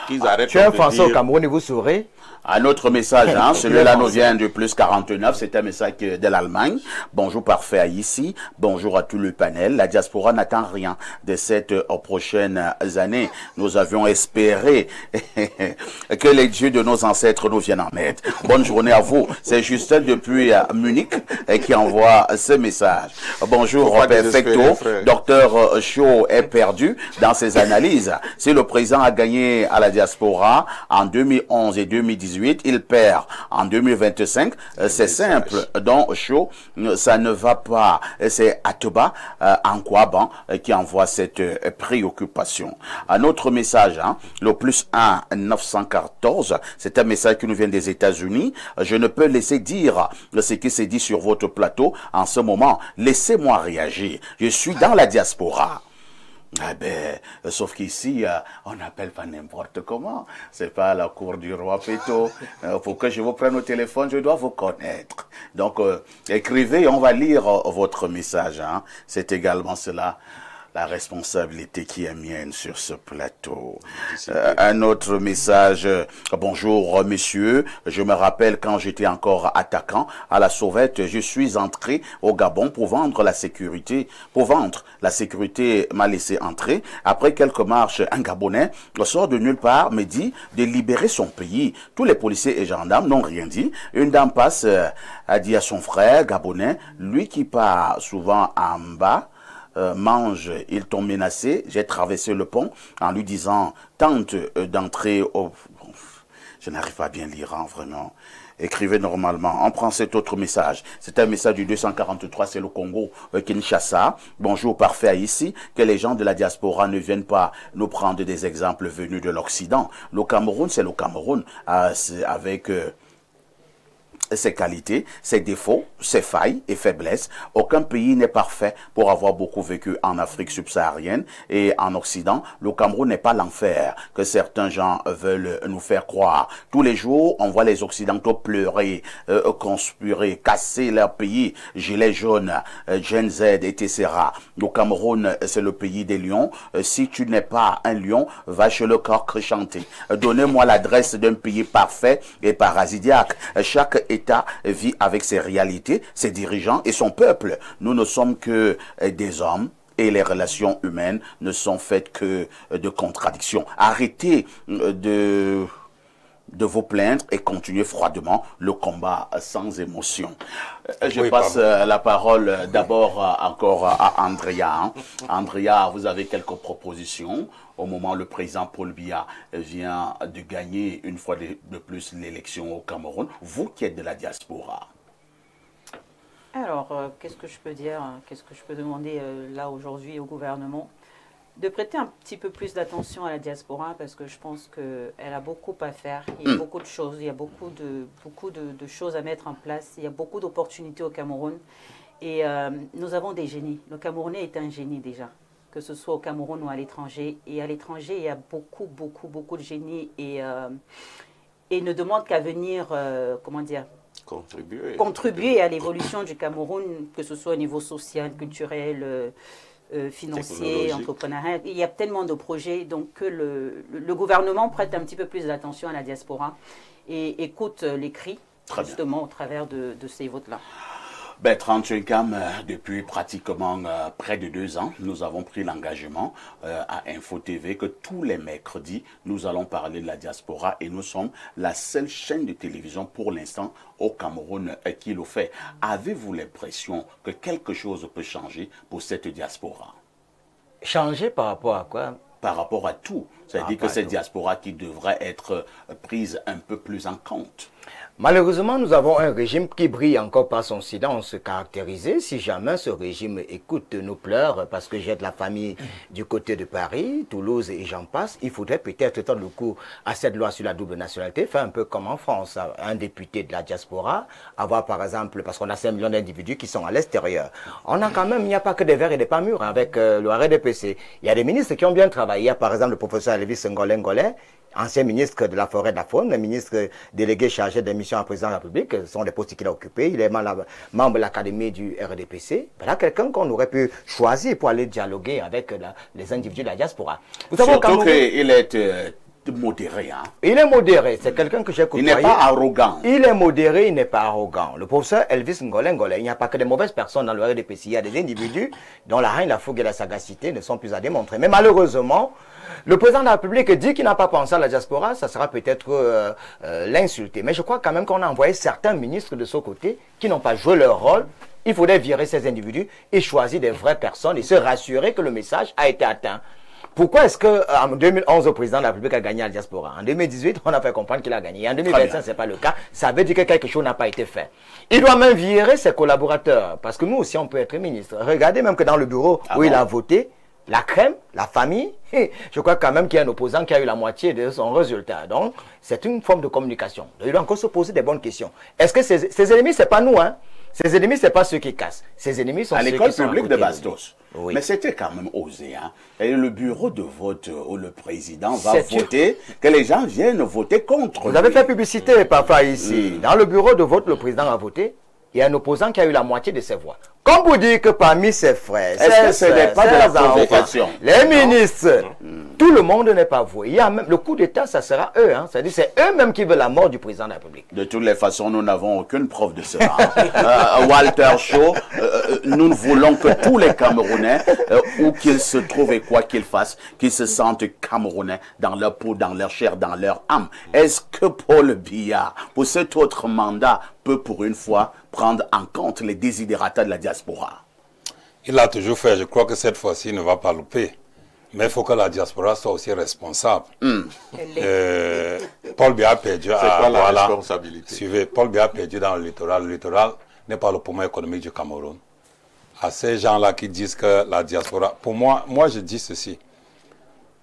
Tu es un Français au Cameroun et vous saurez. Un autre message, hein, celui-là nous vient du plus 49, c'est un message de l'Allemagne. Bonjour parfait à ici, bonjour à tout le panel. La diaspora n'attend rien de cette prochaines années. Nous avions espéré que les dieux de nos ancêtres nous viennent en aide. Bonne journée à vous. C'est Justin depuis Munich qui envoie ce message. Bonjour Perfecto, docteur Cho est perdu dans ses analyses. Si le président a gagné à la diaspora en 2011 et 2018, il perd en 2025. C'est simple. Donc, Cho, ça ne va pas. C'est Atoba Ankwaban qui envoie cette préoccupation. Un autre message, hein, le plus 1 914, c'est un message qui nous vient des États-Unis. Je ne peux laisser dire ce qui s'est dit sur votre plateau en ce moment. Laissez-moi réagir. Je suis dans la diaspora. Eh ben, sauf qu'ici, on n'appelle pas n'importe comment. C'est pas la cour du roi Péto. Pour que je vous prenne au téléphone, je dois vous connaître. Donc, écrivez et on va lire votre message. Hein. C'est également cela. la responsabilité qui est mienne sur ce plateau. Un autre message. Bonjour messieurs, je me rappelle quand j'étais encore attaquant à la sauvette, je suis entré au Gabon pour vendre la sécurité. La sécurité m'a laissé entrer. Après quelques marches, un Gabonais sort de nulle part, me dit de libérer son pays. Tous les policiers et gendarmes n'ont rien dit. Une dame passe, a dit à son frère Gabonais, lui qui part souvent en bas, mange, ils t'ont menacé. J'ai traversé le pont en lui disant, tente d'entrer au... Je n'arrive pas à bien lire, hein, vraiment. Écrivez normalement. On prend cet autre message. C'est un message du 243, c'est le Congo, Kinshasa. Bonjour, parfait ici. Que les gens de la diaspora ne viennent pas nous prendre des exemples venus de l'Occident. Le Cameroun, c'est le Cameroun, avec... ses qualités, ses défauts, ses failles et faiblesses. Aucun pays n'est parfait pour avoir beaucoup vécu en Afrique subsaharienne et en Occident. Le Cameroun n'est pas l'enfer que certains gens veulent nous faire croire. Tous les jours, on voit les Occidentaux pleurer, conspirer, casser leur pays, gilets jaunes, Gen Z, etc. Le Cameroun, c'est le pays des lions. Si tu n'es pas un lion, va chez le coq chanter. Donnez-moi l'adresse d'un pays parfait et parasitiaque. Chaque État vit avec ses réalités, ses dirigeants et son peuple. Nous ne sommes que des hommes et les relations humaines ne sont faites que de contradictions. Arrêtez de vous plaindre et continuez froidement le combat sans émotion. Je passe la parole d'abord encore à Andrea. Andrea, vous avez quelques propositions. Au moment où le président Paul Biya vient de gagner une fois de plus l'élection au Cameroun, vous qui êtes de la diaspora. Alors, qu'est-ce que je peux dire? Qu'est-ce que je peux demander là aujourd'hui au gouvernement? De prêter un petit peu plus d'attention à la diaspora parce que je pense qu'elle a beaucoup à faire. Il y a beaucoup de choses, il y a beaucoup de choses à mettre en place. Il y a beaucoup d'opportunités au Cameroun et nous avons des génies. Le Camerounais est un génie déjà, que ce soit au Cameroun ou à l'étranger. Et à l'étranger, il y a beaucoup de génies et ne demande qu'à venir, comment dire, contribuer à l'évolution du Cameroun, que ce soit au niveau social, culturel, financier, entrepreneurial. Il y a tellement de projets, donc que le gouvernement prête un petit peu plus d'attention à la diaspora et écoute les cris, justement, au travers de ces votes-là. Bertrand Tchenkam, depuis pratiquement près de 2 ans, nous avons pris l'engagement à Info TV que tous les mercredis, nous allons parler de la diaspora et nous sommes la seule chaîne de télévision pour l'instant au Cameroun qui le fait. Avez-vous l'impression que quelque chose peut changer pour cette diaspora? Changer par rapport à quoi? Par rapport à tout. C'est-à-dire que cette diaspora qui devrait être prise un peu plus en compte. Malheureusement, nous avons un régime qui brille encore par son silence caractérisé. Si jamais ce régime écoute nos pleurs, parce que j'ai de la famille du côté de Paris, Toulouse et j'en passe, il faudrait peut-être tendre le coup à cette loi sur la double nationalité, faire un peu comme en France, un député de la diaspora, avoir par exemple, parce qu'on a 5 millions d'individus qui sont à l'extérieur. On a quand même, il n'y a pas que des verts et des pas mûrs avec le RDPC. Il y a des ministres qui ont bien travaillé. Il y a par exemple le professeur Lévis Ngolé, ancien ministre de la Forêt et de la Faune, le ministre délégué chargé des missions à président de la République, ce sont des postes qu'il a occupés. Il est membre de l'Académie du RDPC. Voilà quelqu'un qu'on aurait pu choisir pour aller dialoguer avec les individus de la diaspora. Surtout qu'il est modéré. Hein? Il est modéré, c'est quelqu'un que j'ai côtoyé. Il n'est pas arrogant. Il est modéré, il n'est pas arrogant. Le professeur Elvis Ngolé, il n'y a pas que des mauvaises personnes dans le RDPC. Il y a des individus dont la haine, la fougue et la sagacité ne sont plus à démontrer. Mais malheureusement, le président de la République dit qu'il n'a pas pensé à la diaspora, ça sera peut-être l'insulter. Mais je crois quand même qu'on a envoyé certains ministres de ce côté qui n'ont pas joué leur rôle. Il faudrait virer ces individus et choisir des vraies personnes et se rassurer que le message a été atteint. Pourquoi est-ce qu'en 2011, le président de la République a gagné à la diaspora? En 2018, on a fait comprendre qu'il a gagné. En 2025, ce n'est pas le cas. Ça veut dire que quelque chose n'a pas été fait. Il doit même virer ses collaborateurs. Parce que nous aussi, on peut être ministre. Regardez même que dans le bureau où il a voté, la crème, la famille, je crois quand même qu'il y a un opposant qui a eu la moitié de son résultat. Donc, c'est une forme de communication. Il doit encore se poser des bonnes questions. Est-ce que ces ennemis, ce n'est pas nous, hein? Ces ennemis, ce n'est pas ceux qui cassent. Ces ennemis sont ceux qui sont à l'école publique de Bastos. Oui. Mais c'était quand même osé. Hein? Et le bureau de vote où le président va voter, que les gens viennent voter contre. Vous avez fait publicité parfois ici. Dans le bureau de vote, le président a voté. Il y a un opposant qui a eu la moitié de ses voix. Comme vous dites que parmi ses frères, est-ce que ce n'est pas de la provocation? Les ministres, tout le monde n'est pas voué. Il y a même le coup d'État, ça sera eux. Hein. C'est-à-dire c'est eux-mêmes qui veulent la mort du président de la République. De toutes les façons, nous n'avons aucune preuve de cela. Walter Shaw, nous ne voulons que tous les Camerounais, où qu'ils se trouvent et quoi qu'ils fassent, qu'ils se sentent Camerounais dans leur peau, dans leur chair, dans leur âme. Est-ce que Paul Biya, pour cet autre mandat, peut pour une fois prendre en compte les désidérata de la diaspora? Il l'a toujours fait. Je crois que cette fois-ci, il ne va pas louper. Mais il faut que la diaspora soit aussi responsable. Paul Biya a perdu. C'est quoi la responsabilité? Suivez, Paul Biya a perdu dans le littoral. Le littoral n'est pas le poumon économique du Cameroun. À ces gens-là qui disent que la diaspora... Pour moi je dis ceci.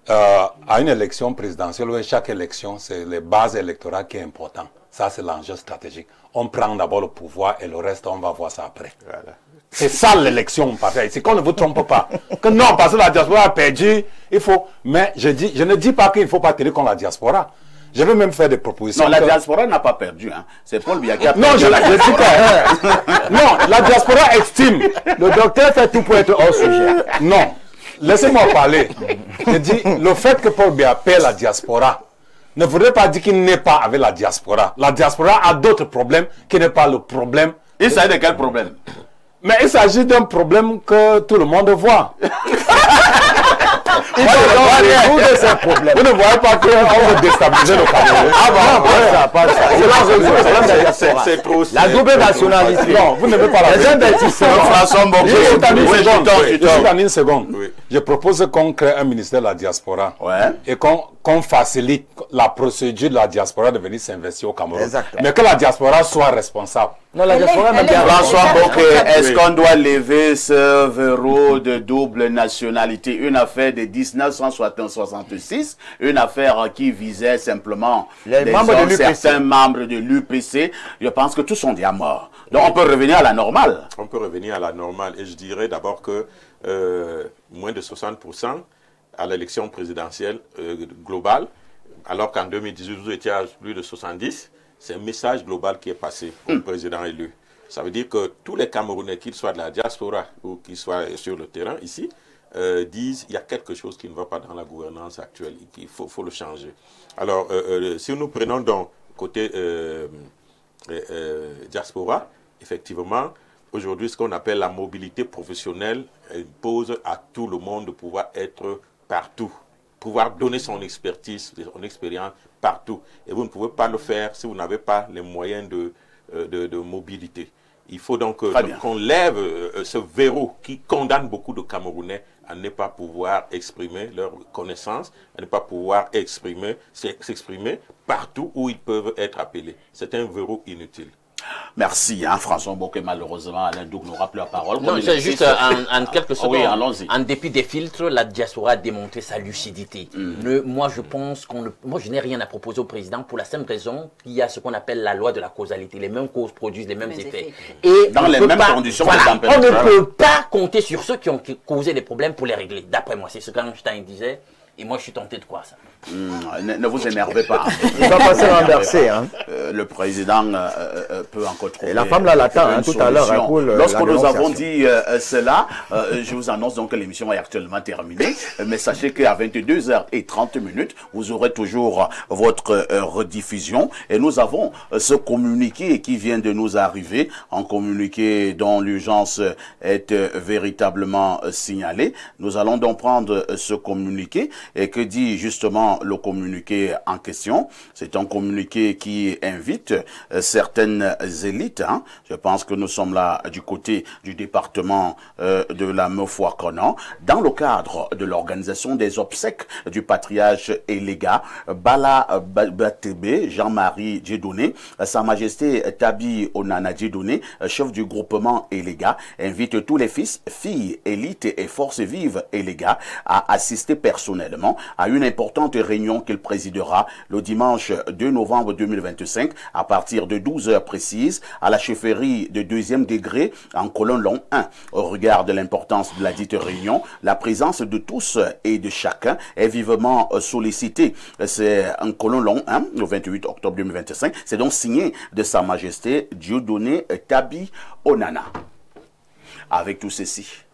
À une élection présidentielle, chaque élection, c'est les bases électorales qui est important. Ça, c'est l'enjeu stratégique. On prend d'abord le pouvoir et le reste, on va voir ça après. Voilà. C'est ça l'élection, parfait. C'est qu'on ne vous trompe pas. Que non, parce que la diaspora a perdu, il faut... Mais je ne dis pas qu'il ne faut pas tenir contre la diaspora. Je veux même faire des propositions. Non, la diaspora n'a pas perdu. Hein. C'est Paul Biya qui a perdu. Non, je dis pas. Non, la diaspora estime. Le docteur fait tout pour être hors sujet. Non, laissez-moi parler. Je dis, le fait que Paul Biya perd la diaspora ne voudrait pas dire qu'il n'est pas avec la diaspora. La diaspora a d'autres problèmes qui n'est pas le problème. Il s'agit de quel problème? Mais il s'agit d'un problème que tout le monde voit. Vous ne voyez pas qu'on veut déstabiliser le Cameroun. Ah bon, pas ça. C'est trop. La double nationalité. Non, vous ne pouvez pas la les investisseurs. Une seconde. Je propose qu'on crée un ministère de la diaspora et qu'on facilite la procédure de la diaspora de venir s'investir au Cameroun. Mais que la diaspora soit responsable. Non, la diaspora François Bokeh, est-ce qu'on doit lever ce verrou de double nationalité? Une affaire de 1966, une affaire qui visait simplement certains membres de l'UPC. Je pense que tous sont déjà morts. Donc on peut revenir à la normale. On peut revenir à la normale. Et je dirais d'abord que moins de 60% à l'élection présidentielle globale, alors qu'en 2018, vous étiez à plus de 70%. C'est un message global qui est passé au président élu. Ça veut dire que tous les Camerounais, qu'ils soient de la diaspora ou qu'ils soient sur le terrain ici, disent qu'il y a quelque chose qui ne va pas dans la gouvernance actuelle et qu'il faut le changer. Alors, si nous prenons donc côté diaspora, effectivement, aujourd'hui, ce qu'on appelle la mobilité professionnelle impose à tout le monde de pouvoir être partout, pouvoir donner son expertise, son expérience partout. Et vous ne pouvez pas le faire si vous n'avez pas les moyens de mobilité. Il faut donc qu'on lève ce verrou qui condamne beaucoup de Camerounais à ne pas pouvoir exprimer leurs connaissances, à ne pas pouvoir s'exprimer partout où ils peuvent être appelés. C'est un verrou inutile. Merci, hein, François Bokeh. Malheureusement, Alain Douk n'aura plus la parole. Non, c'est juste en quelques secondes. Oui, allons-y. En dépit des filtres, la diaspora a démontré sa lucidité. Moi, je pense moi, je n'ai rien à proposer au président pour la simple raison qu'il y a ce qu'on appelle la loi de la causalité. Les mêmes causes produisent les mêmes effets. Et dans les mêmes conditions. On ne peut pas compter sur ceux qui ont causé des problèmes pour les régler. D'après moi, c'est ce qu'Einstein disait. Et moi, je suis tenté de croire ça. Ne vous énervez pas. Il va pas se renverser. Hein. Le président peut encore trouver. Et la femme là l'attend hein, tout à l'heure. Lorsque nous avons dit cela, je vous annonce donc que l'émission est actuellement terminée. Mais sachez qu'à 22h30, vous aurez toujours votre rediffusion. Et nous avons ce communiqué qui vient de nous arriver, un communiqué dont l'urgence est véritablement signalée. Nous allons donc prendre ce communiqué. Et que dit justement le communiqué en question? C'est un communiqué qui invite certaines élites. Hein. Je pense que nous sommes là du côté du département de la Meufouakona, dans le cadre de l'organisation des obsèques du patriarche Elega, Bala Batebe, Jean-Marie Dieudonné, Sa Majesté Tabi Onana Dieudonné, chef du groupement Elega, invite tous les fils, filles, élites et forces vives Elega à assister personnellement à une importante réunion qu'il présidera le dimanche 2 novembre 2025 à partir de 12h précises à la chefferie de 2e degré en colonne long 1. Au regard de l'importance de la dite réunion, la présence de tous et de chacun est vivement sollicitée. C'est en colonne long 1, le 28 octobre 2025. C'est donc signé de Sa Majesté Dieudonné Tabi Onana. avec tout ceci.